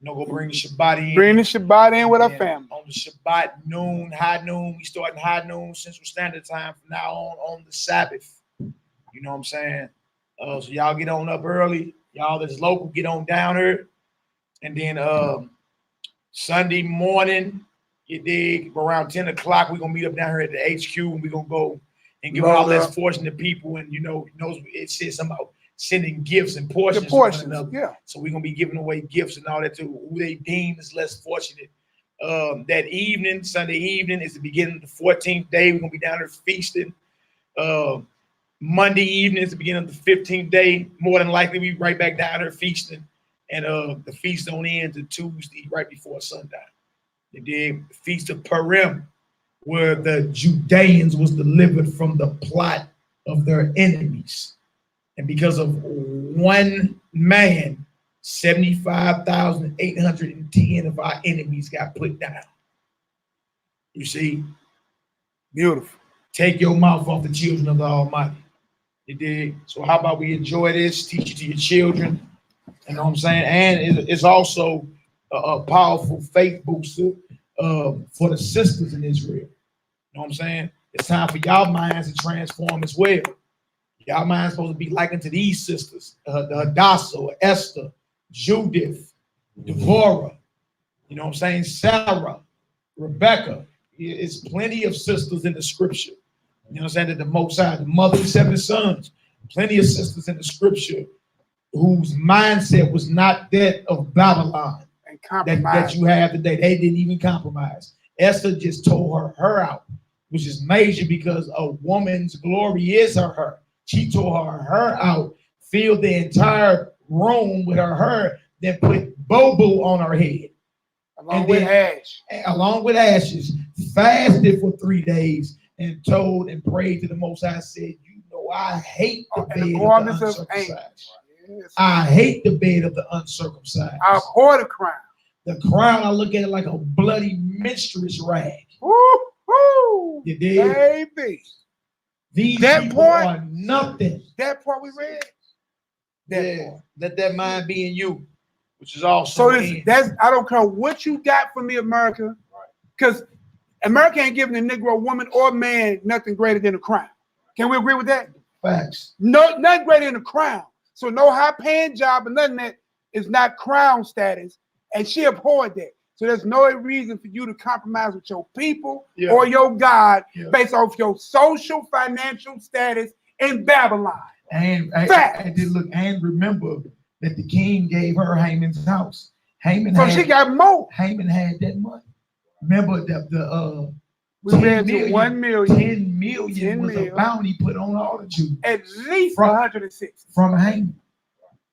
Go bring the Shabbat in. Bring the Shabbat in with our family. On the Shabbat high noon. We starting high noon Central Standard Time from now on the Sabbath. You know what I'm saying? So y'all get on up early. Y'all that's local, get on down here. And then Sunday morning, you dig, around 10 o'clock, we're going to meet up down here at the HQ, and we're going to go and give all less fortunate people. And, it says something about sending gifts and portions. Yeah. So we're going to be giving away gifts and all that to who they deem is less fortunate. That evening, Sunday evening, is the beginning of the 14th day. We're going to be down there feasting. Monday evening is the beginning of the 15th day. More than likely, we right back down there feasting. And the feast don't end until Tuesday, right before sundown. They did the Feast of Purim, where the Judeans was delivered from the plot of their enemies. And because of one man, 75,810 of our enemies got put down. You see? Beautiful. Take your mouth off the children of the Almighty. You dig? So how about we enjoy this, teach it to your children? You know what I'm saying? And it's also a powerful faith booster for the sisters in Israel. You know what I'm saying? It's time for y'all minds to transform as well. Y'all minds supposed to be likened to these sisters, the Hadassah, Esther, Judith, Deborah, you know what I'm saying? Sarah, Rebecca. It's plenty of sisters in the scripture. You know what I'm saying? That the Most High, the mother of 7 sons, plenty of sisters in the scripture whose mindset was not that of Babylon that you have today. They didn't even compromise. Esther just tore her out, which is major because a woman's glory is her. She tore her out, filled the entire room with her hair, then put bobo on her head. Along with ashes, fasted for 3 days and told and prayed to the Most High, said, you know, I hate the bed of the uncircumcised. Yes. I hate the bed of the uncircumcised. I abhor the crown. The crown, I look at it like a bloody menstruous rag. Woo-hoo. You did? Baby. These people are nothing. That part we read. That part. Let that mind be in you, which is also. So that's I don't care what you got for me, America, because America ain't giving a Negro woman or man nothing greater than a crown. Can we agree with that? Facts. No, nothing greater than a crown. So no high-paying job or nothing that is not crown status, and she abhorred that. So there's no reason for you to compromise with your people or your God based off your social, financial status in Babylon. And look, and remember that the king gave her Haman's house. She got more. Haman had that money. Remember that we read to 1 million. 10 million was a bounty put on all the Jews. At least 106 from Haman.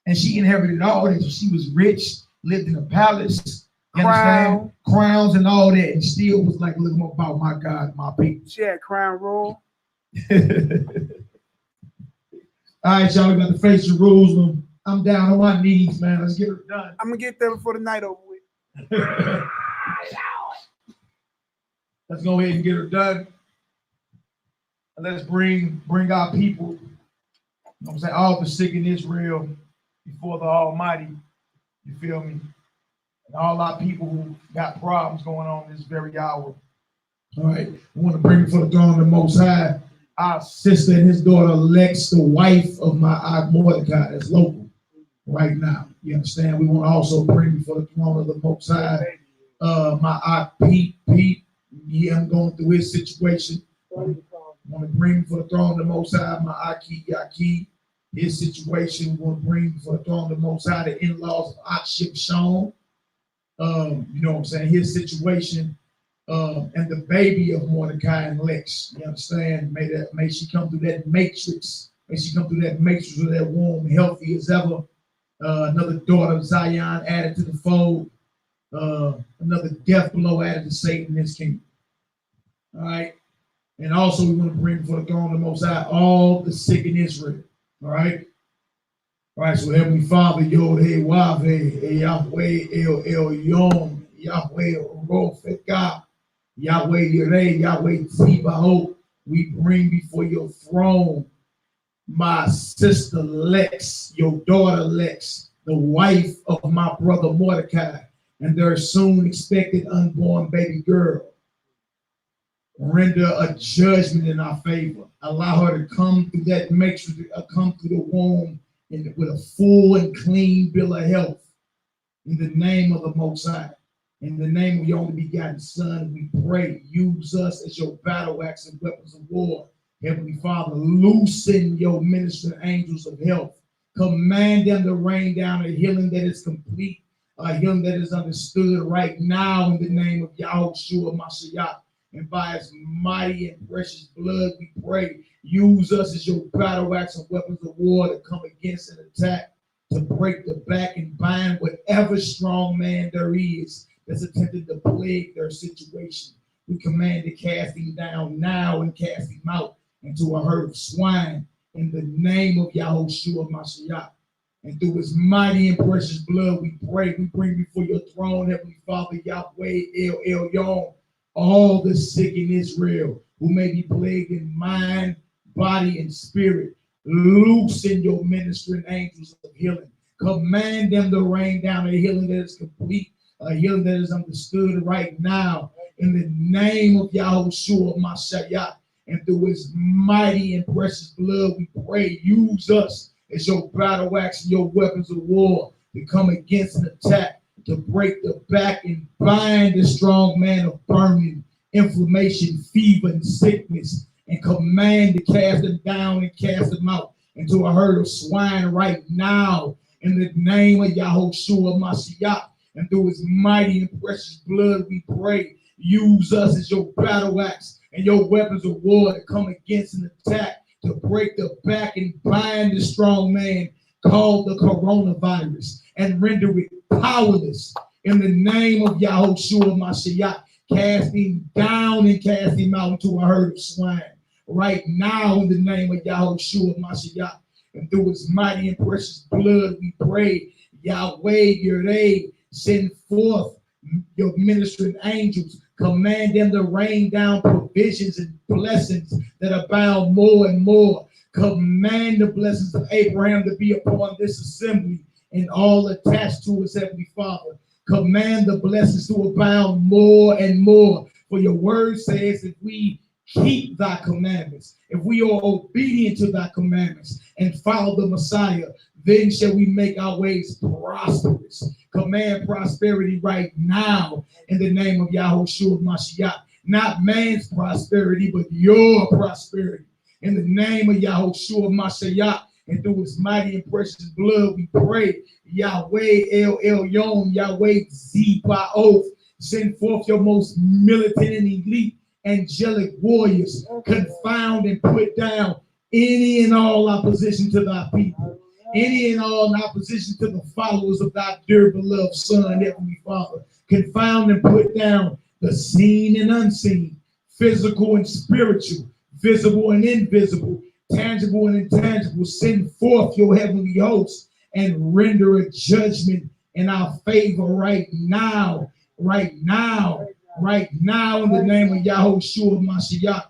And she inherited all that. She was rich, lived in a palace, crowns and all that, and still was like, look about my God, my people. She had crown royal. All right, y'all, we got to face Jerusalem. I'm down on my knees, man. Let's get it done. I'm gonna get there before the night over with. Let's go ahead and get her done. And let's bring our people, you know what I'm saying, all the sick in Israel before the Almighty. You feel me? And all our people who got problems going on this very hour. All right. We want to bring before the throne of the Most High our sister and his daughter Lex, the wife of my Mordecai, that's local right now. You understand? We want to also bring before the throne of the Most High my Pete. I'm going through his situation. I want to bring before the throne of the Most High my YAH'KI, his situation. We want to bring before the throne of the Most High the in-laws of Sean. You know what I'm saying? His situation. And the baby of Mordecai and Lex, you understand? May she come through that matrix. May she come through that matrix of that womb, healthy as ever. Another daughter of Zion added to the fold. Another death blow added to Satan in his kingdom. All right. And also we want to bring before the throne of the Most High all the sick in Israel. All right. All right. So Heavenly Father, Yod-Heh-Wav-Heh, Yahweh El Elyon, Yahweh Rofeka, Yahweh Yireh, Yahweh Tzibaot, we bring before your throne my sister Lex, your daughter Lex, the wife of my brother Mordecai, and their soon expected unborn baby girl. Render a judgment in our favor. Allow her to come through that matrix, come through the womb with a full and clean bill of health. In the name of the Most High. In the name of your only begotten Son, we pray. Use us as your battle axe and weapons of war. Heavenly Father, loosen your ministering angels of health. Command them to rain down a healing that is complete, a healing that is understood right now in the name of Yahushua Mashiach. And by his mighty and precious blood, we pray. Use us as your battle axe and weapons of war to come against and attack to break the back and bind whatever strong man there is that's attempting to plague their situation. We command to cast him down now and cast him out into a herd of swine in the name of Yahushua Mashiach. And through his mighty and precious blood, we pray. We bring before your throne, Heavenly Father, Yahweh, El Elyon, all the sick in Israel who may be plagued in mind, body, and spirit. Loosen your ministering angels of healing. Command them to rain down a healing that is complete, a healing that is understood right now. In the name of Yahushua Mashiach, and through his mighty and precious blood, we pray. Use us as your battle axe and your weapons of war to come against an attack, to break the back and bind the strong man of burning, inflammation, fever, and sickness, and command to cast them down and cast them out into a herd of swine right now. In the name of Yahushua Mashiach, and through his mighty and precious blood, we pray. Use us as your battle axe and your weapons of war to come against an attack, to break the back and bind the strong man called the coronavirus and render it powerless. In the name of Yahushua Mashiach, cast him down and cast him out into a herd of swine. Right now, in the name of Yahushua Mashiach, and through his mighty and precious blood, we pray. Yahweh, Yireh, send forth your ministering angels. Command them to rain down provisions and blessings that abound more and more. Command the blessings of Abraham to be upon this assembly and all attached to us, Heavenly Father. Command the blessings to abound more and more. For your word says, if we keep thy commandments, if we are obedient to thy commandments and follow the Messiah, then shall we make our ways prosperous. Command prosperity right now in the name of Yahushua Mashiach. Not man's prosperity, but your prosperity. In the name of Yahushua Mashiach, and through his mighty and precious blood, we pray. Yahweh El Elyon, Yahweh Zebaoth, send forth your most militant and elite angelic warriors. Confound and put down any and all opposition to thy people. Any and all in opposition to the followers of thy dear beloved Son, Heavenly Father. Confound and put down the seen and unseen, physical and spiritual, visible and invisible, tangible and intangible. Send forth your heavenly hosts and render a judgment in our favor right now, right now, right now, in the name of Yahushua Mashiach.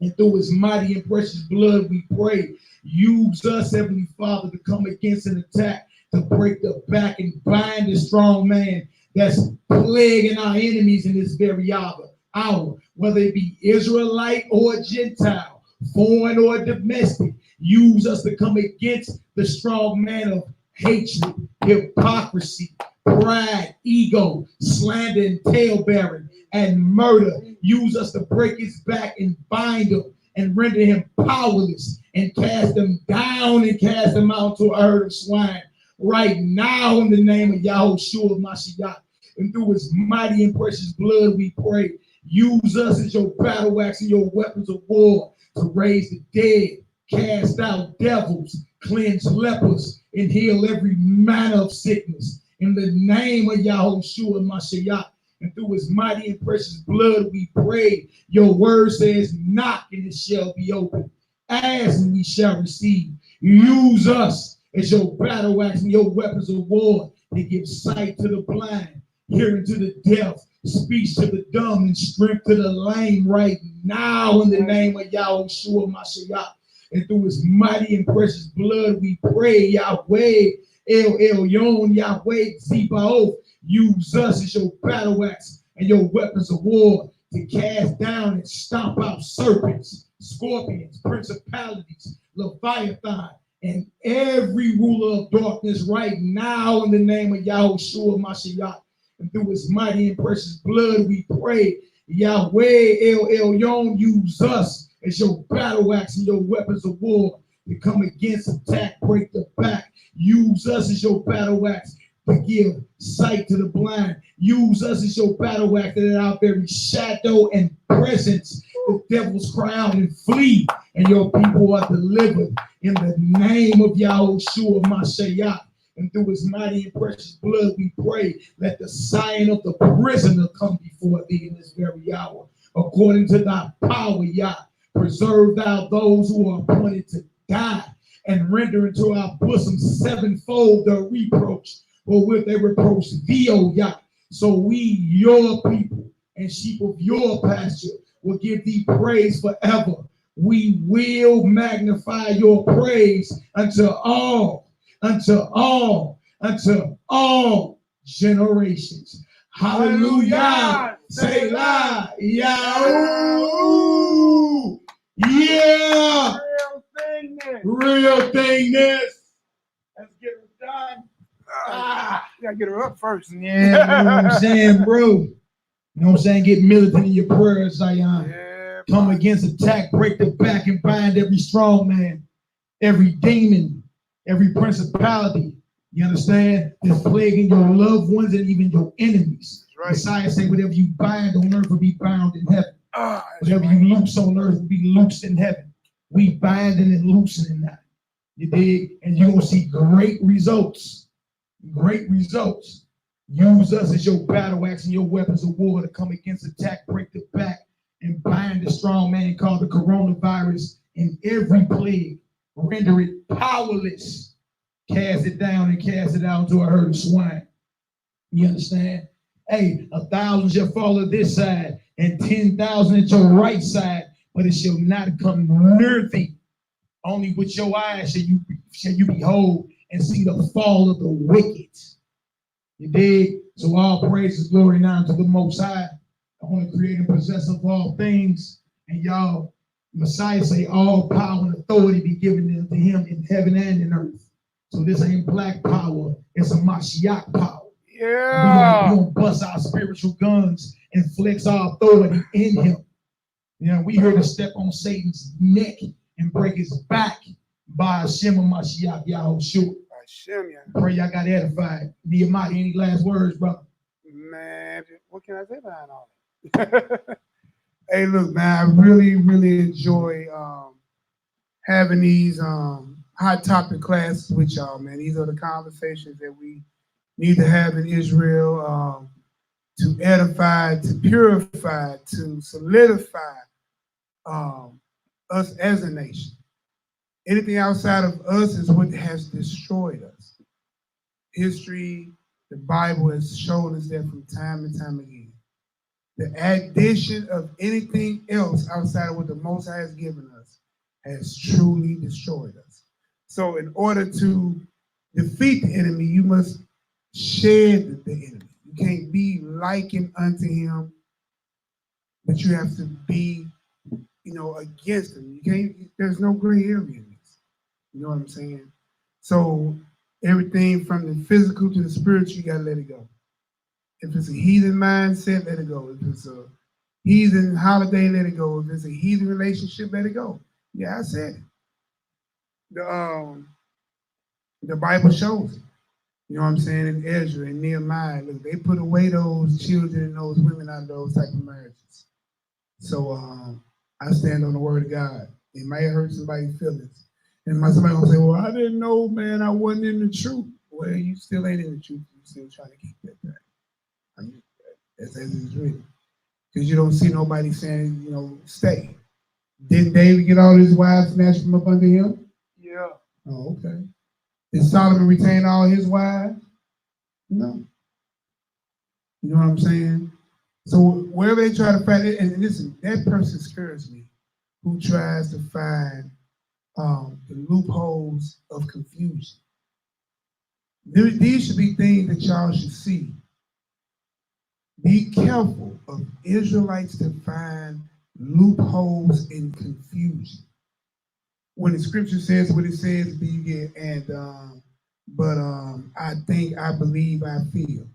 And through his mighty and precious blood, we pray. Use us, Heavenly Father, to come against an attack, to break the back and bind the strong man that's plaguing our enemies in this very hour, whether it be Israelite or Gentile, foreign or domestic. Use us to come against the strong man of hatred, hypocrisy, pride, ego, slander, and tale-bearing, and murder. Use us to break his back and bind him and render him powerless and cast him down and cast him out to a herd of swine. Right now, in the name of Yahushua Mashiach, and through his mighty and precious blood, we pray. Use us as your battle axe and your weapons of war to raise the dead, cast out devils, cleanse lepers, and heal every manner of sickness. In the name of Yahushua Mashiach, and through his mighty and precious blood, we pray. Your word says, knock and it shall be opened. Ask and we shall receive. Use us as your battle axe and your weapons of war to give sight to the blind, hearing to the deaf, speech to the dumb, and strength to the lame right now in the name of Yahushua Mashiach. And through his mighty and precious blood, we pray. Yahweh El Elyon, Yahweh Zebaoth. Use us as your battle axe and your weapons of war to cast down and stomp out serpents, scorpions, principalities, Leviathan, and every ruler of darkness right now in the name of Yahushua Mashiach. And through his mighty and precious blood, we pray. Yahweh El Elyon, use us as your battle axe and your weapons of war to come against, attack, break the back. Use us as your battle axe to give sight to the blind. Use us as your battle axe that in our very shadow and presence, the devils cry out and flee, and your people are delivered in the name of Yahushua Mashiach. And through his mighty and precious blood, we pray, let the sign of the prisoner come before thee in this very hour. According to thy power, Yah, preserve thou those who are appointed to die, and render into our bosom sevenfold the reproach, or with they reproach thee, O Yah. So we, your people and sheep of your pasture, will give thee praise forever. We will magnify your praise unto all generations. Hallelujah. Say la, Yahoo. Yeah. Real thingness. Let's get it done. You gotta get her up first. Yeah, you know what I'm saying, bro? You know what I'm saying? Get militant in your prayers, Zion. Yeah, Come against attack, break the back, and bind every strong man, every demon, every principality. You understand? That's plaguing your loved ones and even your enemies. right. Messiah say, whatever you bind on earth will be bound in heaven. Whatever right. you loose on earth will be loosed in heaven. We binding and loosening that. You dig? And you're going to see great results. Great results. Use us as your battle axe and your weapons of war to come against attack, break the back, and bind the strong man called the coronavirus in every plague. Render it powerless. Cast it down and cast it out to a herd of swine. You understand? Hey, 1,000 shall fall at this side and 10,000 at your right side, but it shall not come near thee. Only with your eyes shall you behold and see the fall of the wicked. You dig? So all praise and glory now to the Most High, the only creator and possessor of all things. And y'all, Messiah say all power and authority be given to him in heaven and in earth. So this ain't black power, it's a Mashiach power. Yeah. We're gonna bust our spiritual guns and flex our authority in him. You know, we here to step on Satan's neck and break his back by Hashem and Mashiach Yahushua. Hashem, yeah. Pray y'all got edified. Nehemiah, any last words, brother? Man, what can I say behind all that? Hey, look, man, I really, really enjoy having these hot topic classes with y'all, man. These are the conversations that we need to have in Israel to edify, to purify, to solidify us as a nation. Anything outside of us is what has destroyed us. History, the Bible has shown us that from time and time again. The addition of anything else outside of what the Most High has given us has truly destroyed us. So in order to defeat the enemy, you must shed the enemy. You can't be likened unto him, but you have to be, against him. You can't, there's no gray area in this. You know what I'm saying? So everything from the physical to the spiritual, you gotta let it go. If it's a heathen mindset, let it go. If it's a heathen holiday, let it go. If it's a heathen relationship, let it go. Yeah, I said it. The Bible shows it. You know what I'm saying? In Ezra and Nehemiah, look, they put away those children and those women out of those type of marriages. So I stand on the word of God. It might hurt somebody's feelings. And somebody gonna say, well, I didn't know, man, I wasn't in the truth. Well, you still ain't in the truth. You still trying to keep that back. I mean, that's as it's written. Because you don't see nobody saying, stay. Didn't David get all his wives snatched from up under him? Yeah. Oh, okay. Did Solomon retain all his wives? No. You know what I'm saying? So wherever they try to find it, and listen, that person scares me, who tries to find the loopholes of confusion. These should be things that y'all should see. Be careful of Israelites to find loopholes in confusion. When the scripture says what it says, I think, I believe, I feel.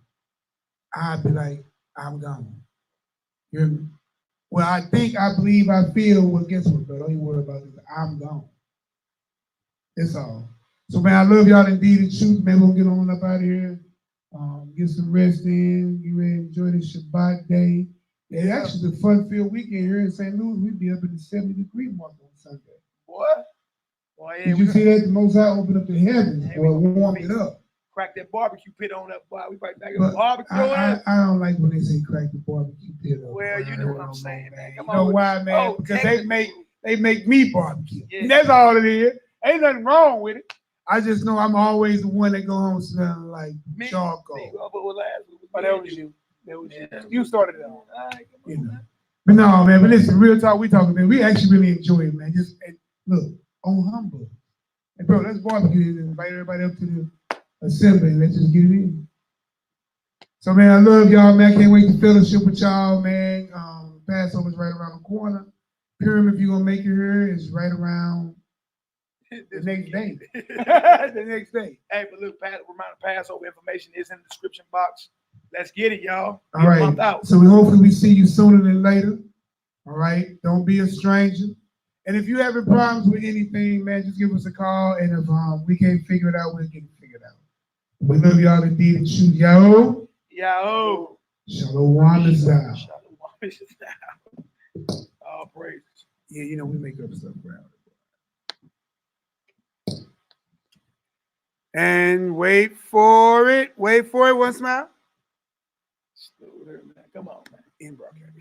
I'd be like, I'm gone. You hear me? Well, I think, I believe, I feel. Well, guess what, bro? Don't even worry about it. I'm gone. That's all. So, man, I love y'all indeed and truth. Man, we'll get on up out of here. Get some rest in. Get ready to enjoy this Shabbat day. It's actually a fun-filled weekend here in St. Louis. We'd be up at the 70-degree mark on Sunday. What? Boy, yeah, Did you see that? The Most High opened up the heavens, boy, warmed it up. Crack that barbecue pit on up, boy. We right back But at barbecue on I it. don't like when they say crack the barbecue pit up. Well, you know what I'm No saying, more, man. You Come know on. why, man? Oh, Because technically. they make me barbecue. Yeah. That's all it is. Ain't nothing wrong with it. I just know I'm always the one that go home smelling like Me, charcoal. but with last week, Oh, that was you. That was you. You started it all. All right, come You on, know. man. But no, man. But listen, real talk. We talking, man. We actually really enjoy it, man. Just look on humble. Hey, bro, let's barbecue and invite everybody up to the assembly and let's just get it in. So, man, I love y'all, man. I can't wait to fellowship with y'all, man. Passover's right around the corner. Purim, if you're gonna make it here, is right around the next day. The next day. Hey, but look, reminder, Passover information is in the description box. Let's get it, y'all. All right. Out. So hopefully we see you sooner than later. All right. Don't be a stranger. And if you having problems with anything, man, just give us a call. And if we can't figure it out, we'll get it figured out. We love y'all indeed and shoot y'all. Yahoo. Shalom is down. Shalom is down. All praises. Yeah, you know, we make up stuff around it. And wait for it. Wait for it. One smile. Come on, man. In broadcast.